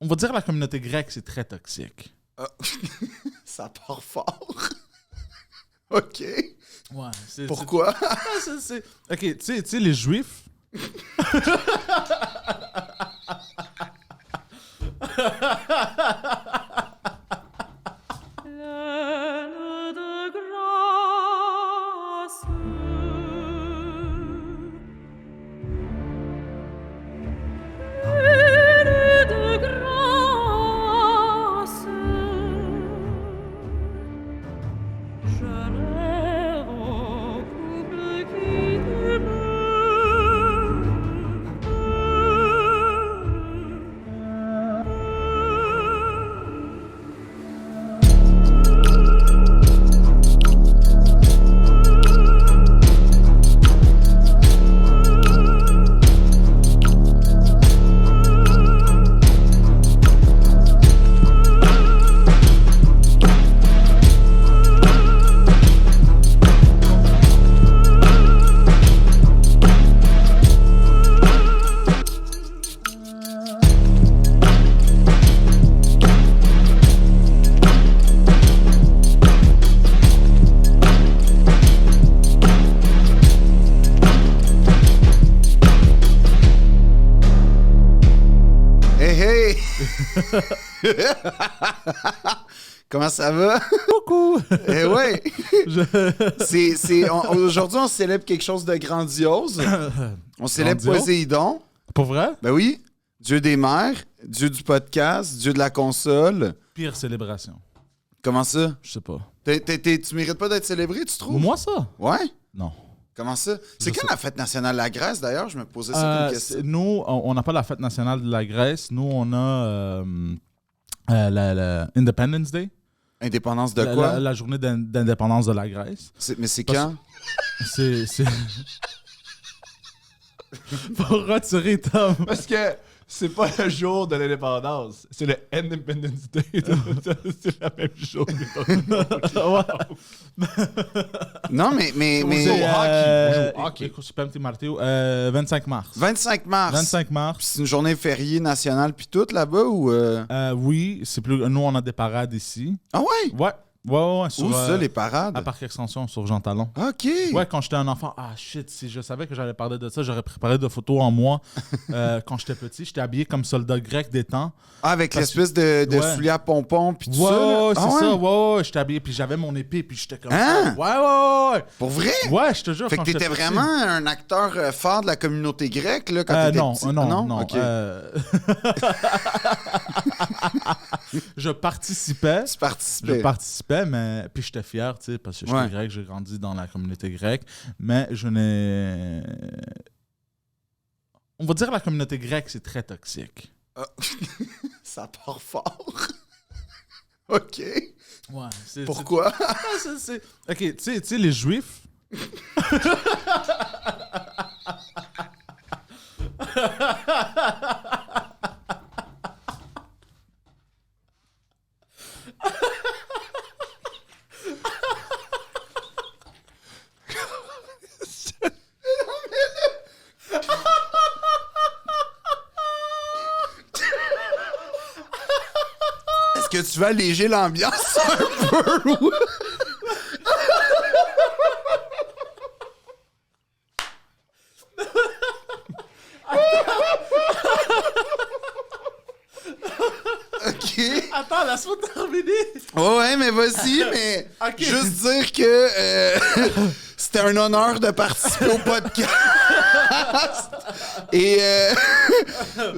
On va dire la communauté grecque, c'est très toxique. Ça part fort. OK. Ouais. Pourquoi? OK, tu sais, les Juifs... Comment ça va? Coucou! Eh ouais! Aujourd'hui, on célèbre quelque chose de grandiose. On célèbre Poséidon. Pour vrai? Ben oui. Dieu des mers, Dieu du podcast, Dieu de la console. Pire célébration. Comment ça? Je sais pas. Tu mérites pas d'être célébré, tu trouves? Moi, ça? Ouais? Non. Comment ça? C'est quand la fête nationale de la Grèce, d'ailleurs? Je me posais ça comme question. Nous, on n'a pas la fête nationale de la Grèce. Nous, on a la Independence Day. Indépendance de quoi? La journée d'indépendance de la Grèce. Mais c'est quand? C'est... Pour retirer Tom. Parce que c'est pas le jour de l'indépendance, c'est le Independence Day. C'est la même chose. Non, mais... C'est hockey. Super Marteo. 25 mars. 25 mars. 25 mars. Puis c'est une journée fériée nationale puis tout là-bas ou... Oui, c'est plus... Nous, on a des parades ici. Ah ouais? Ouais. Ouais, Où ça, les parades? À Parc Extension, sur Jean Talon. OK. Ouais, quand j'étais un enfant, shit, si je savais que j'allais parler de ça, j'aurais préparé des photos en moi. Quand j'étais petit, j'étais habillé comme soldat grec des temps. Ah, avec l'espèce de souliers à pompons puis tout ça? Ouais, là? c'est ça, ouais, j'étais habillé, puis j'avais mon épée, puis j'étais comme... Hein? Ouais. Pour vrai? Ouais, je te jure. Fait que t'étais vraiment un acteur phare de la communauté grecque, là, quand t'étais petit? Non. OK. Je participais. Tu participais. Je participais, mais... Puis j'étais fier, tu sais, parce que j'étais grec, j'ai grandi dans la communauté grecque, mais je n'ai... On va dire la communauté grecque, c'est très toxique. Ça part fort. OK. Ouais. Pourquoi? OK, tu sais, les Juifs... Est-ce que tu veux alléger l'ambiance un peu? Ou... OK. Attends, laisse-moi terminer. Ouais, mais vas-y, mais OK. juste dire que c'était un honneur de participer au podcast. Et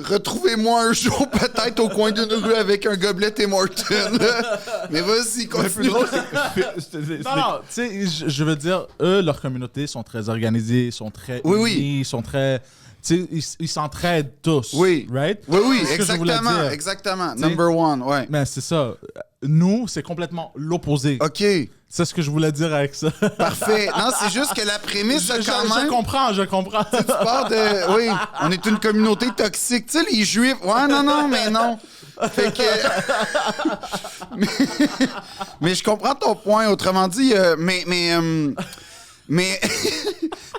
retrouvez-moi un jour peut-être au coin d'une rue avec un gobelet Tim Hortons. Mais vas-y, continue. Non, tu sais, je veux dire, eux, leur communauté sont très organisés, sont très unis, sont très... Tu sais, ils s'entraident tous. Oui. Right? Oui, C'est ce que je voulais exactement. dire. Exactement. T'sais, Number one, ouais. Mais c'est ça. Nous, c'est complètement l'opposé. OK. C'est ce que je voulais dire avec ça. Parfait. Non, c'est juste que la prémisse, quand même... Je comprends. Tu pars de... Oui, on est une communauté toxique. Tu sais, les Juifs... Ouais, non, mais non. Fait que... mais je comprends ton point. Autrement dit, mais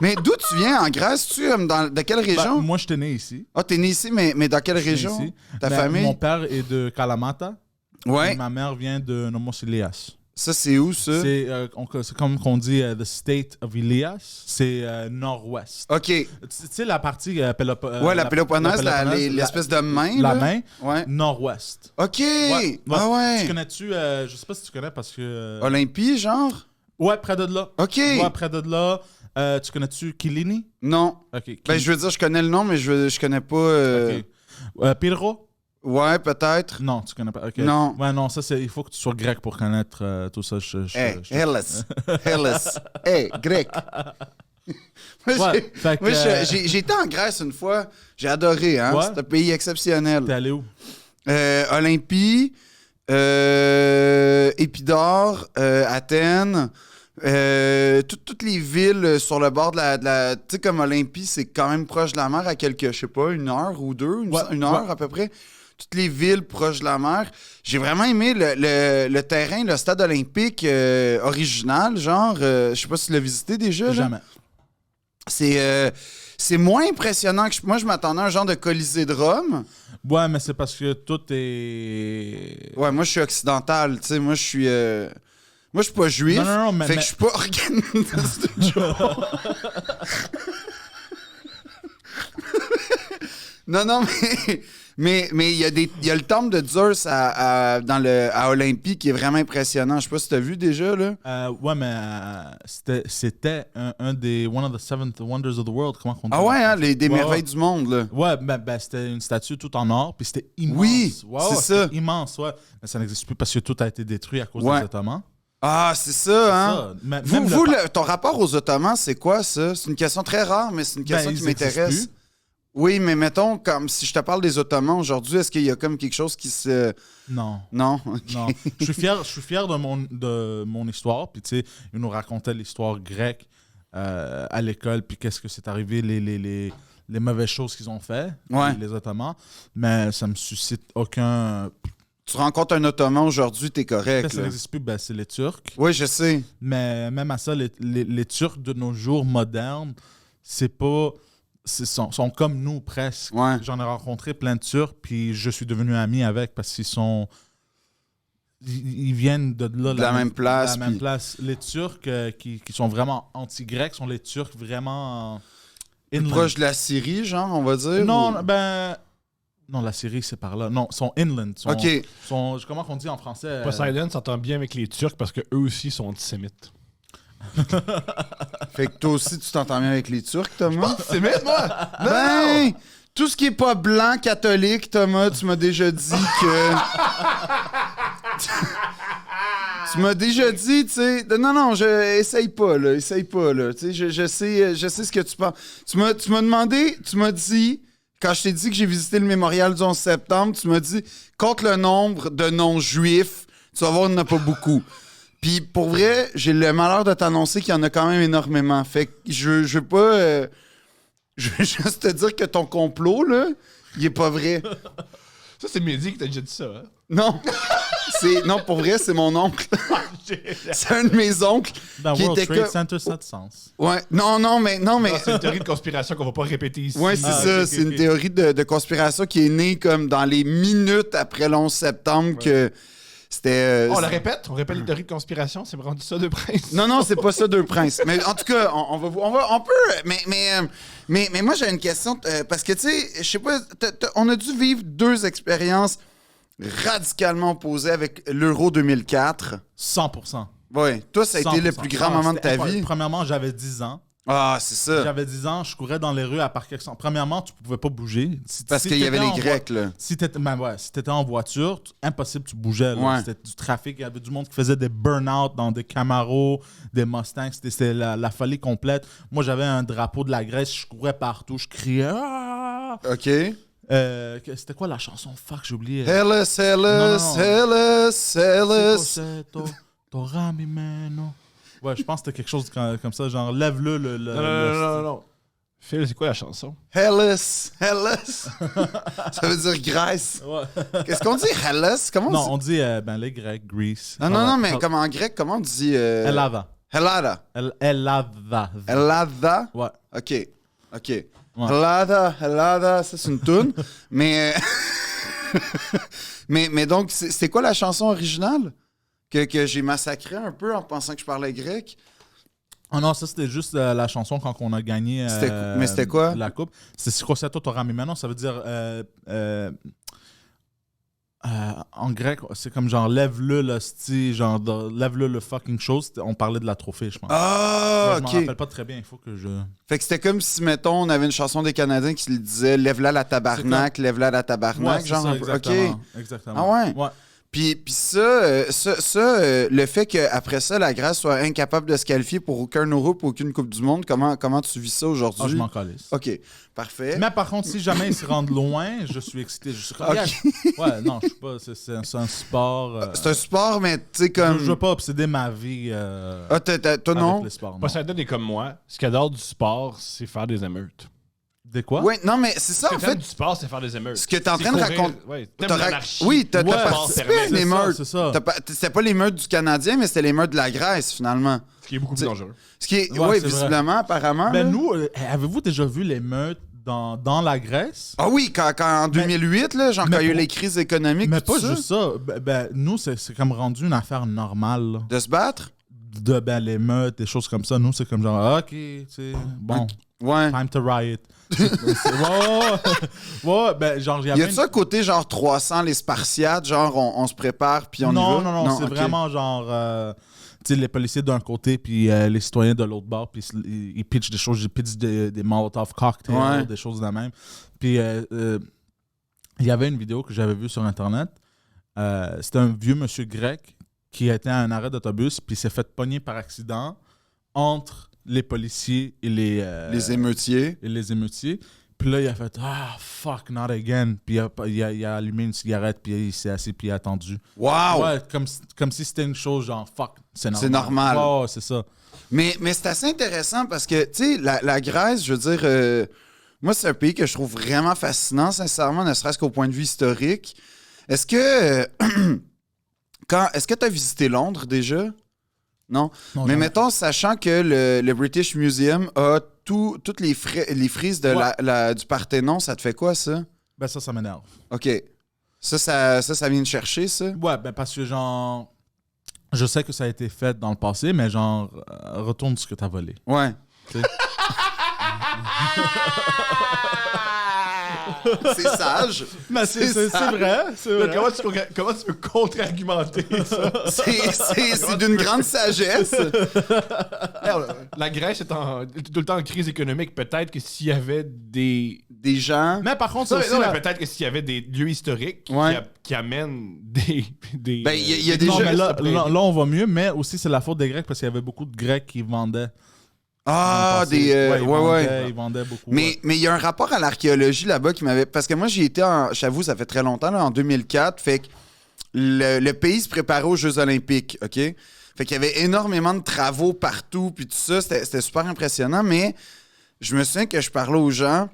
Mais d'où tu viens en Grèce? De quelle région? Moi, j'étais né ici. Ah, t'es né ici, mais dans quelle région? Ici. Ta famille? Mon père est de Kalamata. Ouais. Et ma mère vient de Nomos Ilias. Ça, c'est où, ça? C'est comme qu'on dit the state of Ilias. C'est nord-ouest. OK. Tu sais, la partie Ouais, la Péloponnèse, l'espèce de main. La là? main, Ouais. nord-ouest. OK. Ouais. Ah ouais. Tu connais-tu, je sais pas si tu connais parce que... Olympie, genre? Ouais, près de là. OK. Ouais, près de là. Tu connais-tu Kilini? Non. OK. Ben, je veux dire, je connais le nom, mais je connais pas... OK. Pirro? Ouais, peut-être. Non, tu connais pas. OK. Non. Ouais, non, ça, il faut que tu sois grec pour connaître tout ça. Hey, Hellas. Hellas. Hey, grec. Moi, j'ai été en Grèce une fois. J'ai adoré, hein? Ouais. C'est un pays exceptionnel. T'es allé où? Olympie, Épidore, Athènes, toutes les villes sur le bord de la tu sais, comme Olympie, c'est quand même proche de la mer à quelques, je sais pas, 1 heure ou 2, une heure à peu près. Toutes les villes proches de la mer. J'ai vraiment aimé le terrain, le stade olympique original, genre, je sais pas si tu l'as visité déjà. Là. Jamais. C'est moins impressionnant que moi, je m'attendais à un genre de Colisée de Rome. Ouais, mais c'est parce que tout est... Ouais, moi, je suis occidental, tu sais, moi, je suis pas juif, Non, mais... fait que je suis pas organiste. Non, mais il y a le temple de Zeus à Olympie qui est vraiment impressionnant. Je sais pas si t'as vu déjà, là. Ouais, mais c'était un des One of the Seventh Wonders of the World. Comment on dit? Ah ouais, hein, des merveilles du monde, là. Ouais, ben c'était une statue tout en or, puis c'était immense. Oui, c'est ça. C'était immense, ouais. Mais ça n'existe plus parce que tout a été détruit à cause des Ottomans. Ah, c'est ça, hein? Ça. Vous, ton rapport aux Ottomans, c'est quoi, ça? C'est une question très rare, mais c'est une question qui m'intéresse. Oui, mais mettons, comme si je te parle des Ottomans aujourd'hui, est-ce qu'il y a comme quelque chose qui se... Non. Non? Okay. Non. Je suis fier de mon histoire. Puis, tu sais, ils nous racontaient l'histoire grecque à l'école, puis qu'est-ce que c'est arrivé, les mauvaises choses qu'ils ont fait, les Ottomans. Mais ça me suscite aucun... Tu rencontres un Ottoman aujourd'hui, t'es correct. Ça n'existe plus, c'est les Turcs. Oui, je sais. Mais même à ça, les Turcs de nos jours modernes, c'est pas... sont comme nous, presque. Ouais. J'en ai rencontré plein de Turcs, puis je suis devenu ami avec parce qu'ils sont... Ils viennent de là. De la même place. De la même place. Les Turcs qui sont vraiment anti-grecs sont les Turcs vraiment... proche de la Syrie, genre, on va dire? Non, non, la Syrie, c'est par là. Non, ils sont inland. OK. Comment on dit en français? Poseidon s'entend bien avec les Turcs parce qu'eux aussi sont antisémites. Fait que toi aussi, tu t'entends bien avec les Turcs, Thomas? Antisémite, moi? Ben, tout ce qui est pas blanc, catholique, Thomas, tu m'as déjà dit que... Tu m'as déjà dit, tu sais... Non, essaye pas, là. Tu sais, je sais ce que tu penses. Tu m'as demandé, tu m'as dit... Quand je t'ai dit que j'ai visité le mémorial du 11 septembre, tu m'as dit, compte le nombre de non-juifs, tu vas voir, il n'y en a pas beaucoup. Puis pour vrai, j'ai le malheur de t'annoncer qu'il y en a quand même énormément. Fait que je veux pas... je veux juste te dire que ton complot, là, il est pas vrai. Ça, c'est Mehdi qui t'a déjà dit ça, hein? Non. Non, pour vrai, c'est mon oncle. C'est un de mes oncles. Dans qui World était Trade Center, ça a de sens. Ouais. Non, mais... C'est une théorie de conspiration qu'on va pas répéter ici. Ouais, c'est ça. C'est une théorie de conspiration qui est née comme dans les minutes après le 11 septembre que c'était... On la répète? On répète les théories de conspiration? C'est rendu ça, Deux Princes? Non, c'est pas ça, Deux Princes. Mais en tout cas, on peut... Mais moi, j'ai une question. Parce que, tu sais, je sais pas, on a dû vivre 2 expériences radicalement opposées avec l'Euro 2004. 100%. Oui. Toi, ça a été le plus grand moment de ta vie. Premièrement, j'avais 10 ans. Ah, c'est ça. J'avais 10 ans, je courais dans les rues à partir. Premièrement, tu pouvais pas bouger. Parce qu'il y avait les Grecs, là. Si t'étais en voiture, impossible, tu bougeais. Là. C'était du trafic. Il y avait du monde qui faisait des burn-out dans des Camaros, des Mustangs. C'était la folie complète. Moi, j'avais un drapeau de la Grèce. Je courais partout. Je criais. Ah! OK. C'était quoi la chanson? Fuck, j'ai oublié. Hellas. Ouais, je pense que c'était quelque chose comme ça, genre lève-le Non. Phil, c'est quoi la chanson? Hellas. Ça veut dire Grèce. Ouais. Qu'est-ce qu'on dit, Hellas? Comment on dit? On dit les Grecs, Greece. Non, mais comme en grec, comment on dit... Helava. Helada. Helada. Ouais. OK. Helada, ça, c'est une toune. mais... mais donc, c'est quoi la chanson originale que j'ai massacré un peu en pensant que je parlais grec? Oh non, ça c'était juste la chanson quand on a gagné mais c'était quoi? La coupe. C'est Sikroseto Torami. Maintenant, ça veut dire en grec, c'est comme genre lève-le l'hostie, genre lève-le le fucking chose. On parlait de la trophée, je pense. Ah, je m'en rappelle pas très bien, il faut que je... Fait que c'était comme si, mettons, on avait une chanson des Canadiens qui le disait lève-la la tabarnak, lève-la la tabarnak. Ouais, genre ça, exactement. Exactement. Ah ouais? Ouais. Puis ça, le fait qu'après ça, la Grèce soit incapable de se qualifier pour aucun Euro, pour aucune Coupe du Monde, comment tu vis ça aujourd'hui? Ah, je m'en calisse. OK, parfait. Mais par contre, si jamais ils se rendent loin, je suis excité. Je suis comme, ouais, non, je suis pas... C'est un sport... C'est un sport, mais tu sais, comme... Je veux pas obséder ma vie toi, non? avec les sports. Non. Poseidon est comme moi. Ce qu'il adore du sport, c'est faire des émeutes. Des quoi? Oui, non, mais c'est ça, Ce en que t'aimes fait. du sport, c'est faire des émeutes. Ce que t'es en train de raconter. Ouais, t'aimes l'anarchie. Oui, t'as Ouais, participé à une émeute. C'est ça. C'était pas l'émeute du Canadien, mais c'était l'émeute de la Grèce, finalement. Ce qui est beaucoup plus dangereux. Ce qui est, Ouais, oui, c'est visiblement, apparemment. Ben là. nous, avez-vous déjà vu l'émeute dans la Grèce? Ah oui, quand en 2008, là, genre quand il y a eu les crises économiques. Mais tout pas ça, juste ça. Ben, nous, c'est comme rendu une affaire normale. Là. de se battre. De l'émeute, des choses comme ça. Nous, c'est comme genre, OK, tu sais, bon, Ouais. time to riot. Ouais, ben, genre, Y a-tu un côté genre 300, les Spartiates, genre on se prépare puis on y va? Non, c'est ok. vraiment genre, tu sais, les policiers d'un côté puis les citoyens de l'autre bord, puis ils pitchent des choses, ils pitchent des Molotov cocktails, Ouais. des choses de la même. Puis il y avait une vidéo que j'avais vue sur Internet. C'était un vieux monsieur grec qui était à un arrêt d'autobus puis il s'est fait pogner par accident entre les policiers et Les émeutiers. et les émeutiers. Puis là, il a fait « Ah, fuck, not again ». Puis il a allumé une cigarette, puis il s'est assis, puis il a attendu. Wow! Ouais, comme si c'était une chose genre « Fuck, c'est normal ». C'est normal. Oh, c'est ça. Mais c'est assez intéressant parce que, tu sais, la Grèce, je veux dire, moi, c'est un pays que je trouve vraiment fascinant, sincèrement, ne serait-ce qu'au point de vue historique. Est-ce que est-ce que tu as visité Londres déjà? Non. Non, Mais jamais. mettons, sachant que le British Museum a toutes les frises de du Parthénon, ça te fait quoi, ça? Ben ça m'énerve. OK. Ça vient de chercher, ça? Ouais, ben parce que genre... Je sais que ça a été fait dans le passé, mais genre, retourne ce que t'as volé. Ouais. Tu sais. C'est sage. Mais c'est vrai, c'est vrai. Comment tu peux contre-argumenter ça? C'est d'une grande sagesse. La Grèce est tout le temps en crise économique. Peut-être que s'il y avait des gens... Mais par contre, Non, c'est mais aussi... peut-être que s'il y avait des lieux historiques Ouais. qui amènent des Ben, il y a des des Non, jeux- mais là, on va mieux, mais aussi c'est la faute des Grecs parce qu'il y avait beaucoup de Grecs qui vendaient. Ah, Ils vendaient beaucoup. Mais il y a un rapport à l'archéologie là-bas qui m'avait... Parce que moi, j'y étais, j'avoue, ça fait très longtemps, là, en 2004. Fait que le pays se préparait aux Jeux olympiques, OK? Fait qu'il y avait énormément de travaux partout, puis tout ça. C'était super impressionnant, mais je me souviens que je parlais aux gens,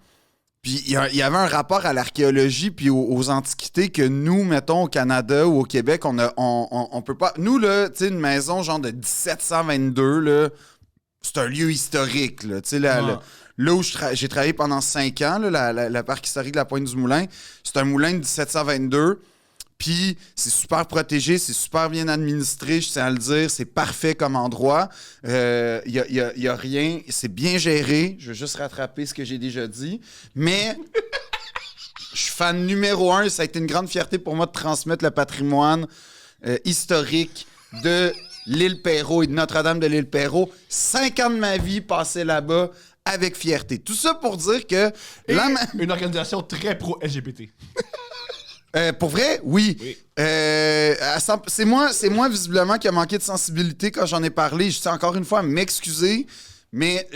puis il y avait un rapport à l'archéologie puis aux antiquités que nous, mettons, au Canada ou au Québec, on peut pas... Nous, là, tu sais, une maison genre de 1722, là... C'est un lieu historique. Là, là où j'ai travaillé pendant 5 ans, là, la parc historique de la Pointe-du-Moulin, c'est un moulin de 1722. Puis c'est super protégé, c'est super bien administré, je tiens à le dire. C'est parfait comme endroit. Il y a rien. C'est bien géré. Je veux juste rattraper ce que j'ai déjà dit. Mais je suis fan numéro 1. Ça a été une grande fierté pour moi de transmettre le patrimoine historique de l'île Perrot et de Notre-Dame de l'île Perrot. 5 ans de ma vie passés là-bas avec fierté. Tout ça pour dire que... une organisation très pro-LGBT. Pour vrai, oui. C'est moi visiblement qui a manqué de sensibilité quand j'en ai parlé. Je tiens encore une fois à m'excuser, mais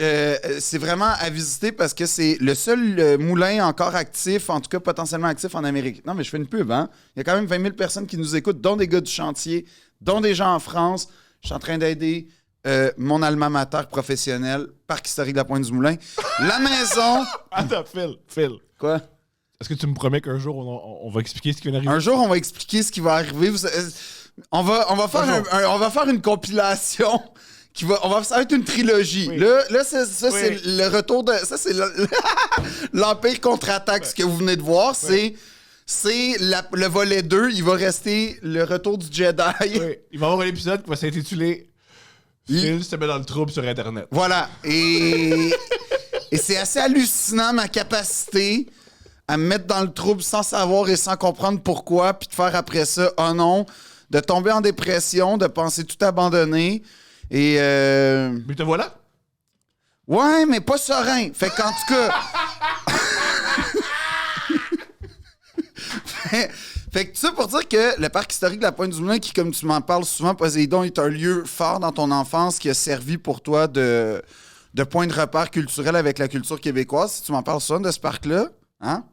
c'est vraiment à visiter parce que c'est le seul moulin encore actif, en tout cas potentiellement actif en Amérique. Non, mais je fais une pub, hein? Il y a quand même 20 000 personnes qui nous écoutent, dont des gars du chantier, dont des gens en France. Je suis en train d'aider mon alma mater professionnel, Parc historique de la Pointe-du-Moulin. La maison... Attends, Phil. Quoi? Est-ce que tu me promets qu'un jour, on va expliquer ce qui vient d'arriver? Un jour, on va expliquer ce qui va arriver. On va faire une compilation Ça va être une trilogie. Oui. Là c'est le retour de... Ça, c'est l'Empire contre-attaque. Ce que vous venez de voir, c'est le volet 2. Il va rester le retour du Jedi. Oui. Il va y avoir un épisode qui va s'intituler Phil se met dans le trouble sur Internet. Voilà. Et c'est assez hallucinant, ma capacité à me mettre dans le trouble sans savoir et sans comprendre pourquoi, puis de faire après ça, oh non, de tomber en dépression, de penser tout abandonner. Et Mais te voilà? ouais, mais pas serein. Fait qu'en tout cas... Fait que tout ça pour dire que le parc historique de la Pointe-du-Moulin, qui, comme tu m'en parles souvent, Poséidon, est un lieu fort dans ton enfance qui a servi pour toi de point de repère culturel avec la culture québécoise. Si tu m'en parles souvent de ce parc-là, hein?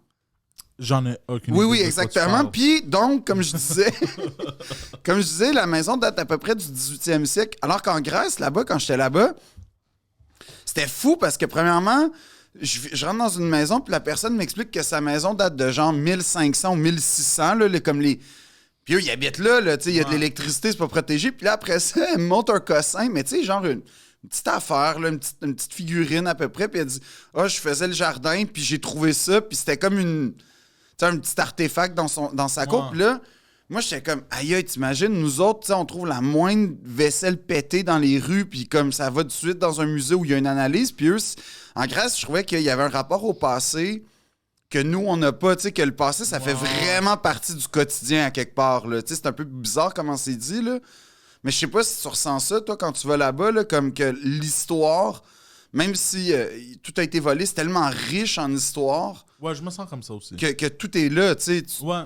J'en ai aucune idée. Oui, de quoi tu exactement. parles. Puis, donc, comme je disais, la maison date à peu près du 18e siècle. Alors qu'en Grèce, là-bas, quand j'étais là-bas, c'était fou parce que, premièrement, je rentre dans une maison, puis la personne m'explique que sa maison date de genre 1500 ou 1600, là, comme les... Puis eux, ils habitent là, tu sais, il y a de l'électricité, c'est pas protégé. Puis là, après ça, elle me monte un cossin, mais tu sais, genre une petite affaire, là, une petite figurine à peu près, puis elle dit « Ah, je faisais le jardin, puis j'ai trouvé ça, puis c'était comme un petit artefact dans sa cour. Puis là, moi, j'étais comme, aïe, t'imagines, nous autres, tu sais, on trouve la moindre vaisselle pétée dans les rues, puis comme ça va tout de suite dans un musée où il y a une analyse. Puis eux, en Grèce, je trouvais qu'il y avait un rapport au passé que nous, on n'a pas. Tu sais, que le passé, ça fait vraiment partie du quotidien à quelque part. Là. Tu sais, c'est un peu bizarre comment c'est dit, là. Mais je sais pas si tu ressens ça, toi, quand tu vas là-bas, là, comme que l'histoire, même si tout a été volé, c'est tellement riche en histoire. Ouais, je me sens comme ça aussi. Que tout est là, tu sais. Ouais.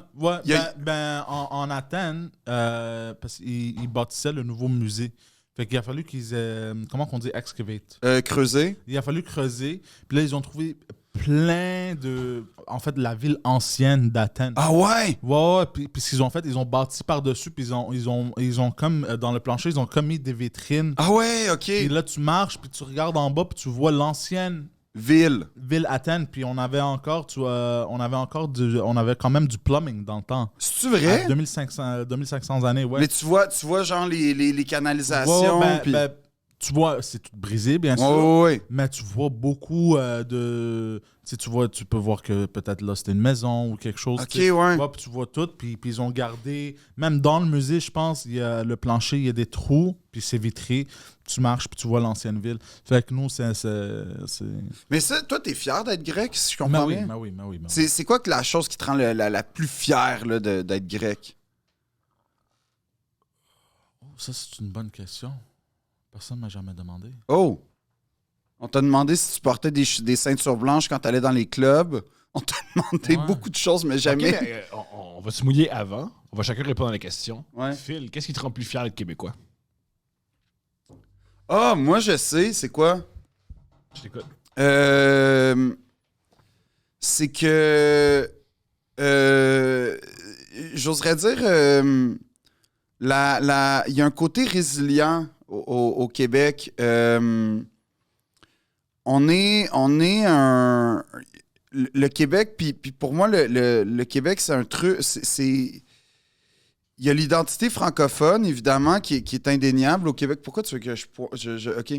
En Athènes, parce qu'ils bâtissaient le nouveau musée. Fait qu'il a fallu qu'ils aient, comment qu'on dit, excavate. Creuser. Il a fallu creuser. Puis là, ils ont trouvé plein de... En fait, la ville ancienne d'Athènes. Ah ouais? Ouais. Puis ce qu'ils ont fait, ils ont bâti par-dessus. Puis ils ont comme, dans le plancher, ils ont comme mis des vitrines. Ah ouais, OK. Puis là, tu marches, puis tu regardes en bas, puis tu vois l'ancienne... Ville Athènes, puis on avait quand même du plumbing dans le temps. C'est-tu vrai? 2500 années, ouais. Mais tu vois genre les canalisations. Tu vois, c'est tout brisé, bien sûr. Ouais. Mais tu vois beaucoup de... Tu peux voir que peut-être là, c'était une maison ou quelque chose. OK, ouais. Puis tu vois tout, puis ils ont gardé... Même dans le musée, je pense, il y a le plancher, il y a des trous, puis c'est vitré. Tu marches, puis tu vois l'ancienne ville. Fait que nous, c'est... Mais ça, toi, t'es fier d'être grec, si je comprends bien? Oui. C'est quoi que la chose qui te rend la plus fière là, d'être grec? Oh, ça, c'est une bonne question. Personne ne m'a jamais demandé. Oh! On t'a demandé si tu portais des ceintures blanches quand t'allais dans les clubs. On t'a demandé beaucoup de choses, mais jamais... Okay, on va se mouiller avant. On va chacun répondre à la question. Ouais. Phil, qu'est-ce qui te rend plus fier d'être Québécois? Ah, moi, je sais. C'est quoi? Je t'écoute. C'est que... j'oserais dire... il y a un côté résilient au Québec. On est un... Le Québec, puis pour moi, le Québec, c'est un truc... Il y a l'identité francophone, évidemment, qui est indéniable au Québec. Pourquoi tu veux que OK.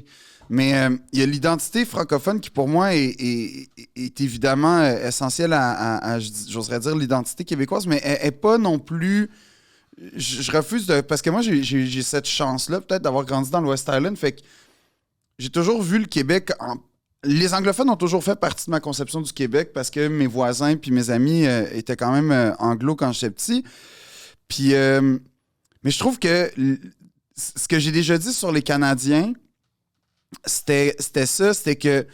Mais il y a l'identité francophone qui, pour moi, est évidemment essentielle à j'oserais dire, l'identité québécoise, mais elle n'est pas non plus... Je refuse de... Parce que moi, j'ai cette chance-là, peut-être, d'avoir grandi dans le West Island. Fait que j'ai toujours vu le Québec... Les anglophones ont toujours fait partie de ma conception du Québec parce que mes voisins puis mes amis étaient quand même anglo quand j'étais petit. Puis... mais je trouve que ce que j'ai déjà dit sur les Canadiens, c'était ça, c'était que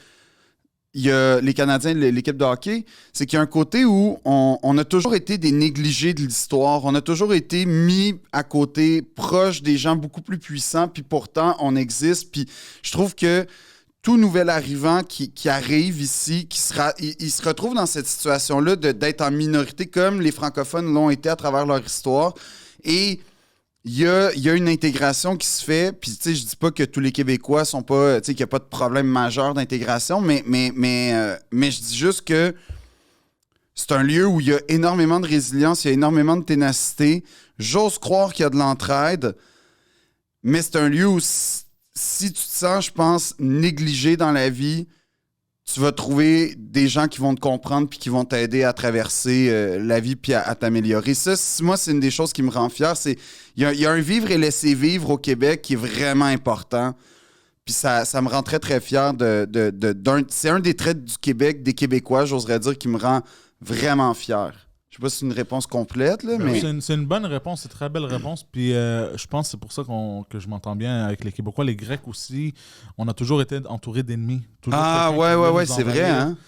il y a les Canadiens, l'équipe de hockey, c'est qu'il y a un côté où on a toujours été des négligés de l'histoire. On a toujours été mis à côté, proche des gens beaucoup plus puissants, puis pourtant, on existe. Puis je trouve que tout nouvel arrivant qui arrive ici, il se retrouve dans cette situation-là d'être en minorité, comme les francophones l'ont été à travers leur histoire. Et il y a une intégration qui se fait, puis tu sais, je dis pas que tous les Québécois sont pas, tu sais, qu'il n'y a pas de problème majeur d'intégration, mais je dis juste que c'est un lieu où il y a énormément de résilience, il y a énormément de ténacité. J'ose croire qu'il y a de l'entraide, mais c'est un lieu où si tu te sens, je pense, négligé dans la vie, tu vas trouver des gens qui vont te comprendre puis qui vont t'aider à traverser la vie puis à t'améliorer. Ça, moi, c'est une des choses qui me rend fier. Il y a un vivre et laisser vivre au Québec qui est vraiment important. Puis ça me rend très, très fier c'est un des traits du Québec, des Québécois, j'oserais dire, qui me rend vraiment fier. Je sais pas si c'est une réponse complète, là, mais... C'est une bonne réponse, c'est une très belle réponse. Puis je pense que c'est pour ça que je m'entends bien avec les Québécois. Les Grecs aussi, on a toujours été entourés d'ennemis. Ouais, c'est vrai, hein?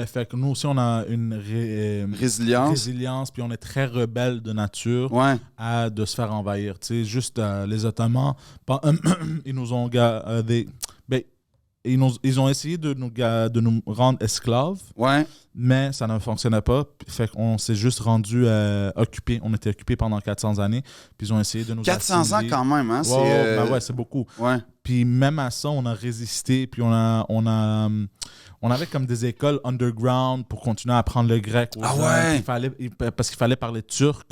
Fait que nous aussi, on a une résilience, puis on est très rebelles de nature de se faire envahir. Tu sais, juste les Ottomans, ils nous ont... Ils ont essayé de nous rendre esclaves, mais ça ne fonctionnait pas. Fait qu'on s'est juste rendu occupés. On était occupés pendant 400 années, puis ils ont essayé de nous 400 assimiler. ans quand même, hein? C'est beaucoup. Ouais. Puis même à ça, on a résisté, puis on avait comme des écoles underground pour continuer à apprendre le grec aux gens. Parce qu'il fallait parler turc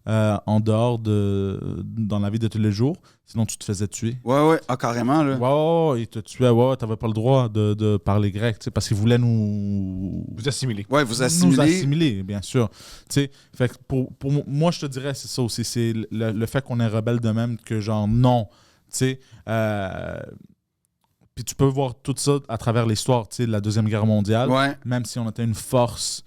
en dehors dans la vie de tous les jours. Sinon, tu te faisais tuer. Ouais. Ah, carrément, là. Ouais, ils te tuaient. Ouais, t'avais pas le droit de parler grec, parce qu'ils voulaient nous assimiler. Ouais, vous assimiler. Nous assimiler, bien sûr. Fait que pour moi, je te dirais, c'est ça aussi. C'est le fait qu'on est rebelle de même que genre, non. Puis tu peux voir tout ça à travers l'histoire, de la Deuxième Guerre mondiale. Ouais. Même si on était une force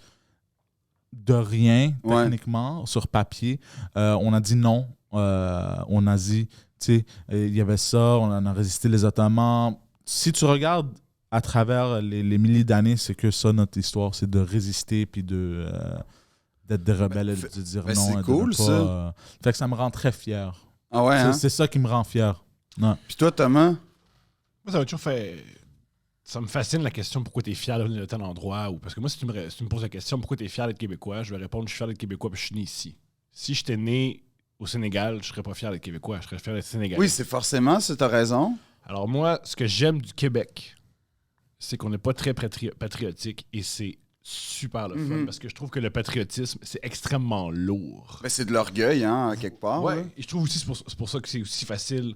de rien, techniquement, sur papier, on a dit non aux nazis. Il y avait ça, on a résisté les Ottomans. Si tu regardes à travers les milliers d'années, c'est que ça, notre histoire, c'est de résister puis d'être des rebelles et de dire non. C'est cool, ça. Fait que ça me rend très fier. Ah ouais, hein? C'est ça qui me rend fier. Ouais. Puis toi, Thomas? Moi, ça m'a toujours fait... Ça me fascine la question pourquoi tu es fier de tel endroit. Parce que moi, si tu me poses la question pourquoi tu es fier d'être Québécois, je vais répondre je suis fier d'être Québécois parce que je suis né ici. Si j'étais né au Sénégal, je serais pas fier d'être Québécois, je serais fier d'être Sénégalais. Oui, c'est forcément, t'as raison. Alors moi, ce que j'aime du Québec, c'est qu'on n'est pas très patriotique et c'est super le fun parce que je trouve que le patriotisme, c'est extrêmement lourd. Ben, c'est de l'orgueil, hein, quelque part. Ouais, et je trouve aussi c'est pour ça que c'est aussi facile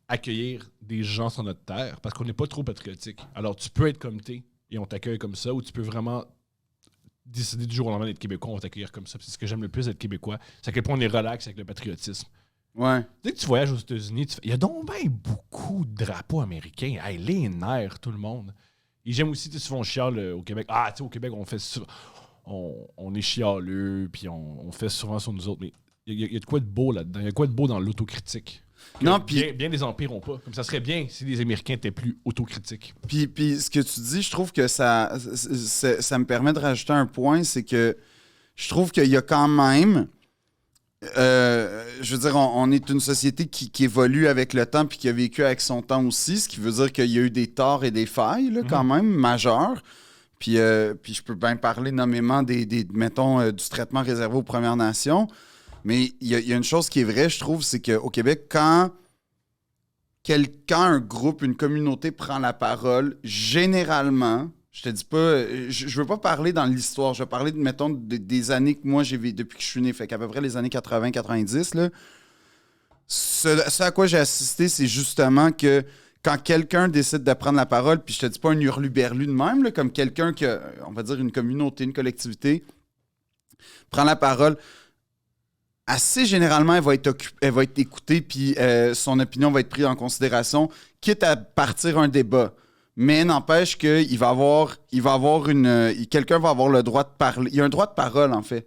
accueillir des gens sur notre terre parce qu'on n'est pas trop patriotique. Alors tu peux être comme t'es et on t'accueille comme ça ou tu peux vraiment décider du jour au lendemain d'être Québécois, on va t'accueillir comme ça. C'est ce que j'aime le plus d'être Québécois, c'est à quel point on est relax avec le patriotisme. Ouais. Dès que tu voyages aux États-Unis, il y a donc bien beaucoup de drapeaux américains. Hey, les nerfs, tout le monde. Et j'aime aussi, tu sais, souvent on chiale au Québec. Ah, tu sais, au Québec, on est chialeux, puis on fait souvent sur nous autres. Mais il y a de quoi de beau là-dedans. Il y a de quoi de beau dans l'autocritique. Non, puis bien des empires n'ont pas. Comme ça serait bien si les Américains étaient plus autocritiques. Puis ce que tu dis, je trouve que ça me permet de rajouter un point, c'est que je trouve qu'il y a quand même... je veux dire, on est une société qui évolue avec le temps puis qui a vécu avec son temps aussi, ce qui veut dire qu'il y a eu des torts et des failles, là, quand même, majeures. Puis je peux bien parler nommément mettons, du traitement réservé aux Premières Nations. Mais il y a une chose qui est vraie, je trouve, c'est qu'au Québec, quand un groupe, une communauté prend la parole, généralement, je te dis pas, je veux pas parler dans l'histoire, je vais parler, mettons, des années que moi j'ai vécu depuis que je suis né, fait qu'à peu près les années 80-90, là. Ce à quoi j'ai assisté, c'est justement que quand quelqu'un décide de prendre la parole, puis je te dis pas un hurluberlu de même, là, comme quelqu'un qui a, on va dire, une communauté, une collectivité, prend la parole, assez généralement, elle va être écoutée, puis son opinion va être prise en considération, quitte à partir un débat. Mais n'empêche qu'il va avoir quelqu'un va avoir le droit de parler. Il y a un droit de parole, en fait.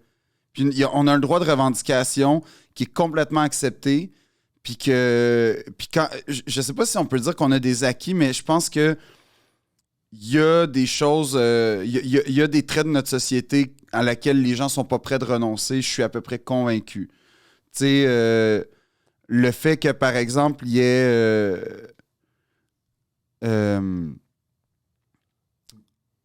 Puis on a un droit de revendication qui est complètement accepté. Puis quand, je sais pas si on peut dire qu'on a des acquis, mais je pense que il y a des choses, il y a des traits de notre société à laquelle les gens sont pas prêts de renoncer. Je suis à peu près convaincu. Tu sais, le fait que, par exemple, il y ait...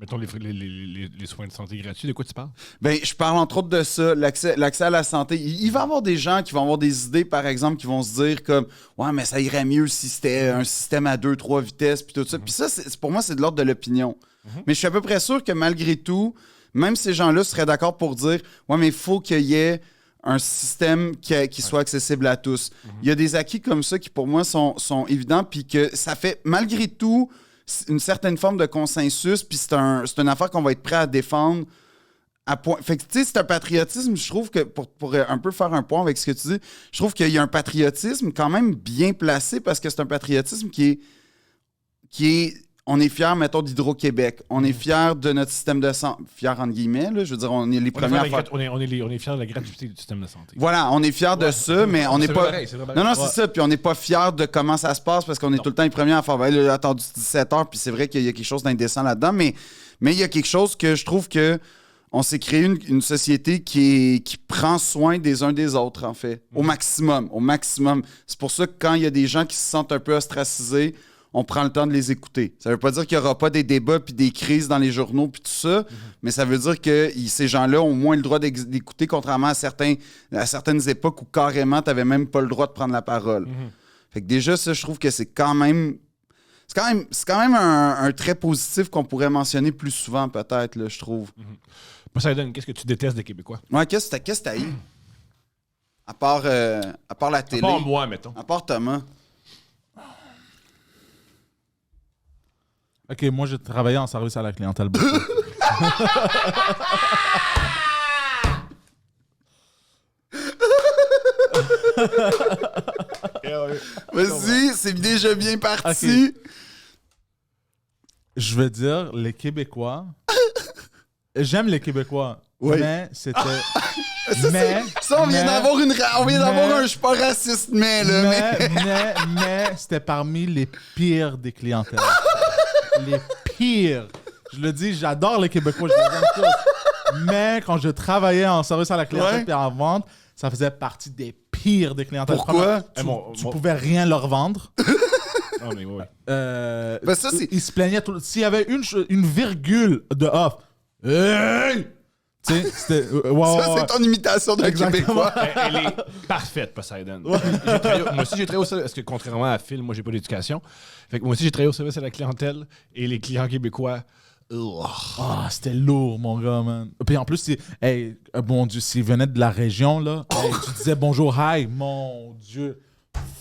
Mettons les soins de santé gratuits, de quoi tu parles? Ben, je parle entre autres de ça, l'accès à la santé. Il va y avoir des gens qui vont avoir des idées, par exemple, qui vont se dire comme « Ouais, mais ça irait mieux si c'était un système à 2-3 vitesses, puis tout ça. Puis ça, pour moi, c'est de l'ordre de l'opinion. Mais je suis à peu près sûr que malgré tout, même ces gens-là seraient d'accord pour dire « Ouais, mais il faut qu'il y ait un système qui soit accessible à tous. Il y a des acquis comme ça qui, pour moi, sont évidents, puis que ça fait, malgré tout, une certaine forme de consensus, puis c'est une affaire qu'on va être prêt à défendre à point. Fait que, tu sais, c'est un patriotisme, je trouve que, pour un peu faire un point avec ce que tu dis, je trouve qu'il y a un patriotisme quand même bien placé, parce que c'est un patriotisme qui est on est fiers, mettons, d'Hydro-Québec. On est fiers de notre système de santé. Fiers, entre guillemets, là. Je veux dire, on est les premiers à faire... On est fiers de la gratuité du système de santé. Voilà, on est fiers de ça, mais on n'est pas... Non, c'est ça. Puis on n'est pas fiers de comment ça se passe parce qu'on est tout le temps les premiers à faire... Ben, là, attendu 17 heures, puis c'est vrai qu'il y a quelque chose d'indécent là-dedans, mais il y a quelque chose que je trouve que on s'est créé une société qui prend soin des uns des autres, en fait. Au maximum. C'est pour ça que quand il y a des gens qui se sentent un peu ostracisés, on prend le temps de les écouter. Ça veut pas dire qu'il n'y aura pas des débats puis des crises dans les journaux puis tout ça, mais ça veut dire que ces gens-là ont moins le droit d'écouter, contrairement à certaines époques où carrément tu n'avais même pas le droit de prendre la parole. Fait que déjà, ça, je trouve que c'est quand même un trait positif qu'on pourrait mentionner plus souvent, peut-être, là, je trouve. Poseidon, qu'est-ce que tu détestes des Québécois? Ouais, qu'est-ce que t'as eu? À part la télé. À part moi, mettons. À part Thomas. OK, moi, j'ai travaillé en service à la clientèle beaucoup. Vas-y, c'est déjà bien parti. Okay. Je veux dire, les Québécois... J'aime les Québécois, oui. Mais c'était... on vient d'avoir un je suis pas raciste, mais c'était parmi les pires des clientèles. Les pires. Je le dis, j'adore les Québécois, je les aime tous. Mais quand je travaillais en service à la clientèle et en vente, ça faisait partie des pires des clientèles. Pourquoi? Tu pouvais rien leur vendre. Ah, mais ouais. Ils se plaignaient tout. S'il y avait une virgule de off, hey! Ça, c'est ton imitation d'un Québécois. Elle est parfaite, Poseidon. Ouais. Moi aussi, j'ai travaillé au service, parce que contrairement à Phil, moi, j'ai pas d'éducation. Fait que moi aussi, j'ai travaillé au service à la clientèle et les clients québécois. C'était lourd, mon gars, man. Puis en plus, bon Dieu, s'ils venaient de la région, là, tu disais bonjour, hi, mon Dieu.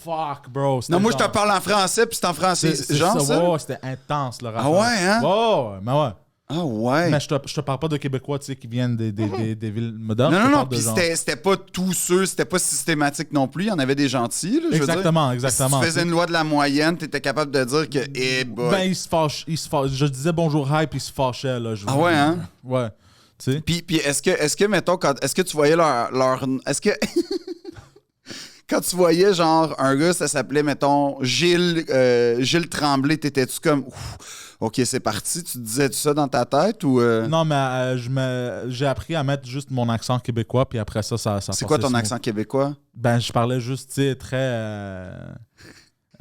Fuck, bro. Non, moi, je te parle en français, puis c'est en français. C'est genre ça? Ouais, c'était intense, le rapport. Ah ouais, hein? Ouais, mais ouais. Ah ouais. Mais je te parle pas de Québécois, tu sais, qui viennent des villes modernes. Non, puis c'était pas tous ceux, c'était pas systématique non plus. Il y en avait des gentils, là, exactement. Si tu faisais une loi de la moyenne, t'étais capable de dire que, ils se fâchent. Je disais bonjour, hi, puis ils se fâchaient, là. Ouais, hein? Ouais. Tu sais? Puis est-ce que, mettons, est-ce que tu voyais leur est-ce que... Quand tu voyais, genre, un gars, ça s'appelait, mettons, Gilles Tremblay, t'étais-tu comme... OK, c'est parti. Tu disais ça dans ta tête ou... Non, mais j'ai appris à mettre juste mon accent québécois, puis après ça c'est quoi ton accent québécois? Ben, je parlais juste, tu sais, très...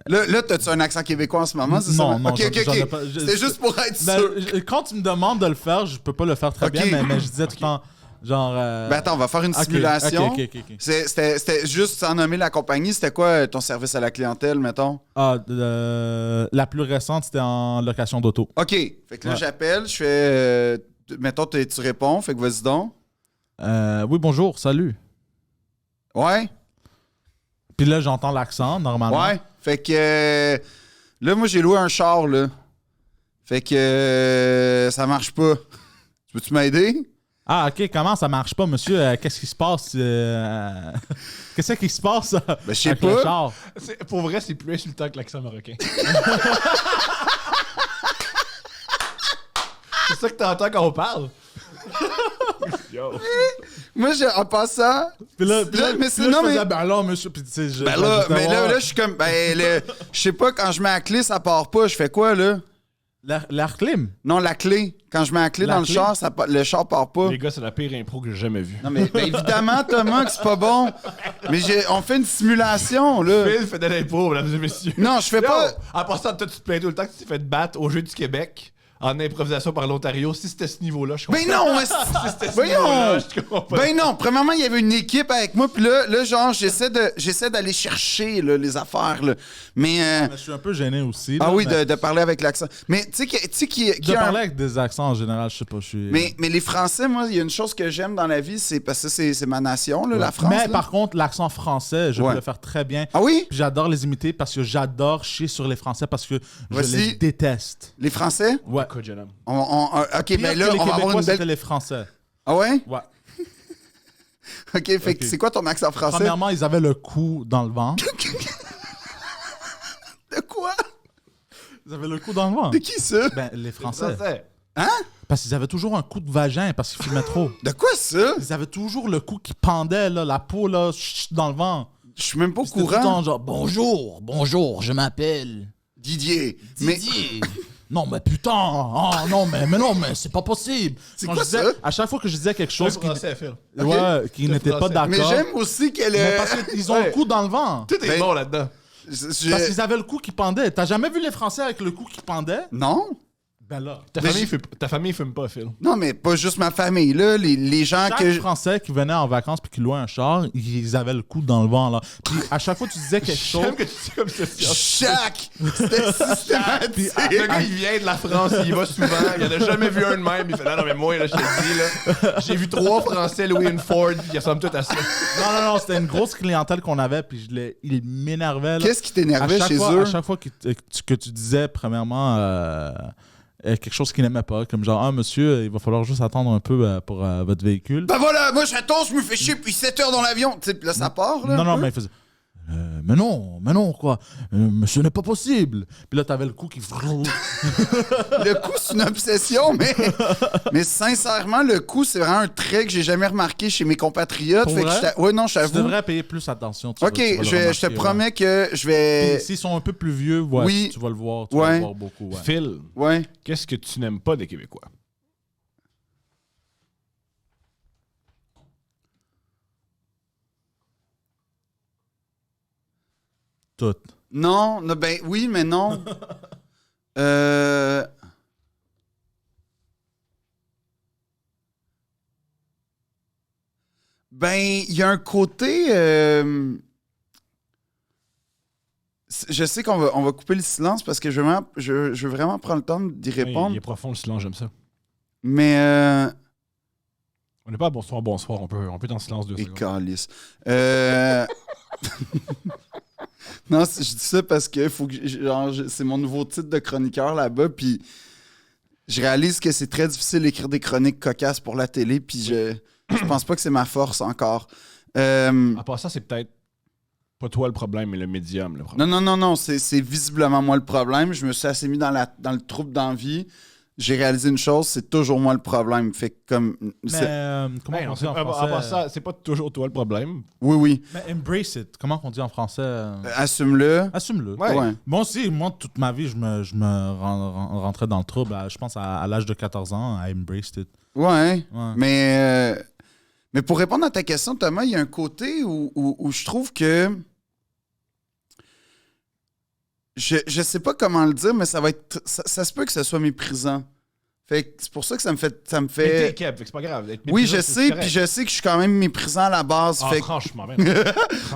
Là, t'as-tu un accent québécois en ce moment, c'est ça? Non. OK. C'est juste pour être sûr. Quand tu me demandes de le faire, je peux pas le faire très bien, mais je disais tout le temps... Genre. Ben attends, on va faire une simulation. OK. C'était juste sans nommer la compagnie. C'était quoi ton service à la clientèle, mettons? La plus récente, c'était en location d'auto. OK. Fait que là, j'appelle, je fais. Mettons, tu réponds. Fait que vas-y donc. Oui, bonjour, salut. Ouais. Puis là, j'entends l'accent, normalement. Ouais. Fait que. Là, moi, j'ai loué un char, là. Fait que. Ça marche pas. Tu peux-tu m'aider? Ah, OK, comment ça marche pas, monsieur? Qu'est-ce qui se passe? Qu'est-ce qui se passe ben, je sais pas. Pour vrai, c'est plus insultant que l'accent marocain. C'est ça que t'entends quand on parle? Yo. Moi, en passant... Puis là, mais c'est... Non, mais... Ben là, monsieur... Puis, là, je suis comme... je sais pas, quand je mets la clé, ça part pas. Je fais quoi, là? L'air clim? Non, la clé. Quand je mets la clé dans le char, le char part pas. Les gars, c'est la pire impro que j'ai jamais vue. Non, mais évidemment, Thomas, que c'est pas bon. Mais on fait une simulation, là. Phil fait de l'impro, mesdames et messieurs. Non, je fais pas... En passant, toi, tu te plains tout le temps que tu t'es fait battre au Jeu du Québec en improvisation par l'Ontario. Si c'était ce niveau-là, je comprends. Ben non, Si c'était ce voyons! niveau-là, je comprends pas. Ben non, premièrement, il y avait une équipe avec moi, puis là genre, j'essaie d'aller chercher là, les affaires, là. Mais... Je suis un peu gêné aussi. ah là, oui, mais de parler avec l'accent. Mais tu sais qui de parler avec des accents en général, je sais pas, je suis... Mais les Français, moi, il y a une chose que j'aime dans la vie, c'est parce que c'est ma nation, là, la France. Mais là. par contre, l'accent français, je peux le faire très bien. Ah oui? Puis j'adore les imiter parce que j'adore chier sur les Français parce que je Voici les déteste. Les Français? Ouais. Quoi, jeune homme? OK, Pire ben que là, les on va avoir Québécois, une belle... c'était les Français. Ah ouais? Ouais. OK, fait que c'est quoi ton accent français? Premièrement, ils avaient le cou dans le vent. De quoi? Ils avaient le cou dans le vent. De qui ça? Ben, les Français. Hein? Parce qu'ils avaient toujours un coup de vagin parce qu'ils fumaient trop. De quoi ça? Ils avaient toujours le cou qui pendait, là, la peau là, dans le vent. Je suis même pas au C'était tout le courant. temps genre, bonjour, je m'appelle Didier. Didier. Non, mais putain, oh, non, mais c'est pas possible. C'est Quand quoi je disais- ça? À chaque fois que je disais quelque chose Français, Phil. qui n'était pas français. d'accord. Mais j'aime aussi qu'elle Mais est... parce qu'ils ont le cou dans le vent. Tout est Ben- bon là-dedans. Parce qu'ils avaient le cou qui pendait. T'as jamais vu les Français avec le cou qui pendait? Non? Ben là. Ta famille fume pas, Phil. Non, mais pas juste ma famille, là. Les gens Chaque que... Français qui venait en vacances puis qui louait un char, ils avaient le cou dans le vent, là. Puis à chaque fois que tu disais quelque chose... J'aime que tu dis comme ça. Chaque! C'était systématique! Le gars, il vient de la France, il y va souvent, il en a jamais vu un de même. Il fait non, mais moi, là, je te dis, là, j'ai vu 3 Français louer une Ford, puis ils ressemblent tous à ça. Non, c'était une grosse clientèle qu'on avait, puis il m'énervait, là. Qu'est-ce qui t'énervait chez eux? À chaque fois que tu disais, premièrement, quelque chose qu'il n'aimait pas, comme genre, monsieur, il va falloir juste attendre un peu pour votre véhicule. Ben voilà, moi j'attends, je me fais chier depuis 7 heures dans l'avion. Tu sais, puis là, ça part, là. Non, mais il faisait... mais non, quoi. Mais ce n'est pas possible. Puis là, t'avais le cou qui... Le coup, c'est une obsession, mais sincèrement, le coup, c'est vraiment un trait que j'ai jamais remarqué chez mes compatriotes. Pour Fait que vrai? ouais, non, Tu j'avoue. devrais payer plus attention. OK, je te promets que je vais... S'ils sont un peu plus vieux, ouais, Oui. tu vas le voir. Tu vas le voir beaucoup, ouais. Phil, Ouais. qu'est-ce que tu n'aimes pas des Québécois? Tout. Non, ben oui, mais non. Ben, il y a un côté... Je sais qu'on va couper le silence parce que je veux vraiment prendre le temps d'y répondre. Il est profond le silence, j'aime ça. Mais... On n'est pas à bonsoir, on peut être en silence 2 Et secondes. calice. Non, je dis ça parce que faut que c'est mon nouveau titre de chroniqueur là-bas, puis je réalise que c'est très difficile d'écrire des chroniques cocasses pour la télé, puis je pense pas que c'est ma force encore. À part ça, c'est peut-être pas toi le problème, mais le médium le problème. Non, c'est visiblement moi le problème. Je me suis assez mis dans le trouble d'envie. J'ai réalisé une chose, c'est toujours moi le problème. Fait que comme... Mais comment on dit en À part français? ça, c'est pas toujours toi le problème. Oui. Mais embrace it. Comment on dit en français? Assume-le. Assume-le. Ouais. Moi aussi, toute ma vie, je me rentrais dans le trouble. Je pense à l'âge de 14 ans, I embraced it. Ouais. Ouais. Mais pour répondre à ta question, Thomas, il y a un côté où je trouve que... Je sais pas comment le dire, mais ça va être... Ça se peut que ce soit méprisant. Fait que c'est pour ça que ça me fait... Mais t'es Kev, fait que c'est pas grave. Oui, je sais, puis je sais que je suis quand même méprisant à la base. Fait que- Franchement, man.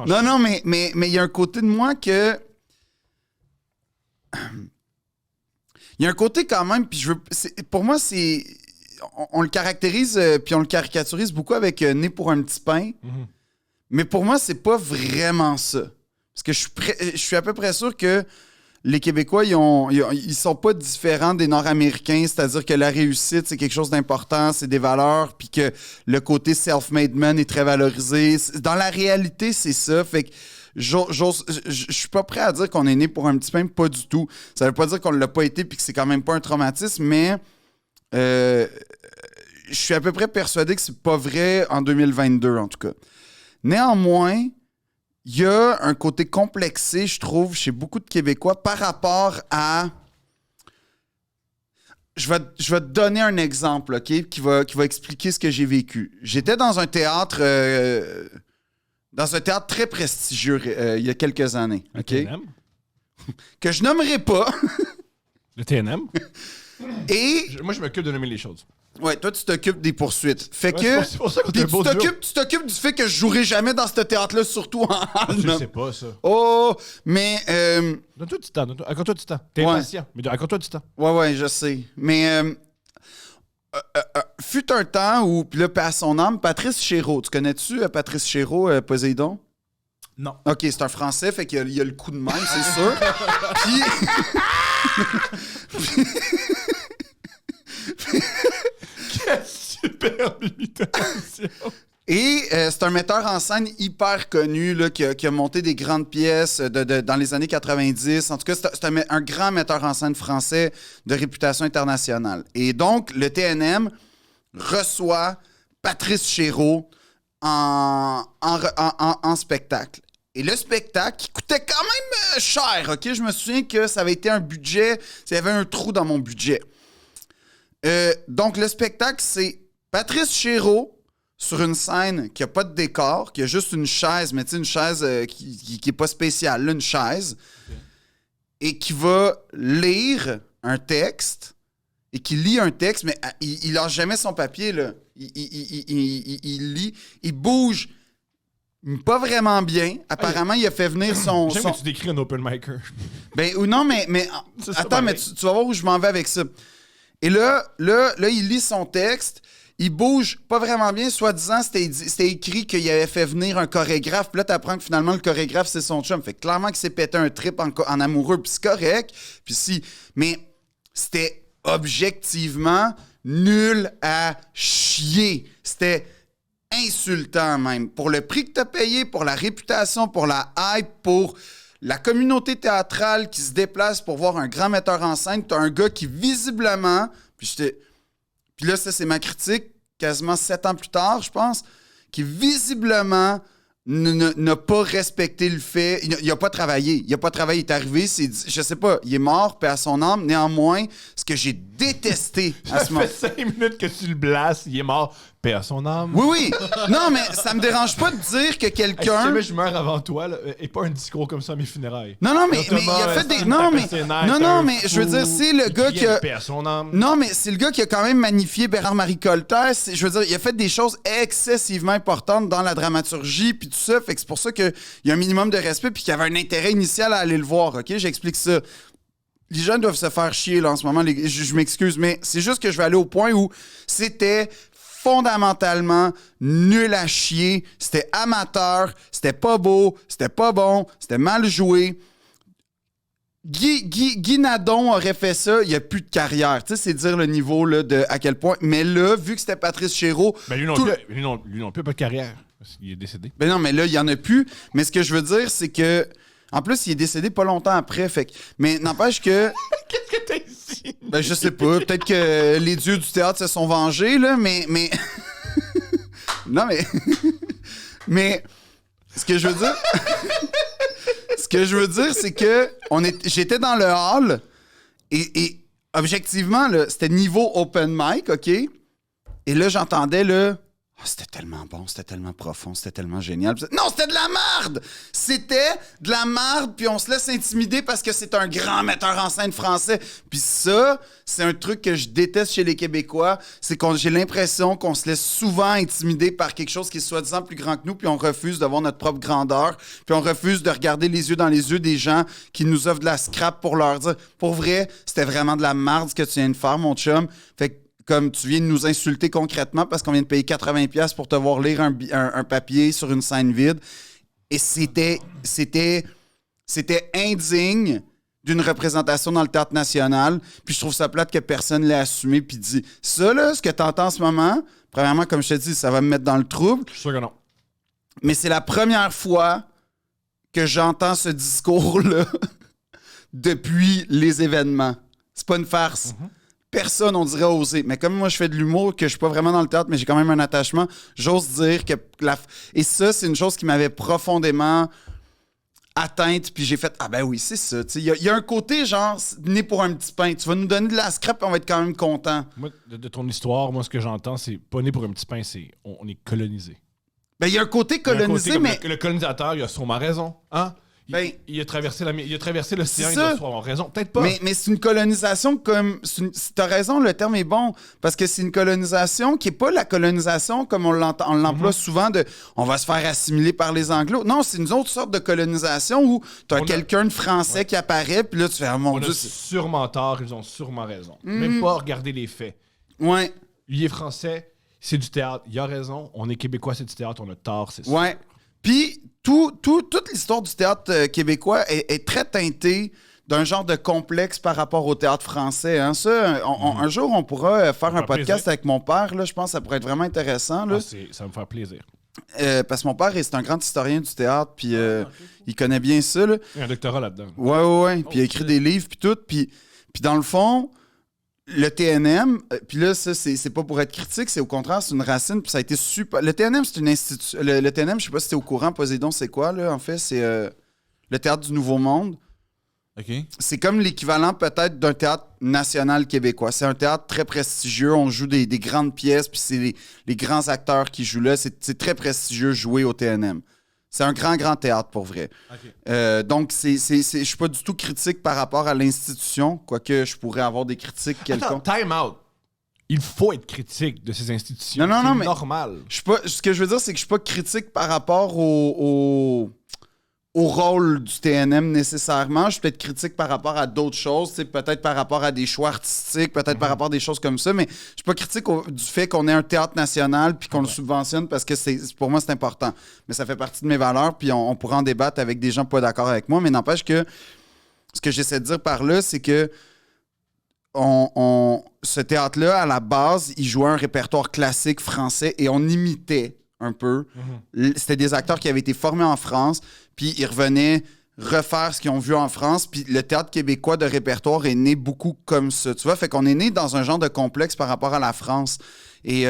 Non, mais il y a un côté de moi que... Il y a un côté quand même, puis pour moi, c'est... On le caractérise, puis on le caricaturise beaucoup avec Né pour un petit pain. Mhm. Mais pour moi, c'est pas vraiment ça. Parce que je suis à peu près sûr que les Québécois, ils sont pas différents des Nord-Américains, c'est-à-dire que la réussite, c'est quelque chose d'important, c'est des valeurs, puis que le côté self-made man est très valorisé. Dans la réalité, c'est ça. Fait que je suis pas prêt à dire qu'on est né pour un petit pain, pas du tout. Ça veut pas dire qu'on l'a pas été, puis que c'est quand même pas un traumatisme, mais je suis à peu près persuadé que c'est pas vrai en 2022, en tout cas. Néanmoins, il y a un côté complexé, je trouve, chez beaucoup de Québécois par rapport à... Je vais te donner un exemple, OK, qui va expliquer ce que j'ai vécu. J'étais dans un théâtre... très prestigieux il y a quelques années, Le OK? TNM? Que je nommerai pas. Le TNM? Et... Moi, je m'occupe de nommer les choses. Ouais, toi, tu t'occupes des poursuites. Fait Ouais, que... c'est pour ça qu'on Puis t'a beau duo. tu t'occupes du fait que je jouerai jamais dans ce théâtre-là, surtout en... Je sais pas, ça. Oh, mais... Donne-toi du temps. Accorde-toi du temps. T'es impatient, mais accorde-toi du temps. Ouais, je sais. Mais... fut un temps où, puis là, paix à son âme, Patrice Chéreau. Tu connais-tu Patrice Chéreau, Poséidon? Non. OK, c'est un Français, fait qu'il y a le coup de même, c'est sûr. Quelle superbe imitation! Et c'est un metteur en scène hyper connu là, qui a monté des grandes pièces dans les années 90. En tout cas, c'est un grand metteur en scène français de réputation internationale. Et donc, le TNM reçoit Patrice Chéreau en spectacle. Et le spectacle, qui coûtait quand même cher, OK? Je me souviens que ça avait été un budget, il y avait un trou dans mon budget. Donc, le spectacle, c'est Patrice Chéreau sur une scène qui n'a pas de décor, qui a juste une chaise, mais tu sais, une chaise qui n'est pas spéciale, là, une chaise, et qui va lire un texte, et qui lit un texte, mais il lâche jamais son papier, là. Il lit, il bouge pas vraiment bien. Apparemment, il a fait venir son... J'aime que tu décris un open micer. Ben, ou non, mais attends, mais tu vas voir où je m'en vais avec ça. Et là, il lit son texte, il bouge pas vraiment bien, soi-disant, c'était écrit qu'il avait fait venir un chorégraphe, puis là, t'apprends que finalement, le chorégraphe, c'est son chum. Fait que clairement qu'il s'est pété un trip en amoureux, puis c'est correct, puis si... Mais c'était objectivement nul à chier. C'était insultant même. Pour le prix que t'as payé, pour la réputation, pour la hype, pour la communauté théâtrale qui se déplace pour voir un grand metteur en scène, t'as un gars qui visiblement... Puis là, ça, c'est ma critique, quasiment 7 ans plus tard, je pense, qui visiblement n'a pas respecté le fait. Il n'a pas travaillé. Il est arrivé, je sais pas, il est mort, paix à son âme. Néanmoins, ce que j'ai détesté à ce moment... Ça fait 5 minutes que tu le blasses, il est mort, paix à son âme. Oui. Non, mais ça me dérange pas de dire que quelqu'un... Si jamais je meurs avant toi, là, et pas un discours comme ça à mes funérailles. Non, mais il a fait des... Non, mais je veux dire, c'est le gars qui a... Paix à son âme. Non, mais c'est le gars qui a quand même magnifié Bernard-Marie Colter. Je veux dire, il a fait des choses excessivement importantes dans la dramaturgie, puis tout ça. Fait que c'est pour ça qu'il y a un minimum de respect, puis qu'il y avait un intérêt initial à aller le voir, OK? J'explique ça. Les jeunes doivent se faire chier, là, en ce moment. Je m'excuse, mais c'est juste que je vais aller au point où c'était fondamentalement nul à chier. C'était amateur, c'était pas beau, c'était pas bon, c'était mal joué. Guy Nadon aurait fait ça, il n'y a plus de carrière. Tu sais, c'est dire le niveau là, de à quel point. Mais là, vu que c'était Patrice Chéreau... Ben lui non plus, pas de carrière. Parce qu'il est décédé. Ben non, mais là, il n'y en a plus. Mais ce que je veux dire, c'est que... En plus, il est décédé pas longtemps après. Fait que... Mais n'empêche que... Qu'est-ce que t'as ici? Ben, je sais pas. Peut-être que les dieux du théâtre se sont vengés, là, mais... Non, mais... Mais... Ce que je veux dire... Ce que je veux dire, c'est que j'étais dans le hall et objectivement, là, c'était niveau open mic, OK? Et là, j'entendais le... Oh, c'était tellement bon, c'était tellement profond, c'était tellement génial. Non, c'était de la merde! C'était de la merde, puis on se laisse intimider parce que c'est un grand metteur en scène français. Puis ça, c'est un truc que je déteste chez les Québécois, c'est que j'ai l'impression qu'on se laisse souvent intimider par quelque chose qui est soi-disant plus grand que nous, puis on refuse de voir notre propre grandeur, puis on refuse de regarder les yeux dans les yeux des gens qui nous offrent de la scrap pour leur dire « Pour vrai, c'était vraiment de la merde ce que tu viens de faire, mon chum. » Fait que comme tu viens de nous insulter concrètement parce qu'on vient de payer 80$ pour te voir lire un papier sur une scène vide. Et c'était indigne d'une représentation dans le Théâtre national. Puis je trouve ça plate que personne l'ait assumé puis dit « Ça, là, ce que tu entends en ce moment, premièrement, comme je te dis, ça va me mettre dans le trouble. » Je suis sûr que non. Mais c'est la première fois que j'entends ce discours-là depuis les événements. C'est pas une farce. Personne, on dirait, a osé. Mais comme moi, je fais de l'humour, que je suis pas vraiment dans le théâtre, mais j'ai quand même un attachement, j'ose dire que... Et ça, c'est une chose qui m'avait profondément atteinte, puis j'ai fait « Ah ben oui, c'est ça. » Il y a un côté, genre, né pour un petit pain. Tu vas nous donner de la scrap, et on va être quand même content. Moi, de ton histoire, moi, ce que j'entends, c'est pas né pour un petit pain, c'est on est colonisé. Ben, il y a un côté colonisé, mais... Le colonisateur, il a sûrement raison. Hein? Il a traversé l'océan, il doit avoir raison. Peut-être pas. Mais c'est une colonisation comme... T'as raison, le terme est bon, parce que c'est une colonisation qui n'est pas la colonisation comme on l'emploie souvent de « on va se faire assimiler par les Anglos ». Non, c'est une autre sorte de colonisation où t'as quelqu'un de français qui apparaît, puis là, tu fais « mon Dieu, c'est... » sûrement tort, ils ont sûrement raison. Même pas regarder les faits. Ouais. Il est français, c'est du théâtre, il a raison. On est Québécois, c'est du théâtre, on a tort, c'est ça. Ouais. Puis, toute l'histoire du théâtre québécois est très teintée d'un genre de complexe par rapport au théâtre français. Hein. Ça, un jour, on pourra faire un podcast plaisir. Avec mon père. Là, je pense que ça pourrait être vraiment intéressant. Là. Ça va me faire plaisir. Parce que mon père, c'est un grand historien du théâtre, puis il connaît bien ça. Là. Il y a un doctorat là-dedans. Ouais. Puis il a écrit des livres, puis tout. Puis dans le fond... Le TNM, puis là, ça, c'est pas pour être critique, c'est au contraire, c'est une racine, puis ça a été super... Le TNM, c'est une institution... Le TNM, je sais pas si t'es au courant, Poséidon, c'est quoi, là, en fait? C'est le Théâtre du Nouveau Monde. OK. C'est comme l'équivalent, peut-être, d'un théâtre national québécois. C'est un théâtre très prestigieux, on joue des grandes pièces, puis c'est les grands acteurs qui jouent là. C'est très prestigieux jouer au TNM. C'est un grand théâtre, pour vrai. Okay. Donc, je suis pas du tout critique par rapport à l'institution, quoique je pourrais avoir des critiques quelconques. Attends, time out. Il faut être critique de ces institutions. Non, mais normal. Ce que je veux dire, c'est que je suis pas critique par rapport au rôle du TNM nécessairement. Je suis peut-être critique par rapport à d'autres choses, peut-être par rapport à des choix artistiques, peut-être par rapport à des choses comme ça, mais je suis pas critique du fait qu'on ait un théâtre national puis qu'on le subventionne parce que pour moi, c'est important. Mais ça fait partie de mes valeurs, puis on pourra en débattre avec des gens pas d'accord avec moi, mais n'empêche que ce que j'essaie de dire par là, c'est que ce théâtre-là, à la base, il jouait un répertoire classique français et on imitait un peu. C'était des acteurs qui avaient été formés en France, puis ils revenaient refaire ce qu'ils ont vu en France, puis le théâtre québécois de répertoire est né beaucoup comme ça, tu vois? Fait qu'on est né dans un genre de complexe par rapport à la France. Ça,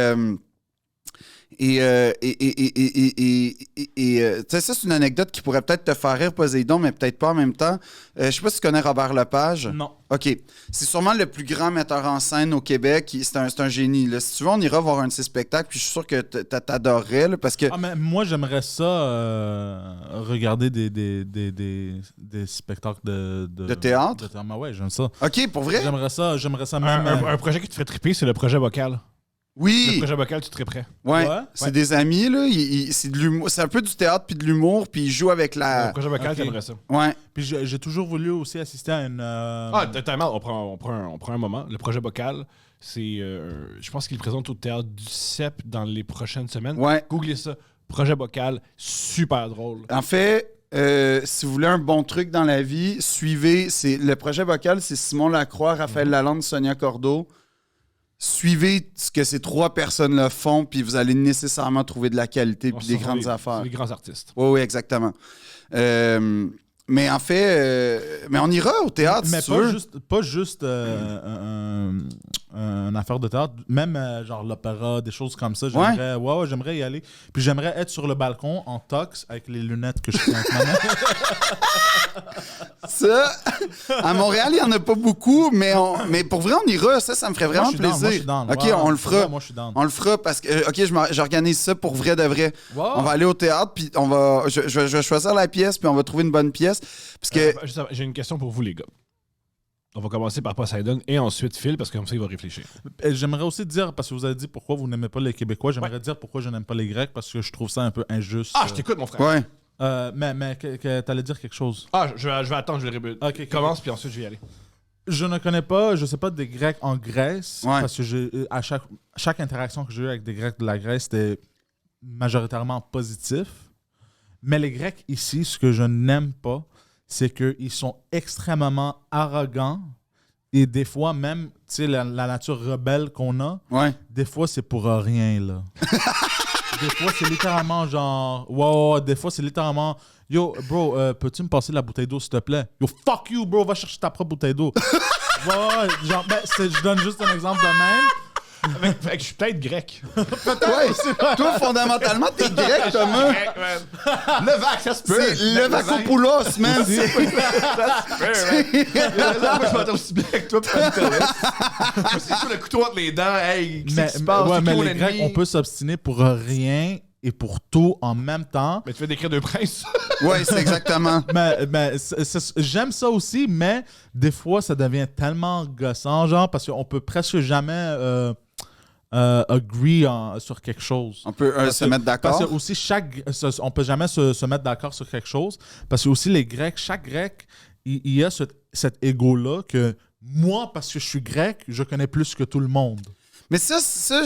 c'est une anecdote qui pourrait peut-être te faire rire, Poséidon, mais peut-être pas en même temps. Je sais pas si tu connais Robert Lepage. Non. OK. C'est sûrement le plus grand metteur en scène au Québec. C'est un génie. Là. Si tu veux, on ira voir un de ses spectacles, puis je suis sûr que t'adorerais, là, parce que... Ah, mais moi, j'aimerais ça, regarder des spectacles de théâtre? Ouais, j'aime ça. OK, pour vrai? J'aimerais ça même... Un projet qui te ferait triper, c'est le projet vocal. Oui! Le projet vocal, tu serais prêt. Ouais. C'est des amis, là. C'est de l'humour. C'est un peu du théâtre puis de l'humour, puis ils jouent avec la... Le projet vocal, t'aimerais ça. Ouais. Puis j'ai toujours voulu aussi assister à une... Attends, on prend un moment. Le projet vocal, c'est... je pense qu'il présente au théâtre du CEP dans les prochaines semaines. Ouais. Googlez ça. Projet vocal, super drôle. En fait... si vous voulez un bon truc dans la vie, suivez... Le projet vocal, c'est Simon Lacroix, Raphaël Lalande, Sonia Cordeau. Suivez ce que ces trois personnes-là font, puis vous allez nécessairement trouver de la qualité puis des grandes affaires. C'est des grands artistes. Oui, exactement. Mais en fait, mais on ira au théâtre, mais si tu veux. Pas juste une affaire de théâtre, même genre l'opéra, des choses comme ça. J'aimerais y aller. Puis j'aimerais être sur le balcon en tox avec les lunettes que je tiens avec ma main. Ça, à Montréal, il n'y en a pas beaucoup, mais pour vrai, on ira. Ça me ferait vraiment plaisir. Moi, je suis down. OK, on le fera. Moi, je suis down. On le fera parce que, OK, j'organise ça pour vrai de vrai. Wow. On va aller au théâtre, puis je vais choisir la pièce, puis on va trouver une bonne pièce. Parce que... j'ai une question pour vous, les gars. On va commencer par Poseidon et ensuite Phil, parce que comme ça, il va réfléchir. J'aimerais aussi dire, parce que vous avez dit pourquoi vous n'aimez pas les Québécois, j'aimerais dire pourquoi je n'aime pas les Grecs, parce que je trouve ça un peu injuste. Je t'écoute, mon frère. Ouais. Mais t'allais dire quelque chose. Je vais attendre, je vais répéter. OK, commence, puis ensuite, je vais y aller. Je ne connais pas, je sais pas des Grecs en Grèce, parce que à chaque interaction que j'ai eue avec des Grecs de la Grèce, c'était majoritairement positif. Mais les Grecs ici, ce que je n'aime pas, c'est qu'ils sont extrêmement arrogants et des fois même, tu sais, la nature rebelle qu'on a, des fois c'est pour rien, là. Des fois c'est littéralement genre, des fois c'est littéralement, yo, bro, peux-tu me passer la bouteille d'eau s'il te plaît? Yo, fuck you, bro, va chercher ta propre bouteille d'eau. Genre, je donne juste un exemple de même. Fait que je suis peut-être grec. Peut-être. Toi, fondamentalement, t'es grec, Thomas. Le vac, ça se peut. C'est le vacopoulos, man. Ça se peut, moi, je m'entends aussi bien que toi, pour c'est le couteau entre les dents. Hey, qu'est-ce qui se passe? Mais les Grecs, on peut s'obstiner pour rien et pour tout en même temps. Mais tu fais décrire deux princes. Ouais, c'est exactement. Mais j'aime ça aussi, mais des fois, ça devient tellement gossant, genre, parce qu'on peut presque jamais agree sur quelque chose. On peut se mettre d'accord. Parce que aussi, on peut jamais se mettre d'accord sur quelque chose, parce que aussi, les Grecs, chaque Grec, il y a cet ego-là que moi, parce que je suis grec, je connais plus que tout le monde. Mais ça,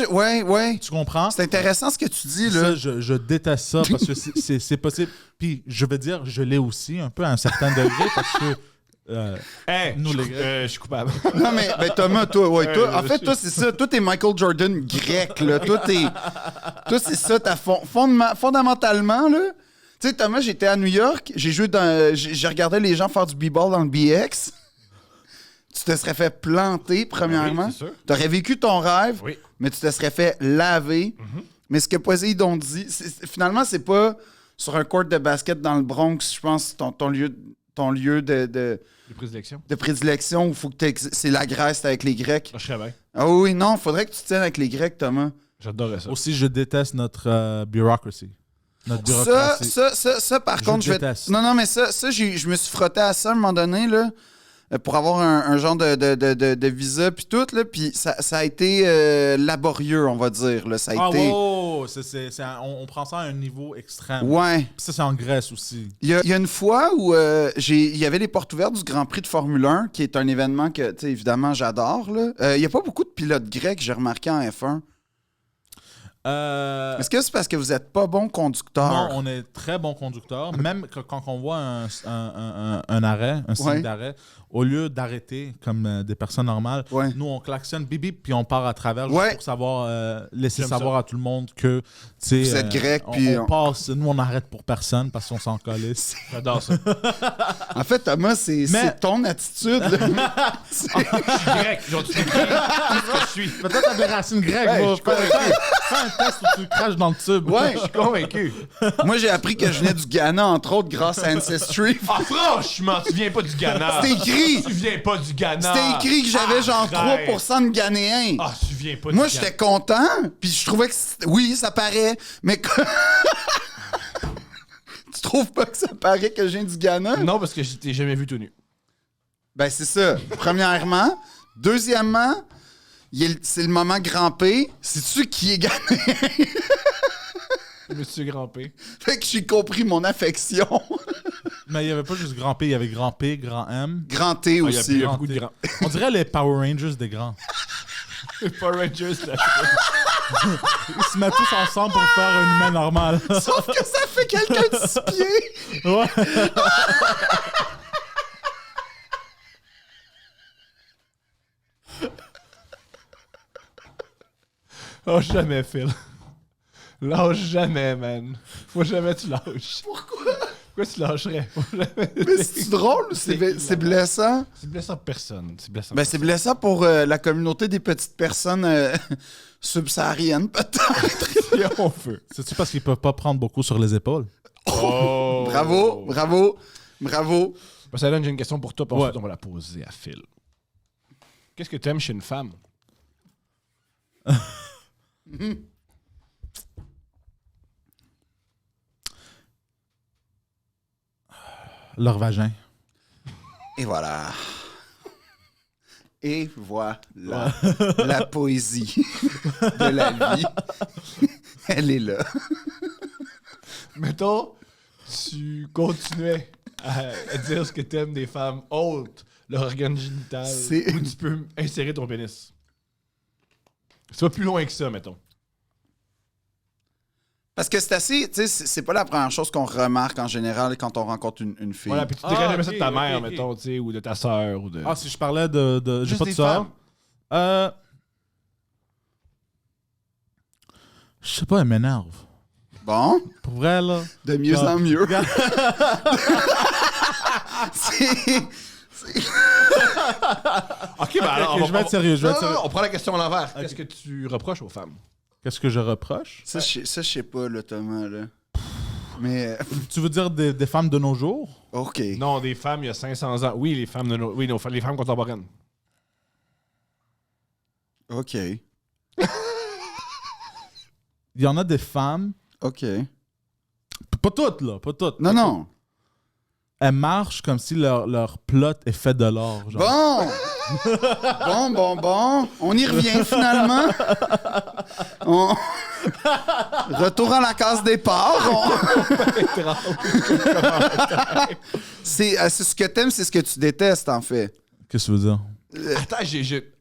ouais. Tu comprends? C'est intéressant ce que tu dis, là. Ça, je déteste ça parce que c'est possible. Puis, je veux dire, je l'ai aussi un peu à un certain degré parce que nous, les Grecs... Je suis coupable. Non, mais Thomas, toi, en fait, toi, c'est ça. Toi, t'es Michael Jordan grec, là. Toi, c'est ça, fondamentalement, là. Tu sais, Thomas, j'étais à New York, j'ai regardé les gens faire du b-ball dans le BX. Tu te serais fait planter, premièrement. Oui, c'est sûr. Tu aurais vécu ton rêve, Oui. mais tu te serais fait laver. Mais ce que Poséidon dit, finalement, c'est pas sur un court de basket dans le Bronx, je pense, ton lieu de prédilection où faut que c'est la Grèce avec les Grecs. Je serais bien. Ah oui, non, faudrait que tu tiennes avec les Grecs, Thomas. J'adorerais ça. Aussi, je déteste notre bureaucratie. Notre bureaucratie. Ça, par contre, déteste. Non, mais ça, je me suis frotté à ça à un moment donné, là. Pour avoir un genre de visa puis tout, là, puis ça a été laborieux, on va dire. Là. Ça a été... wow! On prend ça à un niveau extrême. Ouais. Puis ça, c'est en Grèce aussi. Il y a une fois où il y avait les portes ouvertes du Grand Prix de Formule 1, qui est un événement que, tu sais, évidemment, j'adore. Il n'y a pas beaucoup de pilotes grecs, j'ai remarqué en F1. Est-ce que c'est parce que vous n'êtes pas bon conducteur? Non, on est très bon conducteur. Même quand on voit un arrêt, un signe d'arrêt, au lieu d'arrêter comme des personnes normales, nous, on klaxonne, bip, bip, puis on part à travers juste pour savoir, laisser savoir à tout le monde que vous êtes grec. Puis on passe, nous, on n'arrête pour personne parce qu'on s'en calisse. J'adore ça. En fait, Thomas, c'est ton attitude. Je suis grec. Genre, tu sais ce que je suis. Peut-être t'as des racines grecques. Fais un test où tu craches dans le tube. Ouais, Je suis convaincu. Moi, j'ai appris que je venais du Ghana, entre autres, grâce à Ancestry. Ah, franchement, tu viens pas du Ghana. C'était écrit. Tu viens pas du Ghana. C'était écrit que j'avais genre 3% de Ghanéens. Ah, tu viens pas du Ghana. Moi, j'étais content, puis je trouvais que... Oui, ça paraît, mais... Tu trouves pas que ça paraît que je viens du Ghana? Non, parce que je t'ai jamais vu tout nu. Ben, c'est ça. Premièrement. Deuxièmement, c'est le moment Grand P. Sais-tu qui est Ghanéen? Monsieur Grand P. Fait que j'ai compris mon affection. Mais il n'y avait pas juste grand P, il y avait grand P, grand M. Grand T aussi. Il y a beaucoup de grands. On dirait les Power Rangers des grands. Les Power Rangers, là. Ils se mettent tous ensemble pour faire un humain normal. Sauf que ça fait quelqu'un de 6 pieds. Ouais. Lâche jamais, Phil. Lâche jamais, man. Faut jamais que tu lâches. Pourquoi? Pourquoi tu lâcherais? Faut jamais... Mais c'est drôle ou c'est blessant? C'est blessant pour personne. C'est blessant. Ben, c'est blessant pour la communauté des petites personnes subsahariennes, peut-être. Si on veut. C'est-tu parce qu'ils peuvent pas prendre beaucoup sur les épaules? Oh! Bravo. Poseidon, j'ai une question pour toi, puis ensuite on va la poser à Phil. Qu'est-ce que tu aimes chez une femme? Leur vagin. Et voilà. La poésie de la vie. Elle est là. Mettons, tu continuais à dire ce que tu aimes des femmes autres, leur organe génital, où tu peux insérer ton pénis. C'est pas plus loin que ça, mettons. Parce que c'est assez, tu sais, c'est pas la première chose qu'on remarque en général quand on rencontre une fille. Voilà, puis tu dirais jamais ça de ta mère, mettons, tu sais, ou de ta sœur, ou de... Ah, si je parlais de j'ai Juste pas de des sœur. Je sais pas, elle m'énerve. Bon. Pour vrai, là. De mieux en mieux. Ok, ben alors, je vais être sérieux, on prend la question à l'envers. Qu'est-ce que tu reproches aux femmes? Qu'est-ce que je reproche? Ça, je sais pas, là, Thomas, là. Mais... Tu veux dire des femmes de nos jours? OK. Non, des femmes il y a 500 ans. Oui, les femmes de nos... Oui, les femmes contemporaines. OK. Il y en a des femmes OK. Pas toutes, là. Pas toutes. Non. Elles marchent comme si leur plot est fait de l'or. Bon! Bon. On y revient finalement. Retour à la case départ. C'est ce que t'aimes, c'est ce que tu détestes, en fait. Qu'est-ce que tu veux dire? Attends,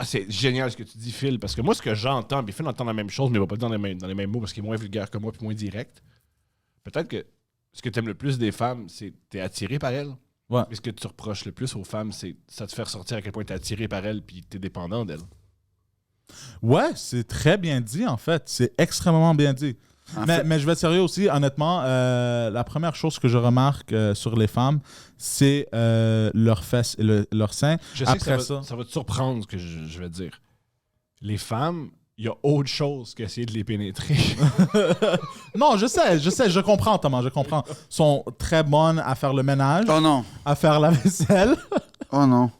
c'est génial ce que tu dis, Phil, parce que moi, ce que j'entends, puis Phil entend la même chose, mais il va pas le dire dans les mêmes mots parce qu'il est moins vulgaire que moi puis moins direct. Peut-être que ce que tu aimes le plus des femmes, c'est t'es attiré par elles. Ouais. Mais ce que tu reproches le plus aux femmes, c'est ça te fait ressortir à quel point t'es attiré par elles puis t'es dépendant d'elles. Ouais, c'est très bien dit, en fait. C'est extrêmement bien dit. Mais je vais être sérieux aussi, honnêtement, la première chose que je remarque sur les femmes, c'est leurs fesses et leurs seins. Je sais que ça va te surprendre ce que je vais te dire. Les femmes, il y a autre chose qu'essayer de les pénétrer. Non, je sais, je comprends, Thomas, je comprends. Elles sont très bonnes à faire le ménage. Oh non. À faire la vaisselle. Oh non.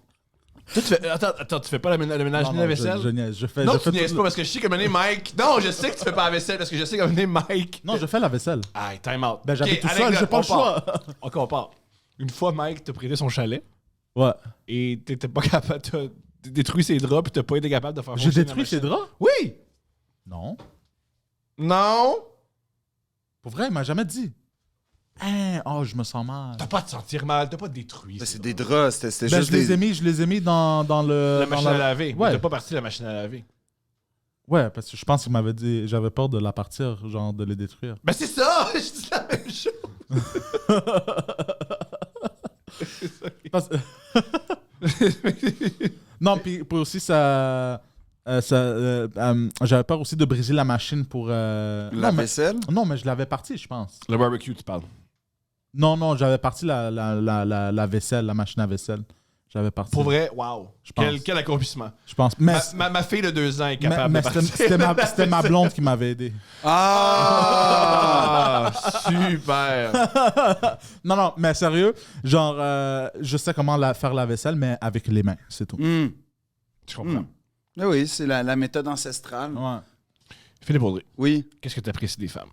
Toi, tu fais pas le ménage ni la vaisselle? Je niaise. Je fais Tu niaises pas parce que je sais qu'à un moment donné, Mike... Non, je sais que tu fais pas la vaisselle parce que je sais qu'à un moment donné, Mike... Non, je fais la vaisselle. Aïe, time out. Ben, j'habite tout seul, j'ai pas le choix. On compare. Une fois, Mike t'a prêté son chalet. Ouais. Et t'étais pas capable... T'as détruit ses draps puis t'as pas été capable de faire J'ai détruit ses draps? Oui! Non. Non! Pour vrai, il m'a jamais dit. Hein, oh, je me sens mal. T'as pas à te sentir mal, t'as pas détruit. Ben, c'est des draps, c'était Ben, juste je les ai mis dans le... La machine à laver. Ouais. T'as pas parti de la machine à laver. Ouais, parce que je pense qu'il m'avait dit... J'avais peur de la partir, genre de les détruire. Ben c'est ça! Je dis la même chose! Parce- Non, puis aussi, j'avais peur aussi de briser la machine pour... la vaisselle. Non, mais je l'avais parti, je pense. Le barbecue, tu parles. Non, j'avais parti la vaisselle, la machine à vaisselle. J'avais parti. Pour vrai, wow. Je pense. Quel accomplissement. Je pense. Mais, Ma fille de 2 ans est capable mais de partir. c'était ma blonde qui m'avait aidé. Ah! Super! Non, mais sérieux, genre, je sais comment faire la vaisselle, mais avec les mains, c'est tout. Je comprends. Oui, c'est la méthode ancestrale. Ouais. Philippe Audrey, Oui. qu'est-ce que tu apprécies des femmes?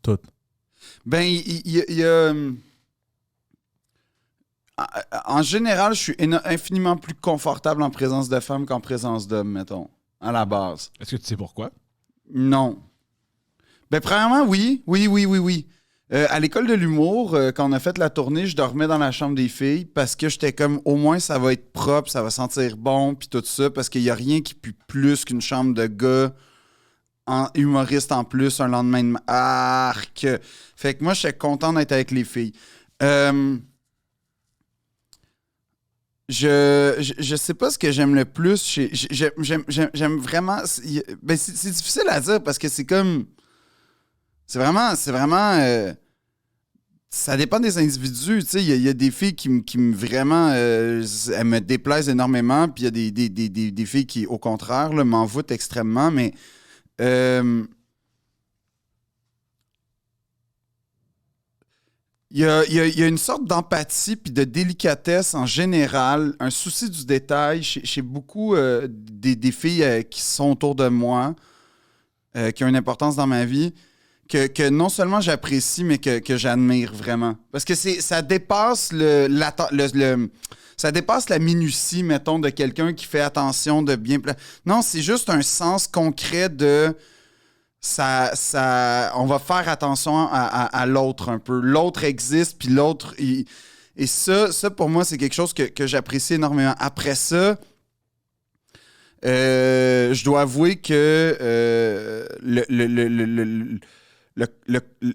Tout. Ben, il y a... En général, je suis infiniment plus confortable en présence de femmes qu'en présence d'hommes, mettons, à la base. Est-ce que tu sais pourquoi? Non. Ben, premièrement, oui. À l'école de l'humour, quand on a fait la tournée, je dormais dans la chambre des filles parce que j'étais comme, au moins, ça va être propre, ça va sentir bon, puis tout ça, parce qu'il n'y a rien qui pue plus qu'une chambre de gars humoriste en plus un lendemain de arc. Fait que moi, j'étais content d'être avec les filles. Je sais pas ce que j'aime le plus. J'aime vraiment... Ben, c'est difficile à dire parce que c'est comme... C'est vraiment ça dépend des individus. Tu sais, il y a des filles qui me vraiment... elles me déplaisent énormément. Puis il y a des filles qui, au contraire, là, m'en voûtent extrêmement. Mais... Il y a une sorte d'empathie puis de délicatesse en général, un souci du détail chez beaucoup des filles qui sont autour de moi, qui ont une importance dans ma vie, que non seulement j'apprécie, mais que j'admire vraiment. Parce que ça dépasse ça dépasse la minutie, mettons, de quelqu'un qui fait attention de bien... Non, c'est juste un sens concret de... on va faire attention à l'autre un peu. L'autre existe, puis l'autre... Et ça, pour moi, c'est quelque chose que j'apprécie énormément. Après ça, je dois avouer que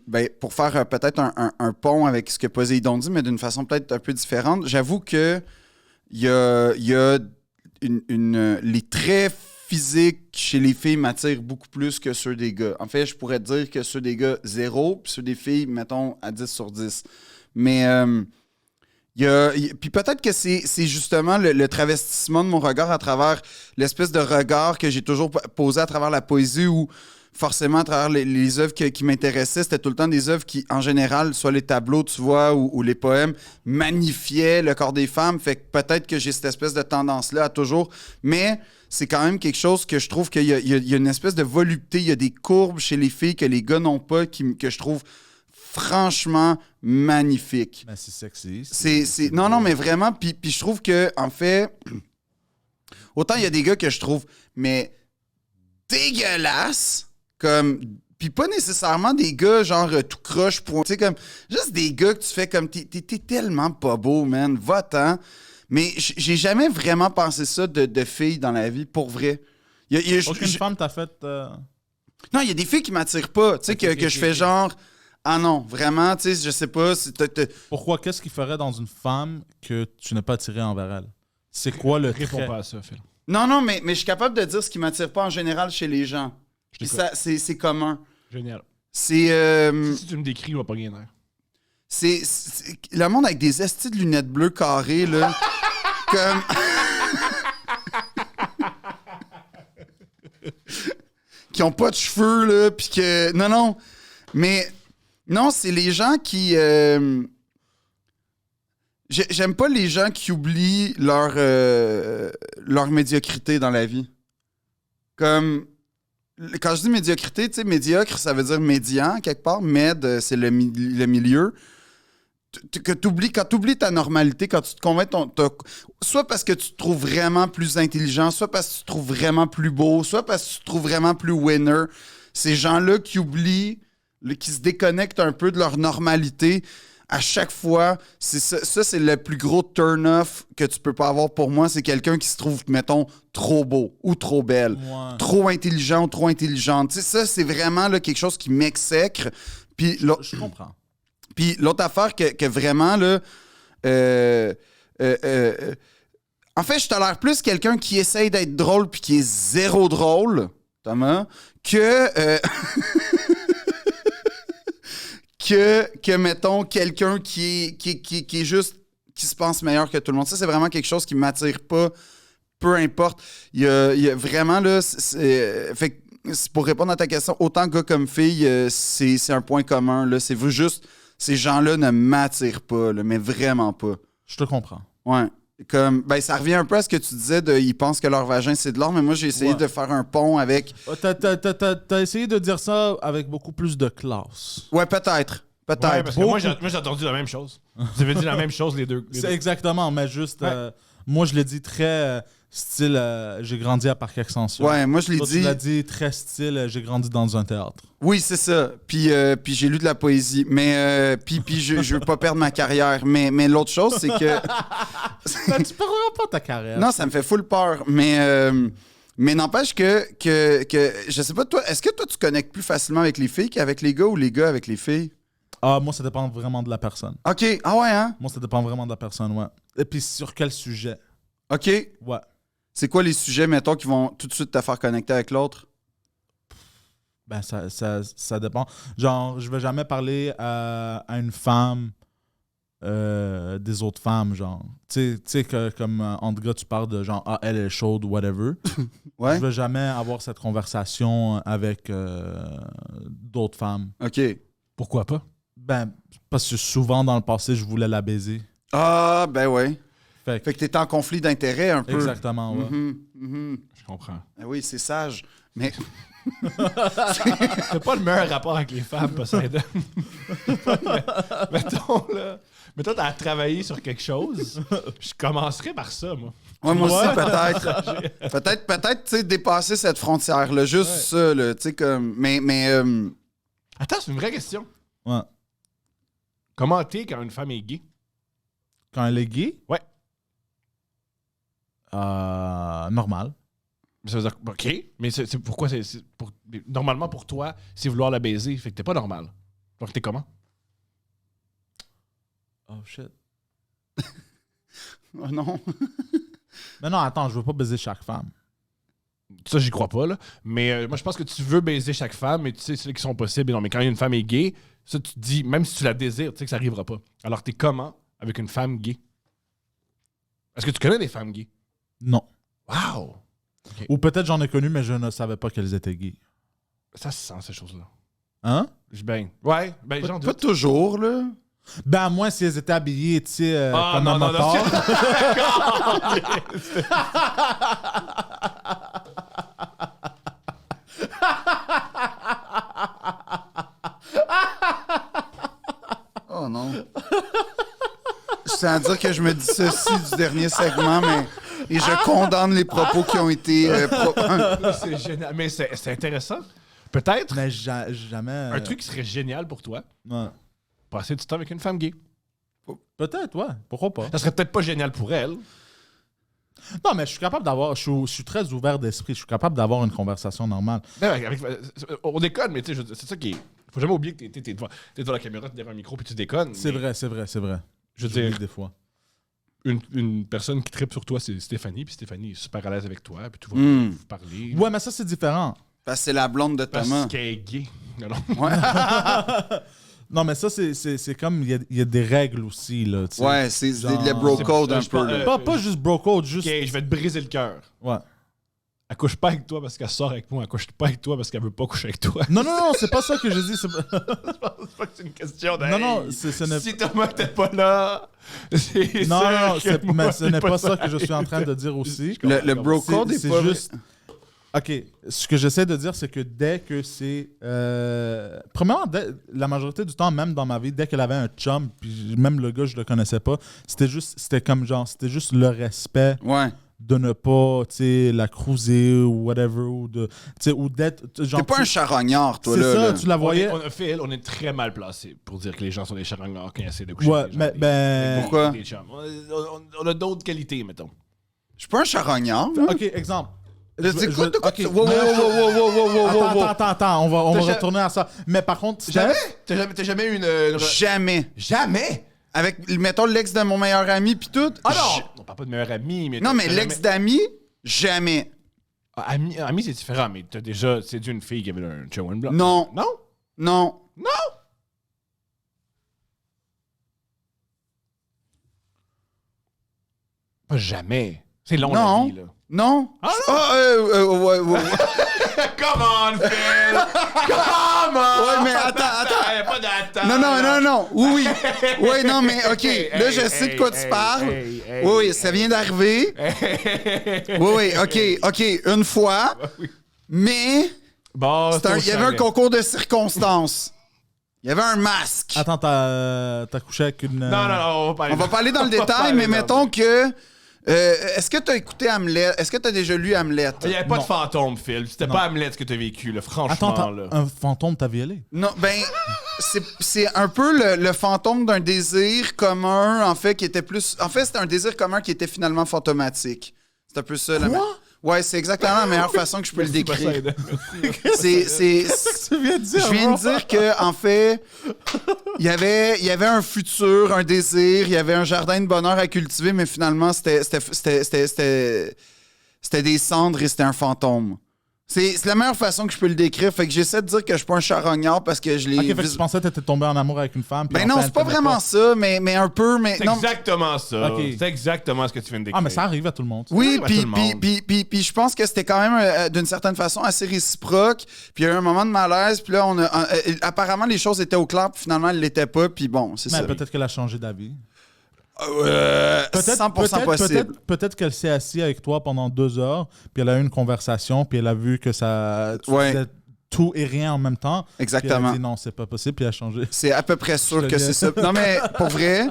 ben, pour faire peut-être un pont avec ce que Poséidon dit, mais d'une façon peut-être un peu différente, j'avoue que il y a les traits physiques chez les filles m'attirent beaucoup plus que ceux des gars. En fait, je pourrais dire que ceux des gars, 0, puis ceux des filles, mettons, à 10 sur 10. Mais puis peut-être que c'est justement le travestissement de mon regard à travers l'espèce de regard que j'ai toujours posé à travers la poésie où forcément à travers les œuvres qui m'intéressaient. C'était tout le temps des œuvres qui, en général, soit les tableaux, tu vois, ou les poèmes, magnifiaient le corps des femmes. Fait que peut-être que j'ai cette espèce de tendance-là à toujours... Mais c'est quand même quelque chose que je trouve qu'il y a une espèce de volupté, il y a des courbes chez les filles que les gars n'ont pas, que je trouve franchement magnifiques. Ben, c'est sexy. Non, mais vraiment, puis je trouve que, en fait... Autant il y a des gars que je trouve, mais dégueulasses, comme... Puis pas nécessairement des gars genre tout croche, tu sais, comme... Juste des gars que tu fais comme... T'es tellement pas beau, man, va-t'en. Mais j'ai jamais vraiment pensé ça de filles dans la vie, pour vrai. Aucune femme t'a fait... Non, il y a des filles qui m'attirent pas, tu sais, que je fais genre... Ah non, vraiment, tu sais, je sais pas... Pourquoi? Qu'est-ce qui ferait dans une femme que tu n'es pas attiré envers elle? C'est quoi le trait? Réponds pas à ça, Phil. Non, mais je suis capable de dire ce qui m'attire pas en général chez les gens. Puis ça, c'est commun. Génial. C'est... Si tu me décris, on va pas gagner. C'est le monde avec des estis de lunettes bleues carrées, là. Comme... qui ont pas de cheveux, là, puis que... Non. Mais... Non, c'est les gens qui... J'aime pas les gens qui oublient leur médiocrité dans la vie. Comme... Quand je dis médiocrité, tu sais, médiocre, ça veut dire médian, quelque part. Med, c'est le milieu. Quand tu oublies ta normalité, quand tu te convaincs, soit parce que tu te trouves vraiment plus intelligent, soit parce que tu te trouves vraiment plus beau, soit parce que tu te trouves vraiment plus winner. Ces gens-là qui oublient, qui se déconnectent un peu de leur normalité, à chaque fois, ça, c'est le plus gros turn-off que tu peux pas avoir pour moi. C'est quelqu'un qui se trouve, mettons, trop beau ou trop belle, Ouais. trop intelligent ou trop intelligente. Tu sais, ça, c'est vraiment là, quelque chose qui m'exècre. Puis Je comprends. puis l'autre affaire que vraiment, là... en fait, je tolère plus quelqu'un qui essaye d'être drôle puis qui est zéro drôle, Thomas, que... que mettons, quelqu'un qui est juste... qui se pense meilleur que tout le monde. Ça, c'est vraiment quelque chose qui m'attire pas, peu importe. Il y a vraiment, là... fait que, pour répondre à ta question, autant gars comme filles, c'est un point commun, là. C'est juste... Ces gens-là ne m'attirent pas, là, mais vraiment pas. Je te comprends. Ouais. Comme, ben, ça revient un peu à ce que tu disais ils pensent que leur vagin, c'est de l'or, mais moi, j'ai essayé de faire un pont avec... T'as essayé de dire ça avec beaucoup plus de classe. Ouais, peut-être. Ouais, parce que moi, j'ai entendu la même chose. Vous avez dit la même chose, les deux. C'est exactement, mais juste... moi, je l'ai dit très style... j'ai grandi à Parc Extension. Ouais, moi, je l'ai Toi, dit... tu l'as dit très style... j'ai grandi dans un théâtre. Oui, c'est ça. Puis j'ai lu de la poésie. Mais puis je veux pas perdre ma carrière. Mais l'autre chose, c'est que... Tu perds pas ta carrière. Non, ça me fait full peur. Mais n'empêche que je sais pas, toi, est-ce que toi, tu connectes plus facilement avec les filles qu'avec les gars ou les gars avec les filles? Ah, moi, ça dépend vraiment de la personne. OK. Ah ouais, hein? Moi, ça dépend vraiment de la personne, ouais. Et puis, sur quel sujet? OK. Ouais. C'est quoi les sujets, mettons, qui vont tout de suite te faire connecter avec l'autre? Ben, ça dépend. Genre, je vais jamais parler à une femme des autres femmes, genre. Tu sais, comme entre gars, tu parles de genre, ah, elle est chaude, whatever. Ouais. Je vais jamais avoir cette conversation avec d'autres femmes. OK. Pourquoi pas? Ben, parce que souvent, dans le passé, je voulais la baiser. Ah, ben ouais. Fait que t'étais en conflit d'intérêts un peu. exactement, ouais. Je comprends. Ah oui, c'est sage. Mais... T'as pas le meilleur rapport avec les femmes, Poseidon. Mettons, t'as travaillé sur quelque chose. Je commencerais par ça, moi. Ouais, moi aussi, peut-être. Peut-être, tu sais, dépasser cette frontière-là. Juste ça, là. Tu sais, comme... Mais Attends, c'est une vraie question. Ouais. Comment t'es quand une femme est gay? Quand elle est gay? Ouais. Normal. Ça veut dire, OK, mais c'est pourquoi normalement pour toi, c'est vouloir la baiser, fait que t'es pas normal. Donc t'es comment? Oh shit. oh non. Mais non, attends, je veux pas baiser chaque femme. Ça, j'y crois pas, là. Mais moi, je pense que tu veux baiser chaque femme, mais tu sais, celles qui sont possibles. Non, mais quand une femme est gay, ça, tu te dis, même si tu la désires, tu sais que ça arrivera pas. Alors, t'es comment avec une femme gay? Est-ce que tu connais des femmes gays? Non. Wow! Okay. Ou peut-être j'en ai connu, mais je ne savais pas qu'elles étaient gays. Ça se sent, ces choses-là. Hein? Ben, ouais, ben, j'en doute. Pas toujours, là. Ben, à moins si elles étaient habillées, tu sais, comme non, un non, motard. Oh non. Je tiens à dire que je me dissocie du dernier segment, mais... Et je condamne les propos qui ont été... C'est génial. Mais c'est intéressant. Peut-être Mais jamais... un truc qui serait génial pour toi, Ouais. passer du temps avec une femme gay. Peut-être, ouais. Pourquoi pas? Ça serait peut-être pas génial pour elle. Non, mais je suis capable d'avoir... Je suis très ouvert d'esprit. Je suis capable d'avoir une conversation normale. On déconne, mais tu sais, c'est ça qui est... Faut jamais oublier que t'es devant la caméra, t'es devant un micro, puis tu déconnes. C'est mais vrai, c'est vrai, c'est vrai. Je veux J'oublie dire, des fois. une personne qui tripe sur toi, c'est Stéphanie, puis Stéphanie est super à l'aise avec toi, puis tu vas vous parler. Ouais, mais ça, c'est différent. Parce que c'est la blonde de Parce Thomas. qu'elle est gay. Non. Ouais, Non, mais ça, c'est comme... Il y a des règles aussi, là. tu sais. ouais c'est Genre- le bro code un je peu. pense- là. Pas juste bro code, juste... Ok, je vais te briser le cœur. Ouais. Elle couche pas avec toi parce qu'elle sort avec moi, elle couche pas avec toi parce qu'elle veut pas coucher avec toi. Non, c'est pas ça que je dis. Je pense pas que c'est une question de. Non, non, hey, ce n'est- si Thomas t'es pas là, c'est Non, sûr non, que moi, mais ce n'est pas ça ça que je suis en train de dire aussi. Le bro C'est- code est c'est pas... juste... OK, ce que j'essaie de dire, c'est que dès que c'est... Premièrement, la majorité du temps, même dans ma vie, dès qu'elle avait un chum, puis même le gars, je le connaissais pas, c'était comme genre, c'était juste le respect Ouais. de ne pas, tu sais, la cruiser ou whatever, ou de... Tu sais, ou d'être... genre, T'es pas un charognard, toi, C'est là. ça, là. tu la voyais... On est très mal placé pour dire que les gens sont des charangards quand ils essaient de coucher Ouais, avec des mais... gens, ben... Pourquoi? des chums. On a d'autres qualités, mettons. Je suis pas un charognard. moi. OK, exemple. Là, Je- c'est quoi, je- de quoi ok. tu... Wow, wow, wow, wow, wow, wow, wow. Attends, on va T'as ja- retourner à ça. Mais par contre, Jamais? T'as jamais eu une... Jamais. Jamais? Avec, mettons, l'ex de mon meilleur ami pis tout. Ah non! On parle pas de meilleur ami, mais... Non, mais t'as l'ex jamais- d'ami, jamais. Ah, ami, c'est différent, mais t'as déjà séduit une fille qui avait un chum blanc. Non. Non? Non. Non! Pas jamais. C'est long, Non. la vie, là. Non. Ah, Ouais, ouais. Come on, Phil! Come on! Ouais, mais attends. Hey, pas d'attente. Non. Oui. Oui, non, mais OK. Hey, Là, je hey, sais de quoi tu hey, parles. hey, hey, Oui, hey, ça vient d'arriver. Oui, OK. Une fois. Mais Bon, il y avait un concours de circonstances. Il y avait un masque. Attends, t'as couché avec une... Non, on va pas aller On va pas aller dans le on va pas détail, aller mais dans- mettons que... est-ce que tu as écouté Hamlet? Est-ce que tu as déjà lu Hamlet? Il n'y avait pas Non. de fantôme, Phil. C'était Non. pas Hamlet ce que t'as vécu, là. Franchement, Attends, là. un fantôme t'a violé? Non, ben, c'est un peu le fantôme d'un désir commun, en fait, qui était plus... En fait, c'était un désir commun qui était finalement fantomatique. C'est un peu ça. Ouais, c'est exactement la meilleure façon que je peux le décrire. C'est... Tu viens de dire, Je viens de dire que, en fait, il y avait un futur, un désir, il y avait un jardin de bonheur à cultiver, mais finalement, c'était des cendres et c'était un fantôme. C'est la meilleure façon que je peux le décrire. Fait que j'essaie de dire que je suis pas un charognard parce que je l'ai... Ok, fait que tu pensais que t'étais tombé en amour avec une femme. puis Ben en non, fait, c'est elle pas t'aimait vraiment ça, mais un peu, mais... C'est non. exactement ça. Ok. C'est exactement ce que tu viens de décrire. Ah, mais ça arrive à tout le monde. Oui, arrive à tout le monde. puis je pense que c'était quand même, d'une certaine façon, assez réciproque. Puis il y a eu un moment de malaise, puis là, apparemment, les choses étaient au clair, puis finalement, elles l'étaient pas, puis bon, c'est Mais ça. peut-être qu'elle a changé d'avis. 100% possible. Peut-être qu'elle s'est assise avec toi pendant 2 heures, puis elle a eu une conversation, puis elle a vu que tu Ouais. faisais tout et rien en même temps. Puis Exactement. elle a dit non, c'est pas possible, puis elle a changé. C'est à peu près sûr Je que te c'est dis. ça. Non, mais pour vrai,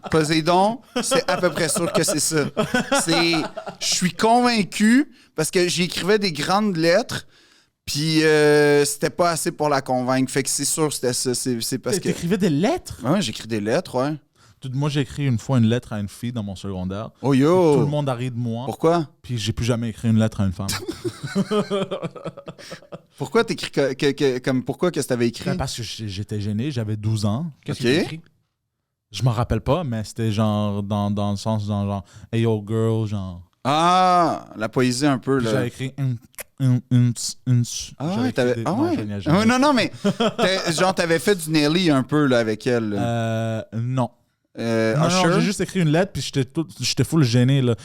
Poséidon, c'est à peu près sûr que c'est ça. Je suis convaincu parce que j'écrivais des grandes lettres, puis c'était pas assez pour la convaincre. Fait que c'est sûr que c'était ça. C'est parce que. T'écrivais des lettres? Ouais, j'écris des lettres, ouais. Moi, j'ai écrit une fois une lettre à une fille dans mon secondaire. Oh yo! Tout le monde a ri de moi, Pourquoi? puis j'ai plus jamais écrit une lettre à une femme. Pourquoi t'écris comme pourquoi que t'avais écrit? Ben, parce que j'étais gêné, j'avais 12 ans. Qu'est-ce Ok. que tu écrit? Je m'en rappelle pas, mais c'était genre dans le sens genre Hey yo girl, genre. Ah, la poésie un peu Puis là. j'avais écrit Ah J'avais ouais, écrit t'avais. des- Ah non, ouais. je niaise jamais. Non, mais genre t'avais fait du Nelly un peu là avec elle. Là. Non. Non, j'ai juste écrit une lettre, puis j'étais full gêné. Là.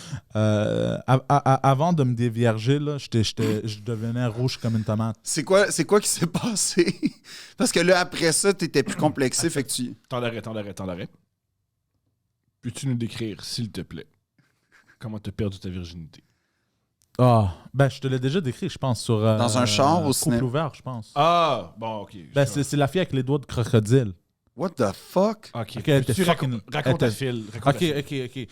Avant de me dévierger, là, je devenais rouge comme une tomate. C'est quoi qui s'est passé? Parce que là, après ça, t'étais plus complexé, fait que tu... Temps d'arrêt. Peux-tu nous décrire, s'il te plaît, comment t'as perdu ta virginité? Ah, ben je te l'ai déjà décrit, je pense, sur... Dans un char au cinéma? Couple ouvert, je pense. Ah, bon, OK. Ben, c'est la fille avec les doigts de crocodile. What the fuck? OK. elle était Tu fucking- raconte elle ta file. OK.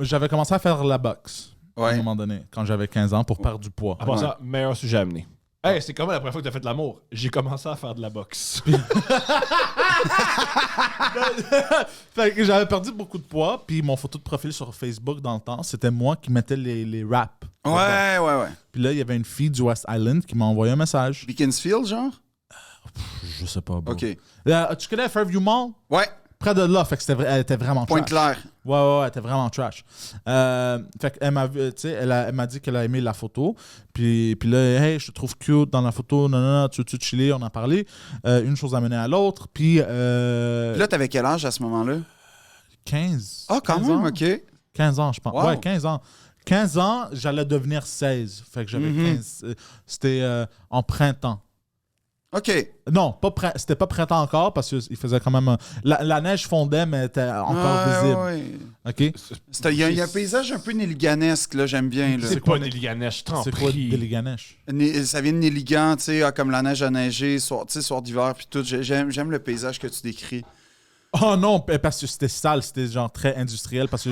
J'avais commencé à faire la boxe à un moment donné, quand j'avais 15 ans, pour perdre du poids. À part ça, meilleur sujet à amener. Hey, c'est comment la première fois que t'as fait de l'amour? J'ai commencé à faire de la boxe. Fait que j'avais perdu beaucoup de poids, puis mon photo de profil sur Facebook dans le temps, c'était moi qui mettais les raps. Ouais. Puis là, il y avait une fille du West Island qui m'a envoyé un message. Beaconsfield, genre? Je sais pas, bro. OK. Tu connais Fairview Mall? Ouais, Près de là, fait que elle était vraiment trash. Pointe-Claire. Ouais, elle était vraiment trash. Fait qu'elle m'a vu, tu sais, elle m'a dit qu'elle a aimé la photo. Puis là, hey, je te trouve cute dans la photo. Non, tu veux chiller, on en a parlé. Une chose a mené à l'autre. Puis. Là, t'avais quel âge à ce moment-là? 15. Ah, quand 15 même, ans. OK. 15 ans, je pense. Wow. Ouais, 15 ans. 15 ans, j'allais devenir 16. Fait que j'avais 15. C'était en printemps. OK. Non, c'était pas printemps encore parce qu'il faisait quand même. La neige fondait, mais était encore visible. Ouais. OK? Il y a un paysage un peu néliganesque, là, j'aime bien. Là. C'est pas Néliganesh, je t'en C'est quoi prie. des Ganesh? Ça vient de Néligan, tu sais, comme la neige a neigé, soir d'hiver, puis tout. J'aime le paysage que tu décris. Oh non, parce que c'était sale, c'était genre très industriel. Parce que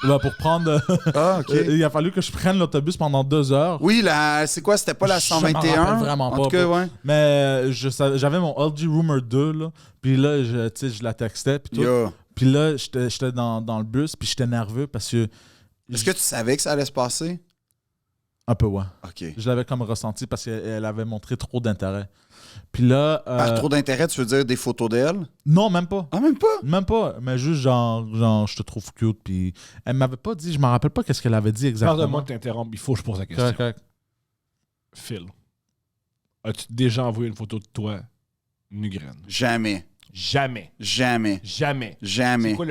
là, pour prendre. Ah, OK. Il a fallu que je prenne l'autobus pendant 2 heures. Oui, c'est quoi? C'était pas la Je m'en 121? rappelle vraiment en pas, tout cas, bro. ouais. Mais j'avais mon LG Rumor 2, là. Puis là, je la textais. Puis tout. Yo. Puis là, j'étais dans le bus, puis j'étais nerveux parce que. Est-ce que tu savais que ça allait se passer? Un peu, ouais. OK. Je l'avais comme ressenti parce qu'elle avait montré trop d'intérêt. Puis là. Par trop d'intérêt, tu veux dire des photos d'elle? Non, même pas. Ah, même pas? Même pas. Mais juste genre, je te trouve cute. Puis elle m'avait pas dit, je me rappelle pas qu'est-ce qu'elle avait dit exactement. Pardonne-moi de t'interrompre, il faut que je pose la question. Correct. Phil, as-tu déjà envoyé une photo de toi nu-graine? Jamais. Jamais. C'est quoi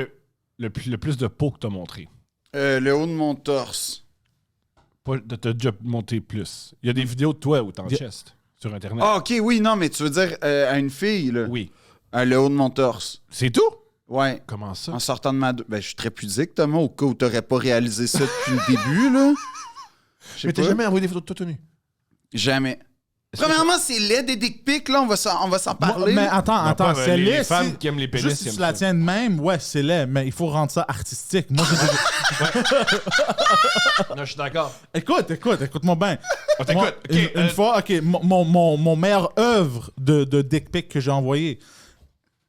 le plus de peau que t'as montré? Le haut de mon torse. T'as déjà monté plus. Il y a des vidéos de toi où t'es en chest sur Internet. Ah, OK, oui, non, mais tu veux dire à une fille, là? Oui. Le haut de mon torse. C'est tout? Ouais. Comment ça? En sortant de ma... Ben, je suis très pudique, Thomas, au cas où t'aurais pas réalisé ça depuis le début, là. Je sais Mais t'as pas. jamais envoyé des photos de toi tenue? Jamais. Premièrement, c'est laid des dick pics, là, on va s'en parler. Mais attends, c'est les laid. femmes qui aiment les pénis, Juste qui si aiment tu la ça. tiens de même, ouais, c'est laid, mais il faut rendre ça artistique. Moi, Non, je suis d'accord. écoute-moi bien. On t'écoute. Moi, OK, une fois, OK, mon meilleur œuvre de dick pic que j'ai envoyé.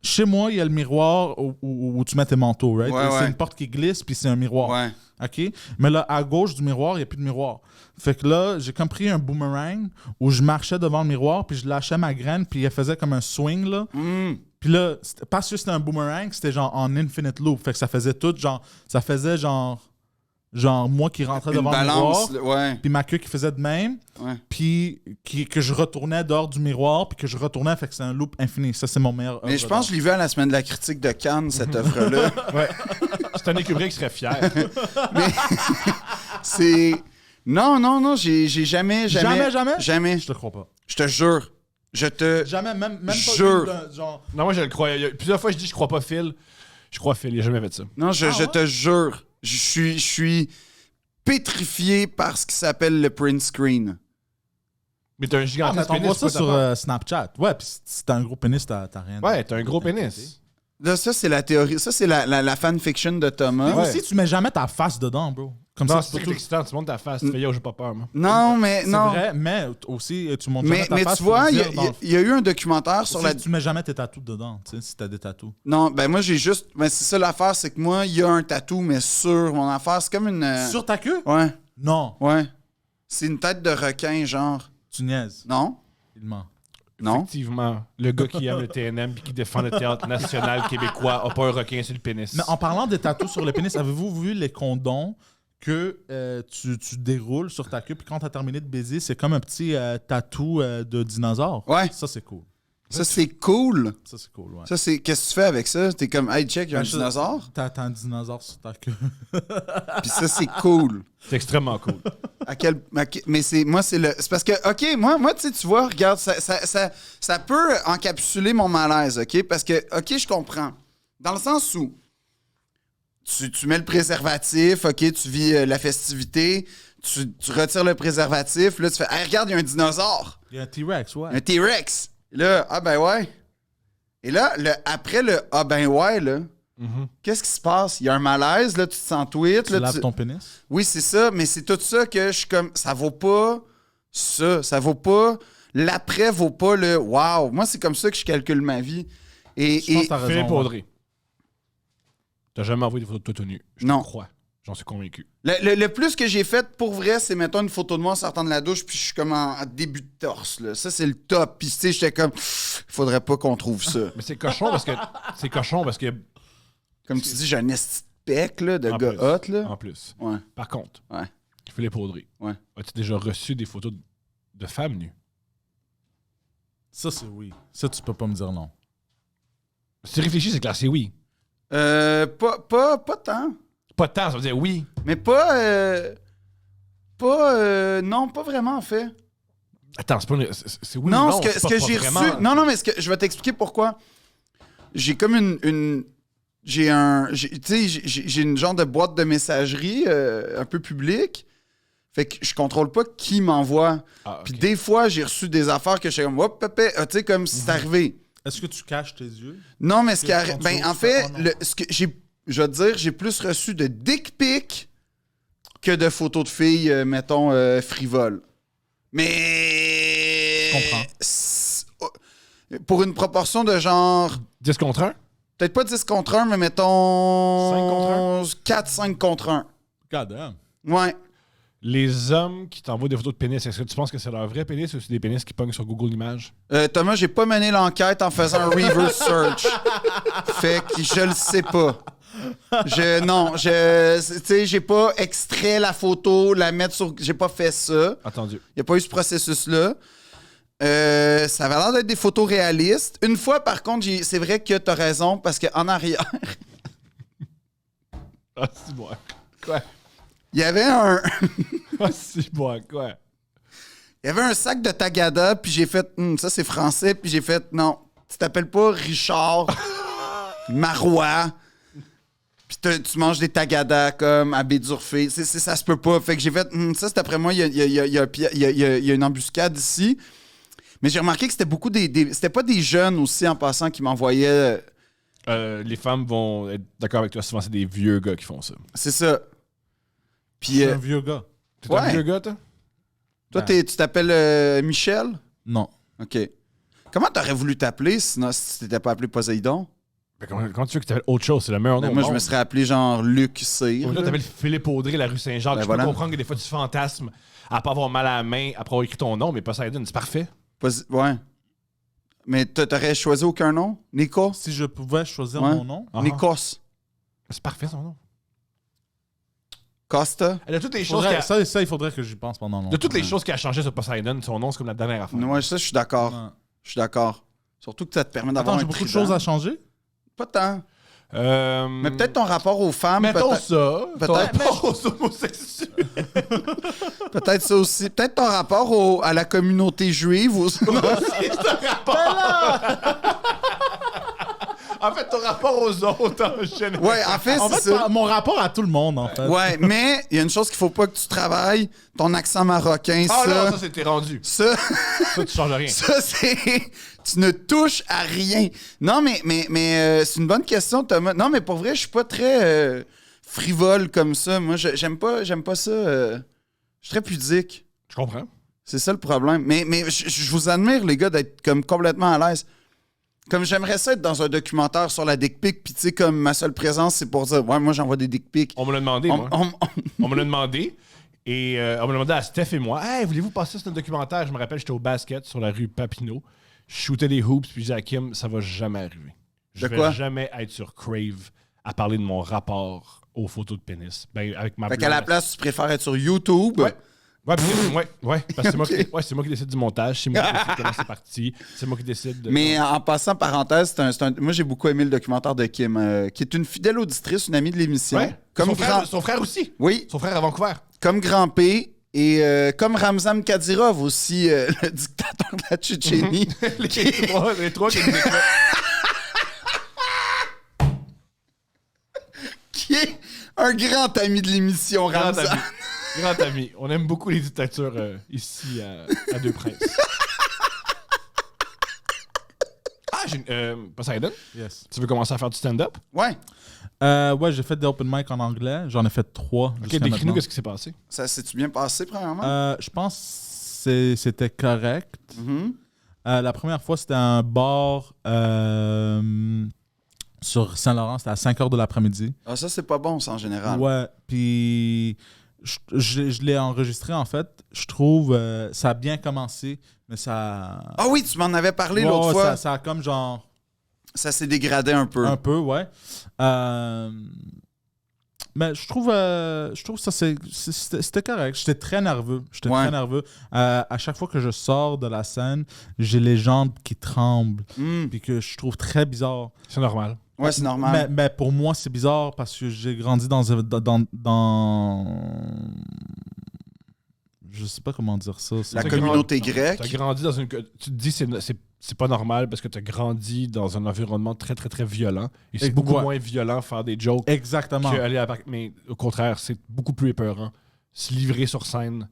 Chez moi, il y a le miroir où tu mets tes manteaux, right? Ouais, C'est ouais. une porte qui glisse, puis c'est un miroir. Ouais. OK? Mais là, à gauche du miroir, il n'y a plus de miroir. Fait que là, j'ai comme pris un boomerang où je marchais devant le miroir, puis je lâchais ma graine, puis elle faisait comme un swing, là. Puis là, parce que c'était un boomerang, c'était genre en infinite loop. Fait que ça faisait tout, genre moi qui rentrais Une devant balance, le miroir, là, ouais. puis ma queue qui faisait de même, Ouais. puis que je retournais dehors du miroir, puis que je retournais, fait que c'est un loop infini. Ça, c'est mon meilleur Mais œuvre je pense que je l'ai vu à la semaine de la critique de Cannes, cette œuvre-là. Ouais. Stanley Kubrick serait fier. C'est... Non, j'ai jamais... Jamais? Jamais. Je te crois pas. Je te jure. Jamais, même pas Jure. genre... Non, moi, je le crois. Plusieurs fois, je dis je crois pas Phil. Je crois Phil, il a jamais fait ça. Non, je ouais? te jure. Je suis pétrifié par ce qui s'appelle le print screen. Mais t'as un Ah, mais gigantesque t'envoies pénis. ça c'est quoi sur ta part? Snapchat. Ouais, pis si t'as un gros pénis, t'as rien. Ouais, t'as un gros pénis. Là, ça, c'est la théorie. Ça, c'est la fanfiction de Thomas. Mais aussi, tu mets jamais ta face dedans, bro. Comme Non, ça, c'est tu peux tout... excitant. Tu montes ta face. Tu fais yo, j'ai pas peur, moi. Non, mais... C'est non. vrai, mais aussi, tu montes jamais Mais ta face. tu vois, pour il dire dans le- y a eu un documentaire sur la... Tu mets jamais tes tatous dedans, tu sais, si t'as des tatous. Non, ben moi, j'ai juste... Ben, c'est ça l'affaire, c'est que moi, il y a un tatou, mais sur mon affaire, c'est comme une... Sur ta queue? Ouais, Non, ouais. C'est une tête de requin, genre. tu niaises. Non? Il ment. Non? Effectivement, le gars qui aime le TNM et qui défend le théâtre national québécois a pas un requin sur le pénis. Mais en parlant des tatous sur le pénis, avez-vous vu les condoms que tu déroules sur ta queue, puis quand t'as terminé de baiser, c'est comme un petit tatou de dinosaure? Ouais. Ça, c'est cool. Ça, c'est cool. Ça, c'est cool, ouais. Ça, c'est... Qu'est-ce que tu fais avec ça? T'es comme, hey, check, il y a un dinosaure. T'as un dinosaure sur ta queue. Puis ça, c'est cool. C'est extrêmement cool. Mais c'est parce que, OK, moi tu vois, regarde, ça peut encapsuler mon malaise, OK? Parce que, OK, je comprends. Dans le sens où tu mets le préservatif, OK, tu vis la festivité, tu retires le préservatif, là, tu fais, hey, regarde, il y a un dinosaure. Il y a un T-Rex, ouais. Un T-Rex. Là, ah ben ouais. Et là, après le ah ben ouais, là, qu'est-ce qui se passe? Il y a un malaise, là, tu te sens tweet. Tu là, laves ton pénis? Oui, c'est ça, mais c'est tout ça que je suis comme, ça vaut pas ça. Ça vaut pas, l'après vaut pas le wow. Moi, c'est comme ça que je calcule ma vie. Et Je pense que t'as raison. Philippe Audrey. T'as jamais envoyé des photos de toi nu. Je Non. te crois. J'en suis convaincu. le plus que j'ai fait, pour vrai, c'est, mettons, une photo de moi en sortant de la douche, puis je suis comme en début de torse, là. Ça, c'est le top. Puis, tu sais, j'étais comme, faudrait pas qu'on trouve ça. Mais c'est cochon parce que. C'est cochon parce que. Comme tu dis, j'ai un esti de pec, là, de En gars plus. hot, là. En plus. Ouais, Par contre, ouais, Philippe Audrey, ouais. as-tu déjà reçu des photos de femmes nues? Ça, c'est oui. Ça, tu peux pas me dire non. Si tu réfléchis, c'est clair, c'est oui. Pas tant. Pas de temps, ça veut dire oui. Mais non, pas vraiment, en fait. Attends, c'est pas c'est oui Non, ou non, ce c'est que pas j'ai vraiment. reçu. Non, mais je vais t'expliquer pourquoi. J'ai comme une j'ai une genre de boîte de messagerie un peu publique. Fait que je contrôle pas qui m'envoie. Ah, ok. Puis des fois, j'ai reçu des affaires que je suis comme, hop, pépé, tu sais, comme si c'est arrivé. Est-ce que tu caches tes yeux? Non, mais ce qui Que arrive. quand Ben, tu en ouvres, tu fais, fait, oh non. je vais te dire, j'ai plus reçu de dick pics que de photos de filles, mettons, frivoles. Mais. Je comprends. Pour une proportion de genre. 10 contre 1? Peut-être pas 10 contre 1, mais mettons. 5 contre 4-5 contre 1. God damn. Ouais. Les hommes qui t'envoient des photos de pénis, est-ce que tu penses que c'est leur vrai pénis ou c'est des pénis qui pognent sur Google Images? Thomas, j'ai pas mené l'enquête en faisant un reverse search. Fait que je le sais pas. Tu sais, j'ai pas extrait la photo, la mettre sur. J'ai pas fait ça. Attendu. Il y a pas eu ce processus-là. Ça avait l'air d'être des photos réalistes. Une fois, par contre, c'est vrai que t'as raison, parce qu'en arrière, Ah, si, bon. Quoi? il y avait un. Ah, si, bon, quoi? Il y avait un sac de Tagada, puis j'ai fait, ça c'est français, puis j'ai fait, non, tu t'appelles pas Richard Marois, puis tu manges des Tagada comme à Bédurfé. Ça se peut pas. Fait que j'ai fait, ça c'est après moi, il y a une embuscade ici. Mais j'ai remarqué que c'était beaucoup c'était pas des jeunes aussi en passant qui m'envoyaient. Les femmes vont être d'accord avec toi. Souvent, c'est des vieux gars qui font ça. C'est ça. Puis. Je suis un vieux gars. T'es Ouais. un vieux gars, toi? Toi, tu t'appelles Michel? Non. OK. Comment t'aurais voulu t'appeler sinon si tu t'étais pas appelé Poséidon? Ben, comment tu veux que tu t'appelles autre chose? C'est le meilleur nom. Ben, moi, au je me monde. serais appelé genre Luc Cyr. Toi, là. t'appelles Philippe Audrey, la rue Saint-Jacques. Ben Je voilà. peux comprendre que des fois, tu fantasmes à pas avoir mal à la main après avoir écrit ton nom, mais Poseidon, c'est parfait. Ouais. Mais t'aurais choisi aucun nom? Nikos? Si je pouvais choisir Ouais. mon nom, Ah. Nikos? C'est parfait, son nom. Costa? De toutes les choses qui a... ça, il faudrait que j'y pense pendant longtemps. De toutes les choses qui a changé sur Poseidon, son nom, c'est comme la dernière affaire. Ouais, ça, je suis d'accord. Ouais. Je suis d'accord. Surtout que ça te permet d'avoir Attends, un j'ai beaucoup de trident. choses à changer. Pas tant. Mais Mais peut-être ton rapport aux femmes. Mettons Peut-être ça. Ton peut-être- rapport aux homosexuels. peut-être ça aussi. Peut-être ton rapport à la communauté juive. En fait, ton rapport aux autres en général. Ouais, en fait, En c'est fait, ça. mon rapport à tout le monde, en fait. Ouais, mais il y a une chose qu'il faut pas que tu travailles. Ton accent marocain, Ah ça. non, ça, c'était rendu. Ça, Ça, tu changes rien. ça c'est. Tu ne touches à rien. Non, mais c'est une bonne question, Thomas. Non, mais pour vrai, je suis pas très frivole comme ça. Moi, j'aime pas ça. Je suis très pudique. Je comprends. C'est ça le problème. Mais je vous admire, les gars, d'être comme complètement à l'aise. Comme j'aimerais ça être dans un documentaire sur la dick pic, puis tu sais, comme ma seule présence, c'est pour dire, ouais, moi, j'envoie des dick pics. On me l'a demandé, moi. On me l'a demandé. Et on me l'a demandé à Steph et moi. Hey, voulez-vous passer sur un documentaire? Je me rappelle, j'étais au basket sur la rue Papineau. Je shootais des hoops, puis je disais à Kim, ça va jamais arriver. Je De quoi? vais jamais être sur Crave à parler de mon rapport aux photos de pénis. Ben, avec ma Fait qu'à la blonde. place, tu préfères être sur YouTube. Ouais. Ouais, parce que c'est moi qui décide du montage, c'est moi qui décide comment c'est parti, c'est moi qui décide de... Mais en passant, parenthèse, moi j'ai beaucoup aimé le documentaire de Kim, qui est une fidèle auditrice, une amie de l'émission. Ouais, Comme son frère aussi. Oui. Son frère à Vancouver. Comme Grand P et comme Ramzan Kadyrov aussi, le dictateur de la Tchétchénie. les trois qui étaient qui est un grand ami de l'émission, Ramzan. Grand ami. On aime beaucoup les dictatures ici à Deux-Princes. Poseidon? Yes. Tu veux commencer à faire du stand-up? Ouais. Ouais, j'ai fait des open mic en anglais. J'en ai fait 3. Ok, décris-nous qu'est-ce qui s'est passé. Ça s'est-tu bien passé, premièrement? Je pense que c'était correct. Mm-hmm. La première fois, c'était un bar sur Saint-Laurent. C'était à 5h de l'après-midi. Ah, ça, c'est pas bon, ça, en général. Ouais, puis je l'ai enregistré, en fait. Je trouve ça a bien commencé, mais ça... Ah oui, tu m'en avais parlé Ouais, l'autre fois. Ça a comme genre... Ça s'est dégradé un peu. Un peu, ouais. Mais je trouve ça, c'était correct. J'étais très nerveux. Très nerveux. À chaque fois que je sors de la scène, j'ai les jambes qui tremblent. Puis que je trouve très bizarre. C'est normal. Ouais, c'est normal. Mais pour moi, c'est bizarre parce que j'ai grandi dans je sais pas comment dire ça. La communauté grecque. Tu as grandi dans une... Tu te dis c'est pas normal parce que tu as grandi dans un environnement très, très, très violent. Et c'est beaucoup moins violent faire des jokes. Exactement. Mais au contraire, c'est beaucoup plus épeurant. Se livrer sur scène.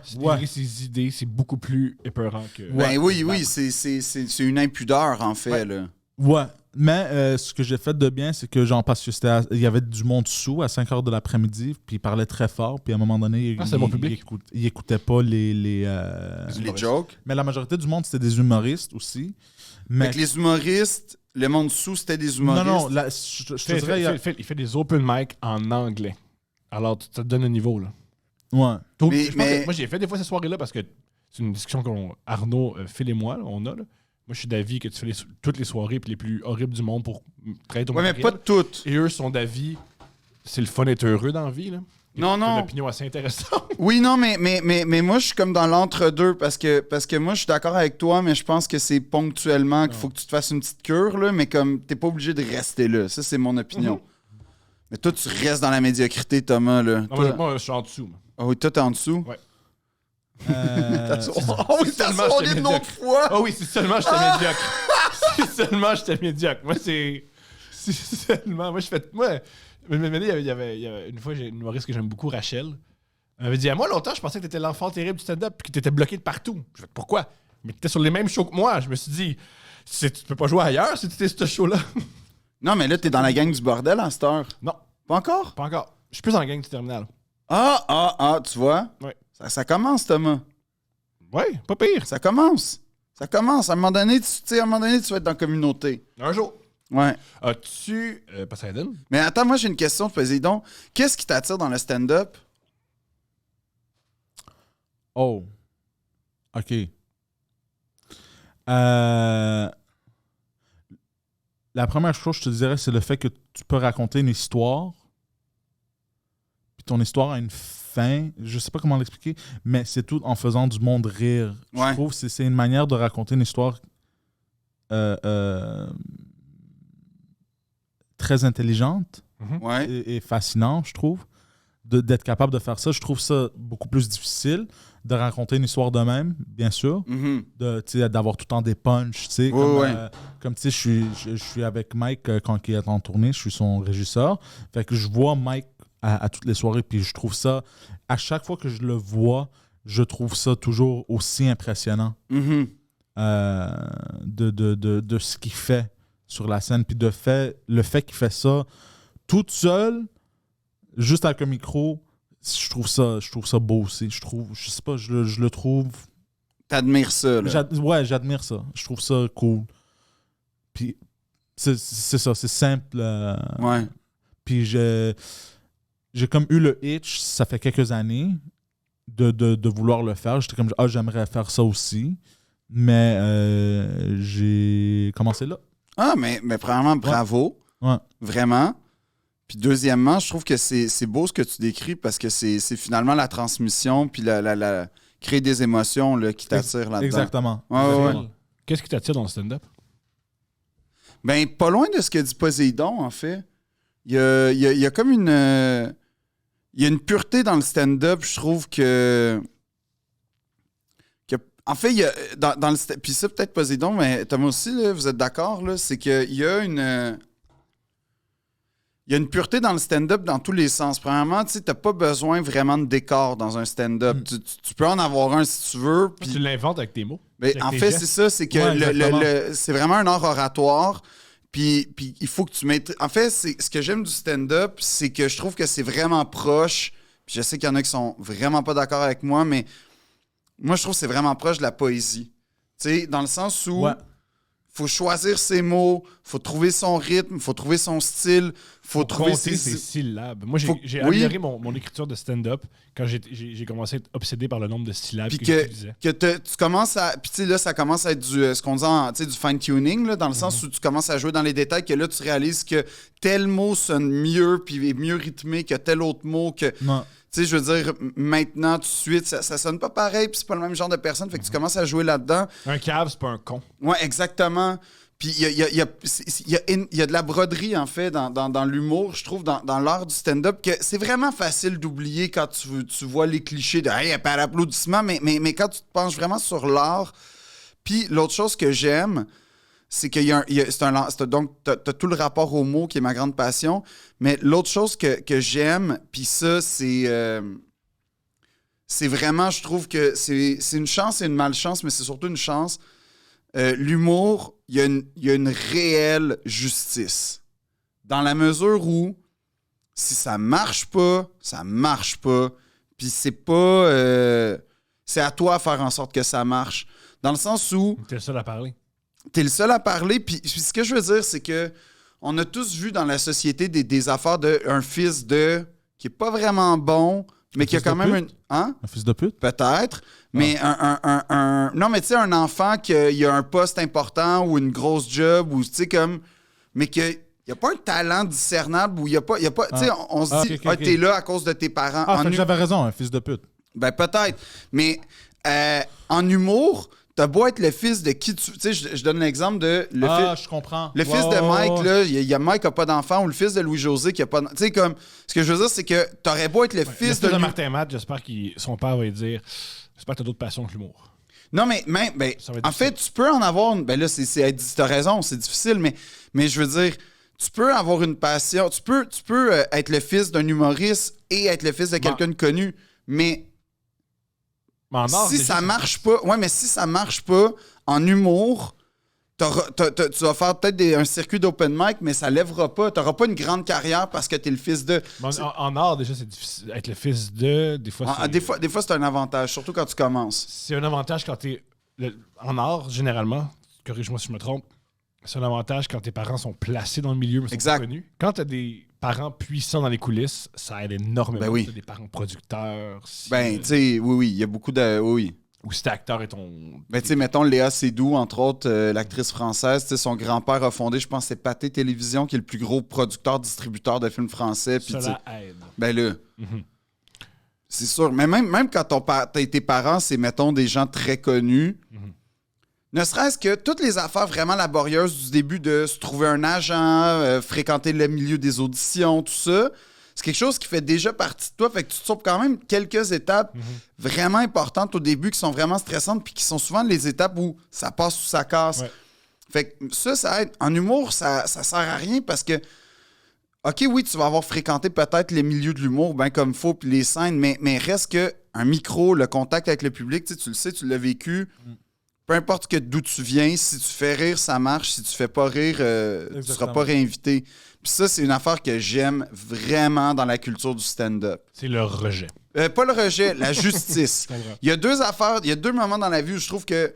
Se livrer ses idées, c'est beaucoup plus épeurant que... Ben oui, c'est une impudeur, en fait. Là. Ouais. Mais ce que j'ai fait de bien, c'est que parce que il y avait du monde sous à 5h de l'après-midi, puis il parlait très fort, puis à un moment donné, il écoutait pas les jokes. Mais la majorité du monde, c'était des humoristes aussi. Mais fait que les humoristes, le monde sous, c'était des humoristes. Non, je te dirais... Il fait des open mic en anglais. Alors, ça te donne un niveau, là. Ouais. Donc, moi, j'ai fait des fois cette soirée-là parce que c'est une discussion qu'Arnaud, Phil et moi, on a, là. Moi, je suis d'avis que tu fais toutes les soirées les plus horribles du monde pour prêter ton matériel. Mais pas toutes. Et eux sont d'avis, c'est le fun d'être heureux dans la vie. Là. Non. C'est une opinion assez intéressante. Oui, non, mais moi, je suis comme dans l'entre-deux parce que moi, je suis d'accord avec toi, mais je pense que c'est ponctuellement qu'il faut que tu te fasses une petite cure, là, mais comme t'es pas obligé de rester là. Ça, c'est mon opinion. Mais toi, tu restes dans la médiocrité, Thomas. Là. Non, moi, je suis en dessous. Ah oui, toi, t'es en dessous? Ouais. Oui, t'as sonné une autre fois. Ah oui, c'est seulement j'étais médiocre. C'est seulement j'étais médiocre. Moi, c'est seulement... Moi, je fais... Moi, il y avait une fois, j'ai une humoriste que j'aime beaucoup, Rachel. Elle m'avait dit, à moi, longtemps, je pensais que t'étais l'enfant terrible du stand-up et que t'étais bloqué de partout. Je fais, pourquoi? Mais t'étais sur les mêmes shows que moi. Je me suis dit, tu peux pas jouer ailleurs si t'étais sur ce show-là. Non, mais là, t'es dans la gang du bordel à cette heure. Non. Pas encore? Pas encore. Je suis plus dans la gang du terminal. Tu vois? Ouais. Ça commence, Thomas. Ouais, pas pire. Ça commence. À un moment donné, tu vas être dans la communauté. Un jour. Ouais. As-tu... Poseidon? Mais attends, moi, j'ai une question, Poseidon. Qu'est-ce qui t'attire dans le stand-up? Oh. OK. La première chose, je te dirais, c'est le fait que tu peux raconter une histoire. Puis ton histoire a une fin. Je sais pas comment l'expliquer, mais c'est tout en faisant du monde rire. Ouais. Je trouve que c'est une manière de raconter une histoire très intelligente et fascinante, je trouve. D'être capable de faire ça. Je trouve ça beaucoup plus difficile de raconter une histoire de même, bien sûr. D'avoir tout le temps des punchs. Comme tu sais, je suis avec Mike quand il est en tournée, je suis son régisseur. Fait que je vois Mike à toutes les soirées, puis je trouve ça, à chaque fois que je le vois, je trouve ça toujours aussi impressionnant de ce qu'il fait sur la scène. Puis le fait qu'il fait ça toute seule, juste avec un micro, je trouve ça beau aussi. Je sais pas, je le trouve... T'admires ça, là? J'admire ça. Je trouve ça cool. Puis c'est ça, c'est simple. Puis j'ai comme eu le itch, ça fait quelques années, de vouloir le faire. J'étais comme, j'aimerais faire ça aussi. Mais j'ai commencé là. Mais premièrement, bravo. Ouais. Vraiment. Puis deuxièmement, je trouve que c'est beau ce que tu décris parce que c'est finalement la transmission puis la créer des émotions là, qui t'attirent là-dedans. Exactement. Ouais. Qu'est-ce qui t'attire dans le stand-up? Ben, pas loin de ce que dit Poséidon, en fait. Il y a comme une... il y a une pureté dans le stand-up, je trouve que en fait, il y a, dans le puis ça, peut-être Poséidon, mais Thomas aussi, là, vous êtes d'accord, là, c'est qu'il y a une... Il y a une pureté dans le stand-up dans tous les sens. Premièrement, tu sais, t'as pas besoin vraiment de décor dans un stand-up. Tu peux en avoir un si tu veux. Puis... Tu l'inventes avec tes mots. Mais en fait, c'est ça, c'est que c'est vraiment un art oratoire. Puis il faut que tu mettes... En fait, ce que j'aime du stand-up, c'est que je trouve que c'est vraiment proche. Puis je sais qu'il y en a qui sont vraiment pas d'accord avec moi, mais moi, je trouve que c'est vraiment proche de la poésie. Tu sais, dans le sens où... Faut choisir ses mots, faut trouver son rythme, faut trouver son style, faut trouver ses syllabes. Moi, j'ai amélioré mon écriture de stand-up quand j'ai commencé à être obsédé par le nombre de syllabes que j'utilisais. Tu commences à... Puis tu sais, là, ça commence à être ce qu'on dit du fine-tuning, là, dans le sens où tu commences à jouer dans les détails, que là, tu réalises que tel mot sonne mieux puis est mieux rythmé que tel autre mot que... Non. Tu sais, je veux dire, maintenant, tout de suite, ça sonne pas pareil, puis c'est pas le même genre de personne, fait que tu commences à jouer là-dedans. Un cave, c'est pas un con. Ouais, exactement. Puis il y a de la broderie, en fait, dans l'humour, je trouve, dans l'art du stand-up, que c'est vraiment facile d'oublier quand tu vois les clichés de « Hey, par applaudissement », mais quand tu te penches vraiment sur l'art. Puis l'autre chose que j'aime, c'est qu'il y a donc, t'as tout le rapport aux mots qui est ma grande passion, mais l'autre chose que j'aime, puis ça, c'est vraiment, je trouve que c'est une chance et une malchance, mais c'est surtout une chance. L'humour, il y a une réelle justice. Dans la mesure où, si ça marche pas, ça marche pas, puis c'est pas... c'est à toi de faire en sorte que ça marche. Dans le sens où... T'es le seul à parler. T'es le seul à parler, puis ce que je veux dire, c'est que on a tous vu dans la société des affaires d'un fils de qui est pas vraiment bon, mais qui a quand même un fils de pute? Peut-être, mais non, mais tu sais, un enfant qui a un poste important ou une grosse job, ou tu sais, comme, mais qu'il n'y a pas un talent discernable, ou il n'y a pas, tu sais, on se dit, t'es là à cause de tes parents. J'avais raison, un fils de pute. Ben, peut-être, mais en humour, t'as beau être le fils de qui tu... Tu sais, je donne l'exemple de... je comprends. Le fils de Mike, là, il y a Mike qui n'a pas d'enfant, ou le fils de Louis-José qui n'a pas... Tu sais, comme... Ce que je veux dire, c'est que t'aurais beau être le fils de... Martin Matt, j'espère que son père va lui dire... J'espère que t'as d'autres passions que l'humour. Non, mais en fait, tu peux en avoir... Ben là, t'as raison, c'est difficile, mais je veux dire... Tu peux avoir une passion... Tu peux être le fils d'un humoriste et être le fils de quelqu'un de connu, mais... Si ça marche pas, mais si ça marche pas en humour, tu vas faire peut-être un circuit d'open mic, mais ça lèvera pas. Tu n'auras pas une grande carrière parce que tu es le fils de. En art, déjà, c'est difficile. Être le fils de, des fois, des fois, c'est un avantage, surtout quand tu commences. C'est un avantage quand tu es. En art, généralement, corrige-moi si je me trompe, c'est un avantage quand tes parents sont placés dans le milieu, mais sont pas connus. Quand tu as des parents puissants dans les coulisses, ça aide énormément. Ben oui. Des parents producteurs. Tu sais, oui, il y a beaucoup de... Oui. Ou si t'es acteur et ton... Ben, tu sais, mettons Léa Seydoux, entre autres, l'actrice française, tu sais, son grand-père a fondé, je pense, c'est Pathé Télévision, qui est le plus gros producteur-distributeur de films français. Cela aide. Ben là, c'est sûr. Mais même quand tes parents, c'est, mettons, des gens très connus, ne serait-ce que toutes les affaires vraiment laborieuses du début de se trouver un agent, fréquenter le milieu des auditions, tout ça, c'est quelque chose qui fait déjà partie de toi. Fait que tu te sauves quand même quelques étapes vraiment importantes au début qui sont vraiment stressantes puis qui sont souvent les étapes où ça passe ou ça casse. Ouais. Fait que ça aide. En humour, ça sert à rien parce que OK, oui, tu vas avoir fréquenté peut-être les milieux de l'humour bien comme il faut puis les scènes, mais reste que un micro, le contact avec le public, tu le sais, tu l'as vécu. Peu importe d'où tu viens, si tu fais rire, ça marche. Si tu fais pas rire, tu seras pas réinvité. Puis ça, c'est une affaire que j'aime vraiment dans la culture du stand-up. C'est le rejet. Pas le rejet, la justice. Il y a deux affaires, il y a deux moments dans la vie où je trouve que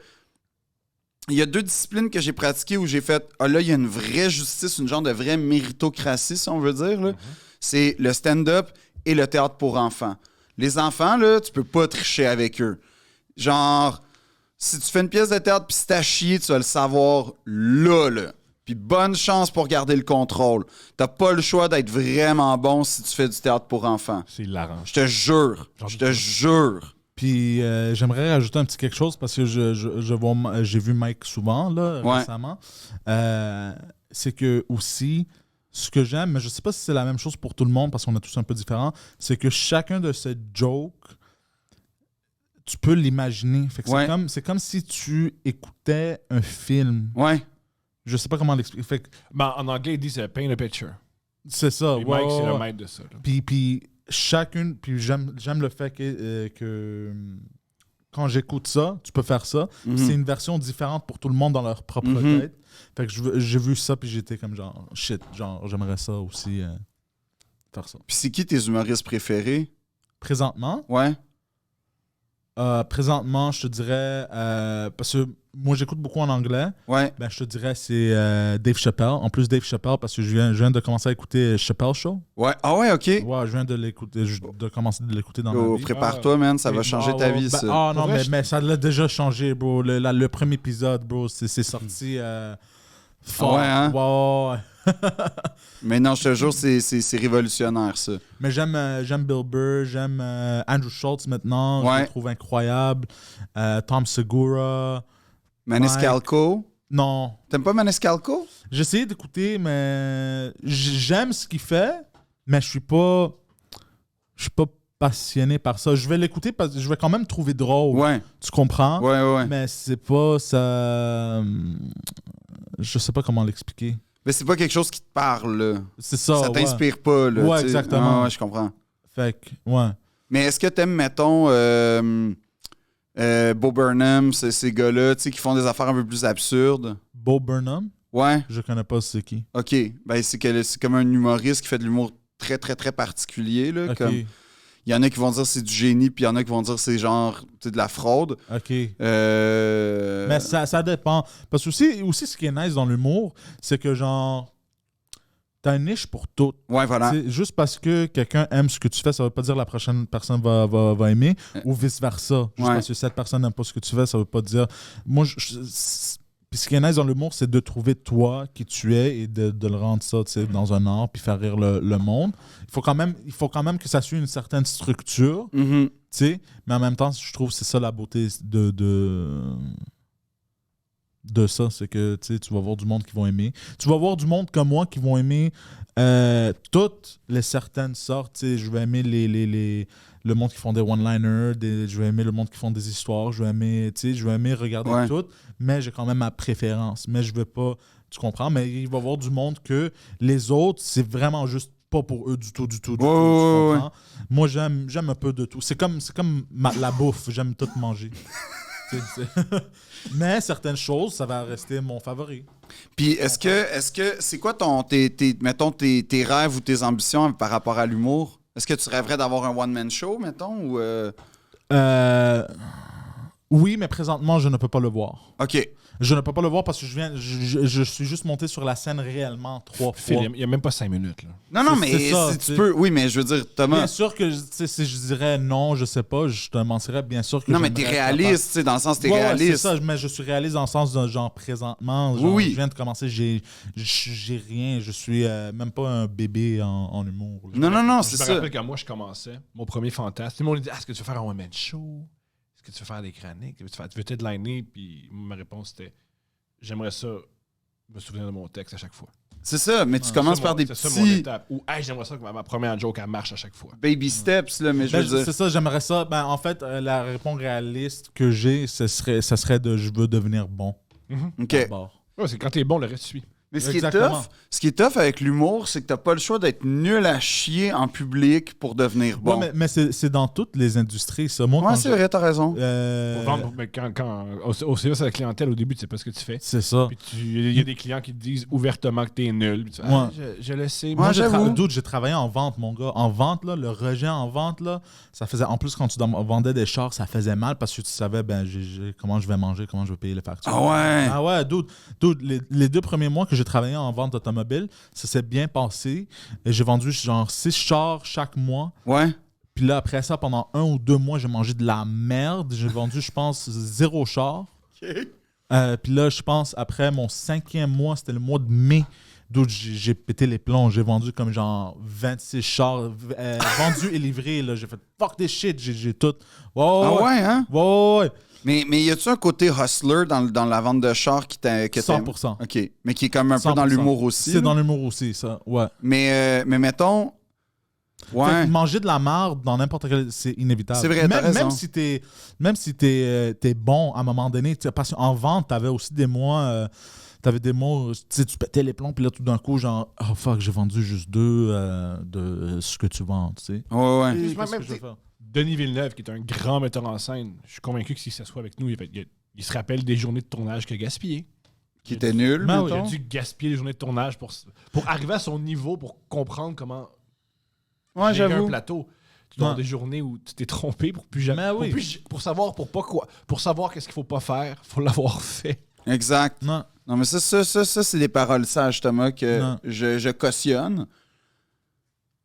il y a deux disciplines que j'ai pratiquées où j'ai fait là, il y a une vraie justice, une genre de vraie méritocratie, si on veut dire. Là. C'est le stand-up et le théâtre pour enfants. Les enfants, là, tu peux pas tricher avec eux. Genre... Si tu fais une pièce de théâtre puis c'est à chier, tu vas le savoir là. Puis bonne chance pour garder le contrôle. T'as pas le choix d'être vraiment bon si tu fais du théâtre pour enfants. C'est hilarant. Je te jure. Je te jure. Puis j'aimerais rajouter un petit quelque chose parce que j'ai vu Mike souvent là, récemment. C'est que aussi, ce que j'aime, mais je sais pas si c'est la même chose pour tout le monde parce qu'on est tous un peu différents, c'est que chacun de ces jokes, tu peux l'imaginer. Fait que c'est comme si tu écoutais un film. Ouais. Je sais pas comment l'expliquer. Fait que, En anglais, ils disent paint a picture. c'est ça. Et Mike, c'est le maître de ça. Là. Puis j'aime le fait que quand j'écoute ça, tu peux faire ça. C'est une version différente pour tout le monde dans leur propre tête. Fait que j'ai vu ça, puis j'étais comme genre, shit, genre, j'aimerais ça aussi faire ça. Puis c'est qui tes humoristes préférés? Présentement, Ouais. je te dirais, parce que moi j'écoute beaucoup en anglais, Ouais. ben, je te dirais c'est Dave Chappelle. En plus, Dave Chappelle, parce que je viens de commencer à écouter Chappelle Show. Ouais. Ah ouais, OK. Ouais, je viens de l'écouter, de commencer de l'écouter dans ma vie. Prépare-toi, man. Ça va changer ta vie, ça. Ah non, mais ça l'a déjà changé, bro. Le premier épisode, bro, c'est sorti fort. Ouais, hein? Ouais. Mais non, je te jure, c'est révolutionnaire, ça. Mais j'aime Bill Burr, j'aime Andrew Schultz maintenant, je le trouve incroyable. Tom Segura. Maniscalco? Non. T'aimes pas Maniscalco? J'ai essayé d'écouter, mais j'aime ce qu'il fait, mais je suis pas passionné par ça. Je vais l'écouter parce que je vais quand même trouver drôle. Ouais. Tu comprends? Ouais. Mais c'est pas ça. Je sais pas comment l'expliquer. Mais c'est pas quelque chose qui te parle, là. C'est ça. Ça t'inspire pas, là. Ouais, t'sais. exactement. Ouais, je comprends. Fait que, ouais. Mais est-ce que t'aimes, mettons, Bo Burnham, ces gars-là, tu sais, qui font des affaires un peu plus absurdes? Bo Burnham? Ouais. Je connais pas c'est qui. OK. Ben, c'est comme un humoriste qui fait de l'humour très, très, très particulier, là. OK. Comme... Il y en a qui vont dire c'est du génie, puis il y en a qui vont dire c'est genre de la fraude. OK. Mais ça dépend. Parce que aussi, ce qui est nice dans l'humour, c'est que genre, t'as une niche pour tout. Ouais, voilà. T'sais, juste parce que quelqu'un aime ce que tu fais, ça veut pas dire que la prochaine personne va aimer, ou vice-versa. Juste parce que cette personne n'aime pas ce que tu fais, ça veut pas dire... Moi, puis ce qui est nice dans l'humour, c'est de trouver toi qui tu es et de le rendre ça dans un art puis faire rire le monde. Il faut quand même que ça suive une certaine structure, Mm-hmm. mais en même temps, je trouve que c'est ça la beauté de ça. C'est que tu vas voir du monde qui vont aimer. Tu vas voir du monde comme moi qui vont aimer toutes les certaines sortes. Je vais aimer le monde qui font des one-liners, je vais aimer le monde qui font des histoires, je vais aimer regarder tout, mais j'ai quand même ma préférence. Mais je veux pas, tu comprends, mais il va y avoir du monde que les autres, c'est vraiment juste pas pour eux du tout. Tu comprends? Moi, j'aime un peu de tout. C'est comme la bouffe, j'aime tout manger. Mais certaines choses, ça va rester mon favori. Puis est-ce que c'est quoi mettons tes rêves ou tes ambitions par rapport à l'humour? Est-ce que tu rêverais d'avoir un one-man show, mettons, ou Oui, mais présentement, je ne peux pas le voir. OK. Je ne peux pas le voir parce que je suis juste monté sur la scène réellement 3 fois. Il n'y a même pas 5 minutes. Là. Non, mais ça, si tu peux... Oui, mais je veux dire, Thomas... Bien sûr que si je dirais non, je sais pas, je te mentirais, bien sûr que... Non, mais t'es réaliste, tu sais, dans le sens t'es réaliste. Ouais, c'est ça, mais je suis réaliste dans le sens de genre présentement. Genre, oui. Je viens de commencer, j'ai rien, je suis même pas un bébé en humour. Là. Non, c'est ça. Je ça. me rappelle quand moi je commençais, mon premier fantasme, tout le monde dit est-ce que tu veux faire un one-man show? Est-ce que tu veux faire des chroniques? Tu veux t'headliner? Puis ma réponse c'était j'aimerais ça me souvenir de mon texte à chaque fois. C'est ça, mais tu commences par des petits... C'est ça mon étape. Ou j'aimerais ça que ma première joke elle marche à chaque fois. Baby steps, là, mais je veux dire... C'est ça, j'aimerais ça. Ben, en fait, la réponse réaliste que j'ai, ça serait de je veux devenir bon. OK. D'abord. Ouais, c'est quand t'es bon, le reste suit. Mais ce Exactement. qui est tough avec l'humour, c'est que t'as pas le choix d'être nul à chier en public pour devenir bon. Ouais, mais c'est dans toutes les industries, ça. Moi, Ouais, c'est vrai, t'as raison. Pour vendre, mais au service à la clientèle, au début, tu sais pas ce que tu fais. C'est ça. Puis il y a des clients qui te disent ouvertement que t'es nul. Puis tu fais, je le sais. Moi, j'avoue. J'ai travaillé en vente, mon gars. En vente, là, le rejet en vente, là, ça faisait... En plus, quand tu vendais des chars, ça faisait mal parce que tu savais comment je vais manger, comment je vais payer les factures. Ah ouais? Dude, les 2 premiers mois que j'ai travaillé en vente automobile, ça s'est bien passé. Et j'ai vendu genre 6 chars chaque mois. Ouais. Puis là, après ça, pendant 1 ou 2 mois, j'ai mangé de la merde. J'ai vendu, je pense, 0 char. OK. Puis là, je pense, après mon 5e mois, c'était le mois de mai, d'où j'ai pété les plombs. J'ai vendu comme genre 26 chars. Vendus et livrés. Là. J'ai fait fuck this shit. J'ai tout. Ouais, hein? Ouais. Mais y a-tu un côté hustler dans la vente de chars qui t'a... 100%. OK. Mais qui est comme un peu 100%. dans l'humour aussi. C'est dans l'humour aussi, ça. Ouais. Mais mettons... Ouais. Fait que manger de la marde dans n'importe quel... C'est inévitable. C'est vrai, t'as raison. Même si t'es bon à un moment donné, parce qu'en vente, t'avais aussi des mois... T'avais des mots, tu pétais les plombs, puis là, tout d'un coup, genre, oh fuck, j'ai vendu juste 2 de ce que tu vends, tu sais. Ouais. Et qu'est-ce que je vais faire? Denis Villeneuve, qui est un grand metteur en scène, je suis convaincu que si ça soit avec nous, il se rappelle des journées de tournage qu'il a gaspillées. Qui était nul, Ben Il a mettons. dû gaspiller les journées de tournage pour arriver à son niveau, pour comprendre comment Ouais, gérer un j'avoue. plateau. Tu dois avoir Ouais. des journées où tu t'es trompé pour plus jamais. Mais oui. Pour savoir pour savoir qu'est-ce qu'il faut pas faire, faut l'avoir fait. Exact. Non. Non, mais ça c'est des paroles sages, Thomas, que Non. je cautionne.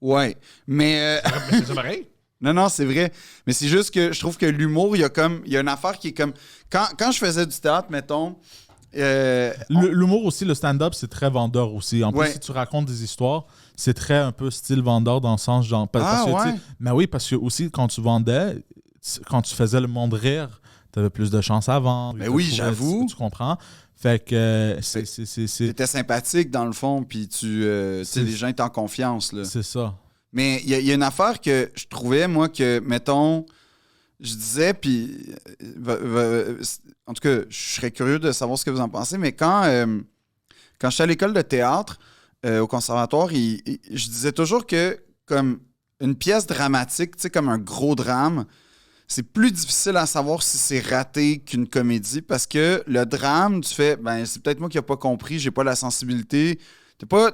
Ouais. Mais... Mais c'est ça pareil. Non, c'est vrai. Mais c'est juste que je trouve que l'humour, il y a une affaire qui est comme... Quand je faisais du théâtre, mettons... L'humour aussi, le stand-up, c'est très vendeur aussi. En Ouais. plus, si tu racontes des histoires, c'est très un peu style vendeur dans le sens genre... Parce que, tu sais, ouais? mais oui, parce que aussi, quand tu vendais, quand tu faisais le monde rire, t'avais plus de chances à vendre. Ben oui, j'avoue. Tu comprends? Fait que c'est T'étais sympathique, dans le fond, puis tu sais, les gens étaient en confiance, là. c'est ça. Mais il y a une affaire que je trouvais, moi, que, mettons, je disais, puis... en tout cas, je serais curieux de savoir ce que vous en pensez, mais quand j'étais à l'école de théâtre, au conservatoire, je disais toujours que, comme une pièce dramatique, tu sais, comme un gros drame, c'est plus difficile à savoir si c'est raté qu'une comédie, parce que le drame, tu fais, ben c'est peut-être moi qui n'ai pas compris, j'ai pas la sensibilité. C'est pas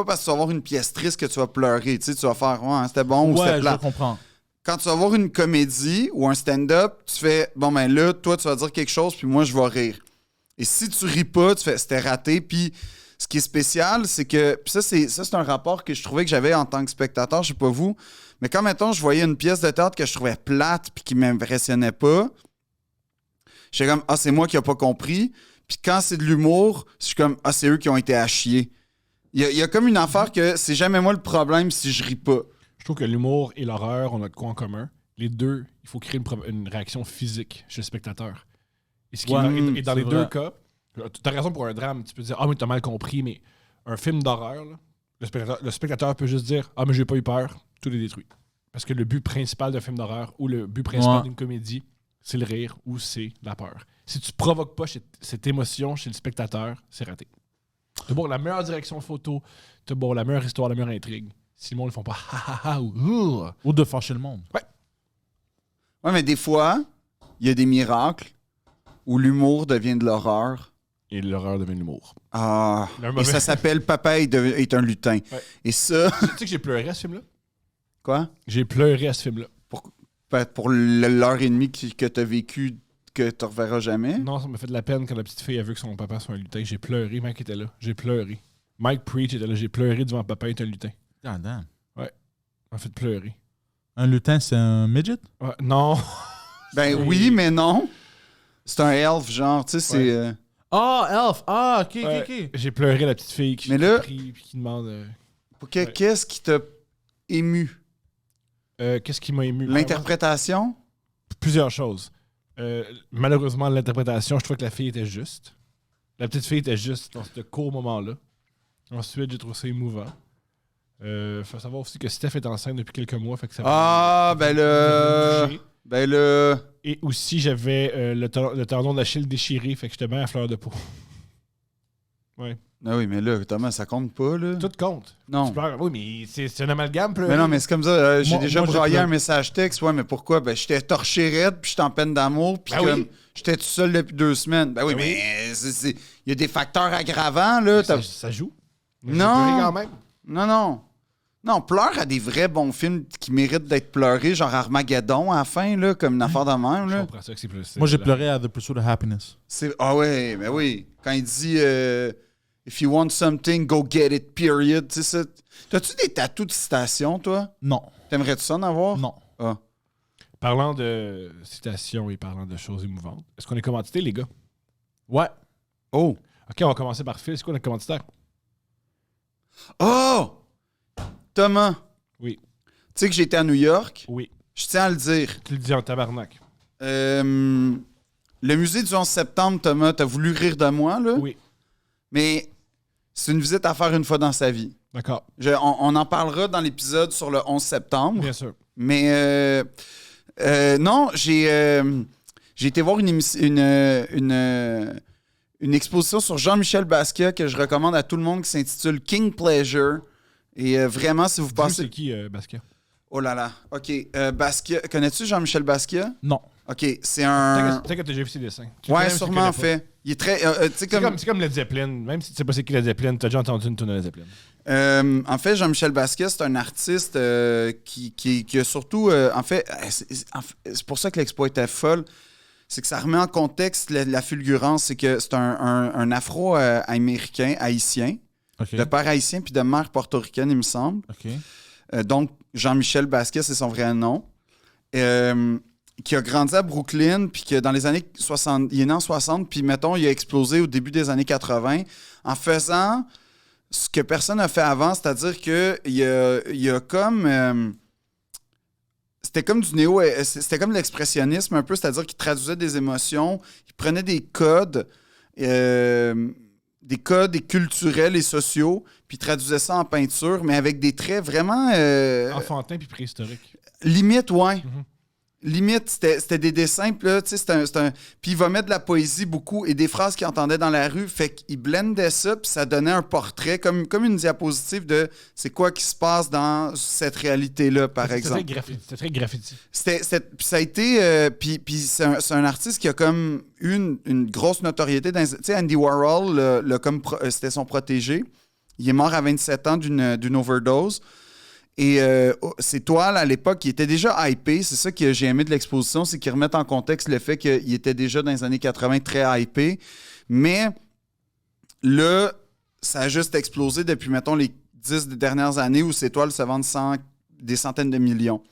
parce que tu vas voir une pièce triste que tu vas pleurer, tu sais, tu vas faire, ouais, c'était bon ou c'était Ouais, plat. je comprends. Quand tu vas voir une comédie ou un stand-up, tu fais, bon, ben là, toi, tu vas dire quelque chose, puis moi, je vais rire. Et si tu ris pas, tu fais, c'était raté. Puis ce qui est spécial, c'est que, puis ça, c'est un rapport que je trouvais que j'avais en tant que spectateur, je sais pas vous, mais quand, mettons, je voyais une pièce de théâtre que je trouvais plate puis qui m'impressionnait pas, j'étais comme, ah, c'est moi qui n'ai pas compris. Puis quand c'est de l'humour, je suis comme, ah, c'est eux qui ont été à chier. Il y a comme une affaire que c'est jamais moi le problème si je ris pas. Je trouve que l'humour et l'horreur ont de quoi en commun. Les deux, il faut créer une réaction physique chez le spectateur. Et, et dans les deux cas, tu as raison pour un drame. Tu peux dire, ah, mais tu as mal compris, mais un film d'horreur, là, le spectateur peut juste dire, ah, mais j'ai pas eu peur, tout est détruit. Parce que le but principal d'un film d'horreur ou le but principal d'une comédie, c'est le rire ou c'est la peur. Si tu provoques pas cette émotion chez le spectateur, c'est raté. Tu as beau la meilleure direction photo, tu as beau la meilleure histoire, la meilleure intrigue. Si le monde ne le font pas ha ha ha Ou de fâcher le monde. Ouais, mais des fois, il y a des miracles où l'humour devient de l'horreur. et l'horreur devient l'humour. Ah, Un et mauvais- ça s'appelle Papa est un lutin. Ouais. Et ça, Tu sais que j'ai pleuré à ce film-là? quoi? J'ai pleuré à ce film-là. Pour l'heure et demie que tu as vécu, que tu ne reverras jamais? Non, ça m'a fait de la peine quand la petite fille a vu que son papa soit un lutin. J'ai pleuré, Mike était là. J'ai pleuré. Mike Preach était là. J'ai pleuré devant papa est un lutin. God damn. Ça m'a fait pleurer. Un lutin, c'est un midget? Ouais, non. Ben oui, mais non. C'est un elfe, genre, tu sais, c'est... Ouais. Oh, Elf! Ah, ok, Ouais, ok, ok. J'ai pleuré la petite fille qui Mais là- prie puis qui demande Ouais. Qu'est-ce qui t'a ému? qu'est-ce qui m'a ému. L'interprétation? Plusieurs choses. Malheureusement, l'interprétation, je trouvais que la fille était juste. La petite fille était juste dans ce court moment-là. Ensuite, j'ai trouvé ça émouvant. Faut savoir aussi que Steph est enceinte depuis quelques mois. Fait que ça Ah, ben là... touché. Ben là... Et aussi, j'avais le tendon d'Achille déchiré, fait que j'étais bien à fleur de peau. Ah oui, mais là, Thomas, ça compte pas, là. Tout compte. Non. Tu pleures. Oui, mais c'est un amalgame. Mais non, mais c'est comme ça. J'ai Moi- déjà moi, j'ai broyé pleuré. un message texte. Ouais, mais pourquoi? Ben, j'étais torché raide, puis j'étais en peine d'amour, puis Ben comme... oui. J'étais tout seul depuis 2 semaines. Ben oui, Ben mais il y a des facteurs aggravants, là. Ça joue. Mais j'ai Non. pleuré quand même. Non. Non, pleure à des vrais bons films qui méritent d'être pleurés, genre Armageddon à la fin, là, comme une affaire de même, Je là. comprends ça que c'est plus. Moi, j'ai pleuré à The Pursuit of Happiness. Ah ouais, mais oui. Quand il dit If you want something, go get it, period. Tu sais, ça. T'as-tu des tatous de citation, toi? Non. T'aimerais-tu ça en avoir? Non. Ah. Parlant de citations et parlant de choses émouvantes, est-ce qu'on est commandité, les gars? Ouais. Oh! OK, on va commencer par Phil. C'est quoi le commanditaire? Oh! Thomas. Oui. Tu sais que j'étais à New York? Oui. Je tiens à le dire. Tu le dis en tabarnak. Le musée du 11 septembre, Thomas, t'as voulu rire de moi, là? Oui. Mais c'est une visite à faire une fois dans sa vie. D'accord. On en parlera dans l'épisode sur le 11 septembre. Bien sûr. Mais non, j'ai été voir une exposition sur Jean-Michel Basquiat que je recommande à tout le monde qui s'intitule King Pleasure. Et vraiment, si vous passez... C'est qui, Basquiat? Oh là là. OK. Basquiat. Connais-tu Jean-Michel Basquiat? Non. OK. C'est un... Peut-être que tu as déjà vu ses dessins. Tu Ouais, connais, mais tu sûrement, en connais pas. fait. Il est très... C'est comme Led Zeppelin. Même si tu sais pas c'est qui Led Zeppelin, tu as déjà entendu une tune de Led Zeppelin. En fait, Jean-Michel Basquiat, c'est un artiste qui a surtout... en fait, c'est pour ça que l'expo était folle. C'est que ça remet en contexte la fulgurance. C'est que c'est un afro-américain, haïtien, OK. de père haïtien puis de mère portoricaine, il me semble. OK. Donc, Jean-Michel Basquiat, c'est son vrai nom. Qui a grandi à Brooklyn, puis que dans les années 60... Il est né en 60, puis mettons, il a explosé au début des années 80 en faisant ce que personne n'a fait avant, c'est-à-dire qu'il y a comme... c'était comme du c'était comme de l'expressionnisme un peu, c'est-à-dire qu'il traduisait des émotions, il prenait des codes culturels et sociaux, puis il traduisait ça en peinture, mais avec des traits vraiment... Enfantin puis préhistorique. limite, ouais. Mhm. Limite, c'était des dessins, puis là, tu sais, puis il va mettre de la poésie beaucoup et des phrases qu'il entendait dans la rue, fait qu'il blendait ça, puis ça donnait un portrait, comme une diapositive de c'est quoi qui se passe dans cette réalité-là, par exemple. C'était très graffiti. Puis ça a été... puis c'est un artiste qui a comme eu une grosse notoriété. Tu sais, Andy Warhol, c'était son protégé. Il est mort à 27 ans d'une overdose. Et ces toiles, à l'époque, qui étaient déjà hypées, c'est ça que j'ai aimé de l'exposition, c'est qu'ils remettent en contexte le fait qu'il était déjà dans les années 80 très hypé. Mais là, ça a juste explosé depuis, mettons, les 10 dernières années où ces toiles se vendent des centaines de millions.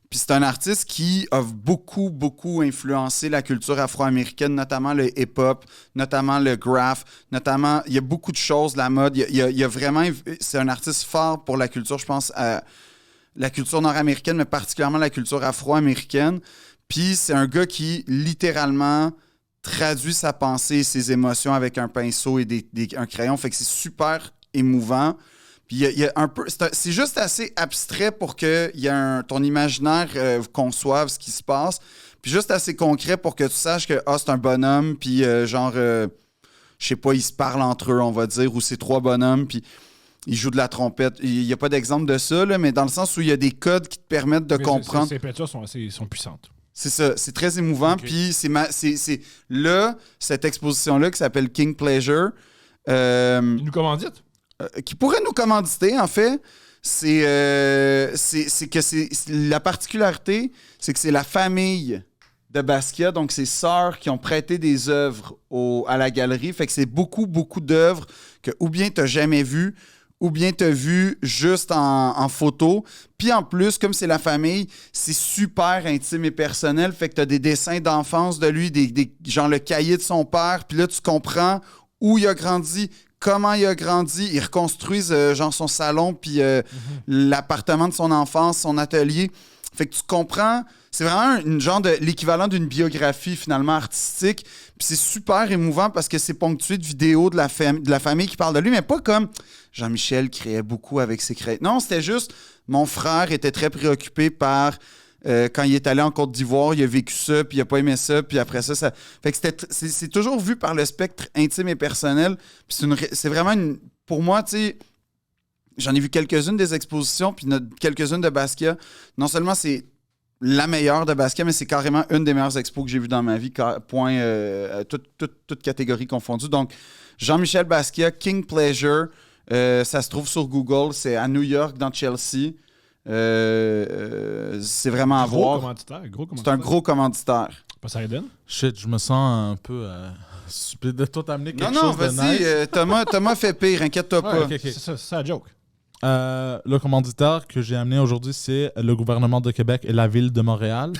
Puis c'est un artiste qui a beaucoup, beaucoup influencé la culture afro-américaine, notamment le hip-hop, notamment le graph, notamment... Il y a beaucoup de choses, la mode. Il y a vraiment... C'est un artiste fort pour la culture, je pense, la culture nord-américaine, mais particulièrement la culture afro-américaine. Puis c'est un gars qui, littéralement, traduit sa pensée et ses émotions avec un pinceau et un crayon. Fait que c'est super émouvant. Puis il y a un peu, c'est juste assez abstrait pour que ton imaginaire conçoive ce qui se passe. Puis juste assez concret pour que tu saches que c'est un bonhomme, puis je sais pas, ils se parlent entre eux, on va dire, ou c'est trois bonhommes, puis ils jouent de la trompette. Il n'y a pas d'exemple de ça, là, mais dans le sens où il y a des codes qui te permettent de comprendre. Ces peintures sont puissantes. C'est ça, c'est très émouvant. Okay. Puis c'est là, cette exposition-là qui s'appelle King Pleasure. Il nous commandite? Qui pourrait nous commanditer, en fait, c'est que la particularité, c'est que c'est la famille de Basquiat, donc ses sœurs qui ont prêté des œuvres à la galerie. Fait que c'est beaucoup, beaucoup d'œuvres que ou bien tu n'as jamais vues, ou bien tu as vu juste en photo. Puis en plus, comme c'est la famille, c'est super intime et personnel. Fait que tu as des dessins d'enfance de lui, genre le cahier de son père. Puis là, tu comprends où il a grandi, comment il a grandi. Ils reconstruisent genre son salon, puis l'appartement de son enfance, son atelier. Fait que tu comprends, c'est vraiment une genre de l'équivalent d'une biographie finalement artistique. Puis c'est super émouvant parce que c'est ponctué de vidéos de la famille qui parle de lui, mais pas comme Jean-Michel créait beaucoup avec ses créations. Non, c'était juste, mon frère était très préoccupé par... quand il est allé en Côte d'Ivoire, il a vécu ça, puis il a pas aimé ça, puis après ça... Fait que c'est toujours vu par le spectre intime et personnel. Puis c'est vraiment pour moi, tu sais, j'en ai vu quelques-unes des expositions, puis quelques-unes de Basquiat. Non seulement c'est la meilleure de Basquiat, mais c'est carrément une des meilleures expos que j'ai vues dans ma vie, toute catégorie confondue. Donc, Jean-Michel Basquiat, King Pleasure, ça se trouve sur Google, c'est à New York, dans Chelsea. C'est vraiment à voir. C'est un gros commanditaire. Poseidon? Shit, je me sens un peu stupide de tout amener quelque non, chose de vas-y, nice. Thomas fait pire, inquiète-toi pas. Okay. C'est ça, la joke. Le commanditaire que j'ai amené aujourd'hui, c'est le gouvernement de Québec et la ville de Montréal.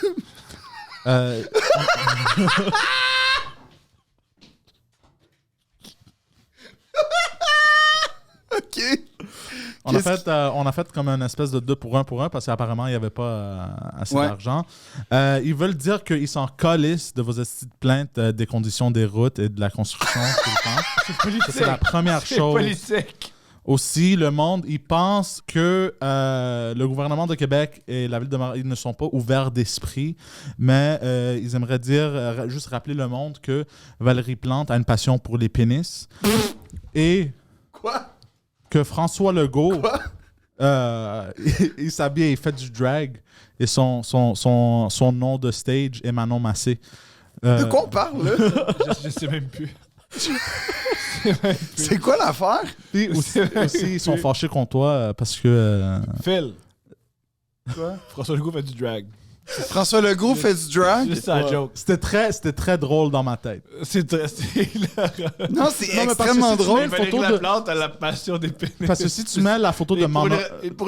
On a fait comme une espèce de 2 pour 1 parce qu'apparemment, il n'y avait pas assez d'argent. Ils veulent dire qu'ils s'en calissent de vos estis de plainte des conditions des routes et de la construction tout le temps. C'est politique. C'est la première chose. Politique. Aussi, le monde, il pense que le gouvernement de Québec et la ville de Montréal ne sont pas ouverts d'esprit, mais ils aimeraient dire, juste rappeler le monde que Valérie Plante a une passion pour les pénis. Et que François Legault, il s'habille, il fait du drag, et son nom de stage est Manon Massé. De quoi on parle, là? Je sais même plus. C'est quoi l'affaire? Puis aussi, ils sont fâchés contre toi parce que... Phil. Quoi? François Legault fait du drag. François Legault fait du drag? Juste ça, joke. C'était très drôle dans ma tête. C'est Non, c'est Non, mais parce que extrêmement si tu drôle. mets- Valérie photo de- Laplante a la passion des pénis. Parce que si tu mets la photo de Et pour maman...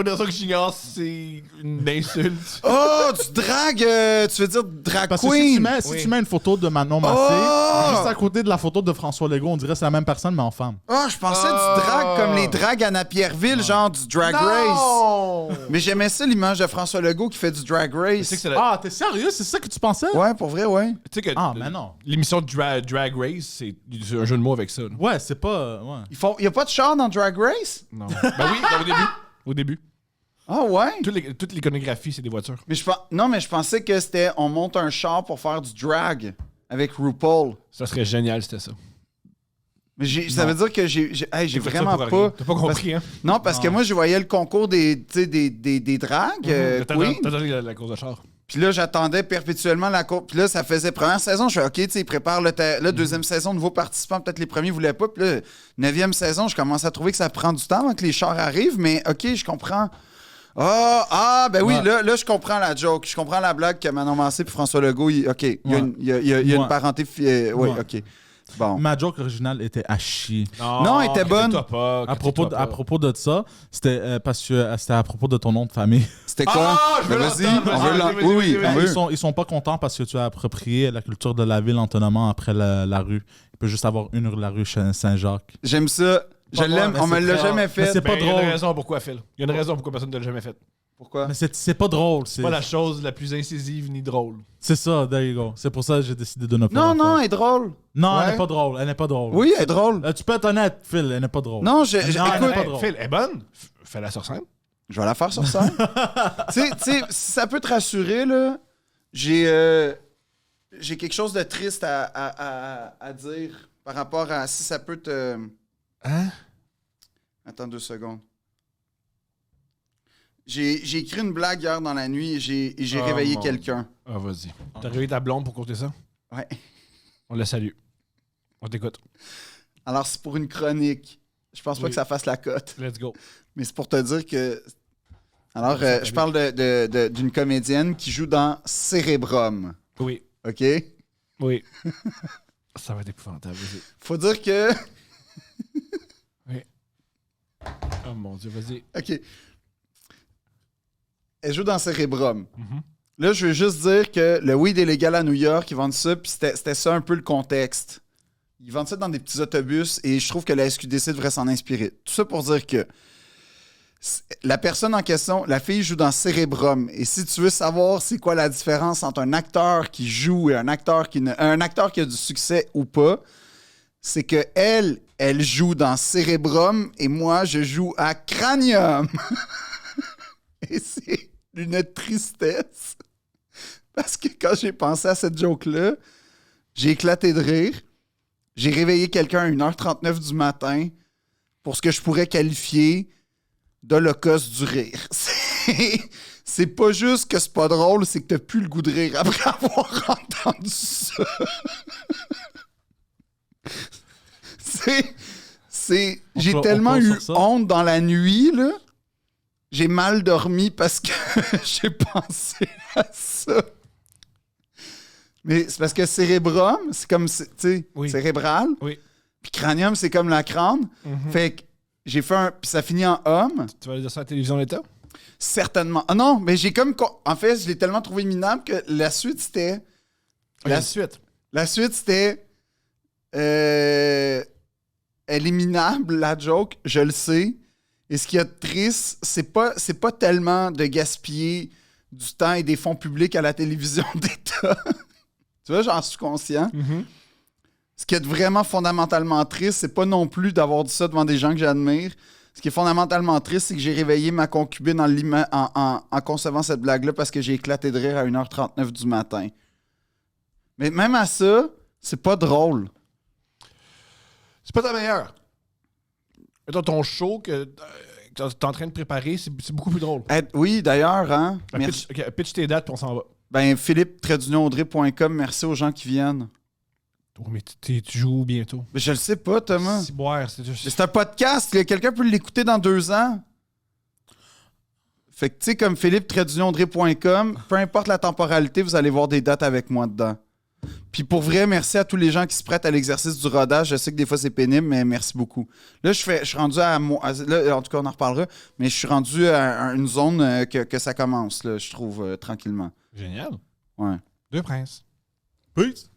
une raison que j'ignore, c'est une insulte. Oh, du drag, tu veux dire drag Parce que queen? si tu mets une photo de Manon Massé, juste à côté de la photo de François Legault, on dirait que c'est la même personne, mais en femme. Oh, je pensais du drag comme les drags Anna Pierreville, genre du drag race. Mais j'aimais ça, l'image de François Legault qui fait du drag Tu sais race. que c'est Ah, t'es sérieux? C'est ça que tu pensais? Ouais, pour vrai, ouais. Tu sais que Ah, mais non. l'émission Drag Race, c'est un jeu de mots avec ça. là. Ouais, c'est pas... Ouais. Il y a pas de char dans Drag Race? Non. Ben oui, au début. Au début. Ah ouais? Toute l'iconographie, c'est des voitures. Mais non, mais je pensais que c'était on monte un char pour faire du drag avec RuPaul. Ça serait génial, c'était ça. Mais ça veut dire que j'ai vraiment pas. T'as pas compris, hein? Non, parce que moi, je voyais le concours des drags. T'as Queen. donné la course de char. Puis là, j'attendais perpétuellement la course. Puis là, ça faisait première saison. Je fais OK, tu sais, ils préparent le deuxième saison, nouveaux participants. Peut-être les premiers voulaient pas. Puis là, 9e saison, je commence à trouver que ça prend du temps avant que les chars arrivent. Mais OK, je comprends. Ben oui, Ouais. là, je comprends la joke. Je comprends la blague que Manon Massé et François Legault, OK, il y a une parenté. Oui, OK. Bon. Ma joke originale était à chier. Non, elle était bonne. À propos de ça, c'était parce que c'était à propos de ton nom de famille. C'était quoi? je veux Vas-y, l'entendre, on veut vas-y, l'entendre. Oui, vas-y, on veut. Ils sont pas contents parce que tu as approprié la culture de la ville Antonomant après la rue. Il peut juste avoir une rue, la rue Saint-Jacques. J'aime ça. Je l'aime. mais on me c'est l'a très- jamais mais fait. c'est pas Il y a drôle. une raison pourquoi, Phil. Il y a une raison pourquoi personne ne l'a jamais fait. Pourquoi? Mais c'est pas drôle. C'est Pas la chose la plus incisive ni drôle. c'est ça, there you go. C'est pour ça que j'ai décidé de ne pas Non, la faire. elle est drôle. Non, Ouais. elle n'est pas drôle. Elle n'est pas drôle. Oui, elle est drôle. Tu peux être honnête, Phil, elle n'est pas drôle. Non, Non, elle écoute, est pas drôle. Phil, elle est bonne. Fais-la sur scène. je vais la faire sur scène. Tu sais, si ça peut te rassurer, là, j'ai quelque chose de triste à dire par rapport à si ça peut te... Hein? Attends 2 secondes. J'ai écrit une blague hier dans la nuit et j'ai Oh, réveillé mon quelqu'un. Ah, vas-y. T'as réveillé ta blonde pour compter ça? Ouais. On la salue. On t'écoute. Alors, c'est pour une chronique. Je pense pas Oui. que ça fasse la cote. Let's go. Mais c'est pour te dire que... Alors, Ça, je parle d'une comédienne qui joue dans Cérébrum. Oui. OK? Oui. Ça va être épouvantable. Vas-y. Faut dire que... Oh mon Dieu, vas-y. OK. Elle joue dans Cérébrum. Mhm. Là, je veux juste dire que le weed est légal à New York, ils vendent ça, puis c'était ça un peu le contexte. Ils vendent ça dans des petits autobus, et je trouve que la SQDC devrait s'en inspirer. Tout ça pour dire que la personne en question, la fille joue dans Cérébrum, et si tu veux savoir c'est quoi la différence entre un acteur qui joue et un acteur qui a du succès ou pas, c'est que elle joue dans Cérébrum, et moi, je joue à Cranium. Et c'est une tristesse. Parce que quand j'ai pensé à cette joke-là, j'ai éclaté de rire. J'ai réveillé quelqu'un à 1h39 du matin pour ce que je pourrais qualifier d'holocauste du rire. C'est pas juste que c'est pas drôle, c'est que t'as plus le goût de rire après avoir entendu ça. J'ai On tellement close eu sur ça. honte dans la nuit, là. J'ai mal dormi parce que j'ai pensé à ça. Mais c'est parce que cérébrum, c'est comme, tu sais, Oui. cérébral. Oui. Puis cranium, c'est comme la crâne. Fait que j'ai fait puis ça finit en homme. Tu vas aller dire ça à la télévision l'État? Certainement. Ah non, mais j'ai comme... En fait, je l'ai tellement trouvé minable que la suite, c'était... La suite. La suite, c'était... Elle est minable, la joke, je le sais. Et ce qui est triste, c'est pas tellement de gaspiller du temps et des fonds publics à la télévision d'État. Tu vois, j'en suis conscient. Mm-hmm. Ce qui est vraiment fondamentalement triste, c'est pas non plus d'avoir dit ça devant des gens que j'admire. Ce qui est fondamentalement triste, c'est que j'ai réveillé ma concubine en concevant cette blague-là parce que j'ai éclaté de rire à 1h39 du matin. Mais même à ça, c'est pas drôle. C'est pas ta meilleure. Mettons, ton show que t'es en train de préparer, c'est beaucoup plus drôle. Oui, d'ailleurs, hein. Merci. Pitch tes dates, puis on s'en va. Ben, Philippe-audrey.com, merci aux gens qui viennent. Oh, mais tu joues bientôt. Mais je le sais pas, Thomas. C'est boire, c'est juste... Mais c'est un podcast. Quelqu'un peut l'écouter dans 2 ans. Fait que, tu sais, comme Philippe-audrey.com, peu importe la temporalité, vous allez voir des dates avec moi dedans. Puis pour vrai, merci à tous les gens qui se prêtent à l'exercice du rodage. Je sais que des fois, c'est pénible, mais merci beaucoup. Là, je suis rendu là, en tout cas, on en reparlera, mais je suis rendu à une zone que ça commence, là, je trouve, tranquillement. Génial. Ouais. 2 princes. Peace.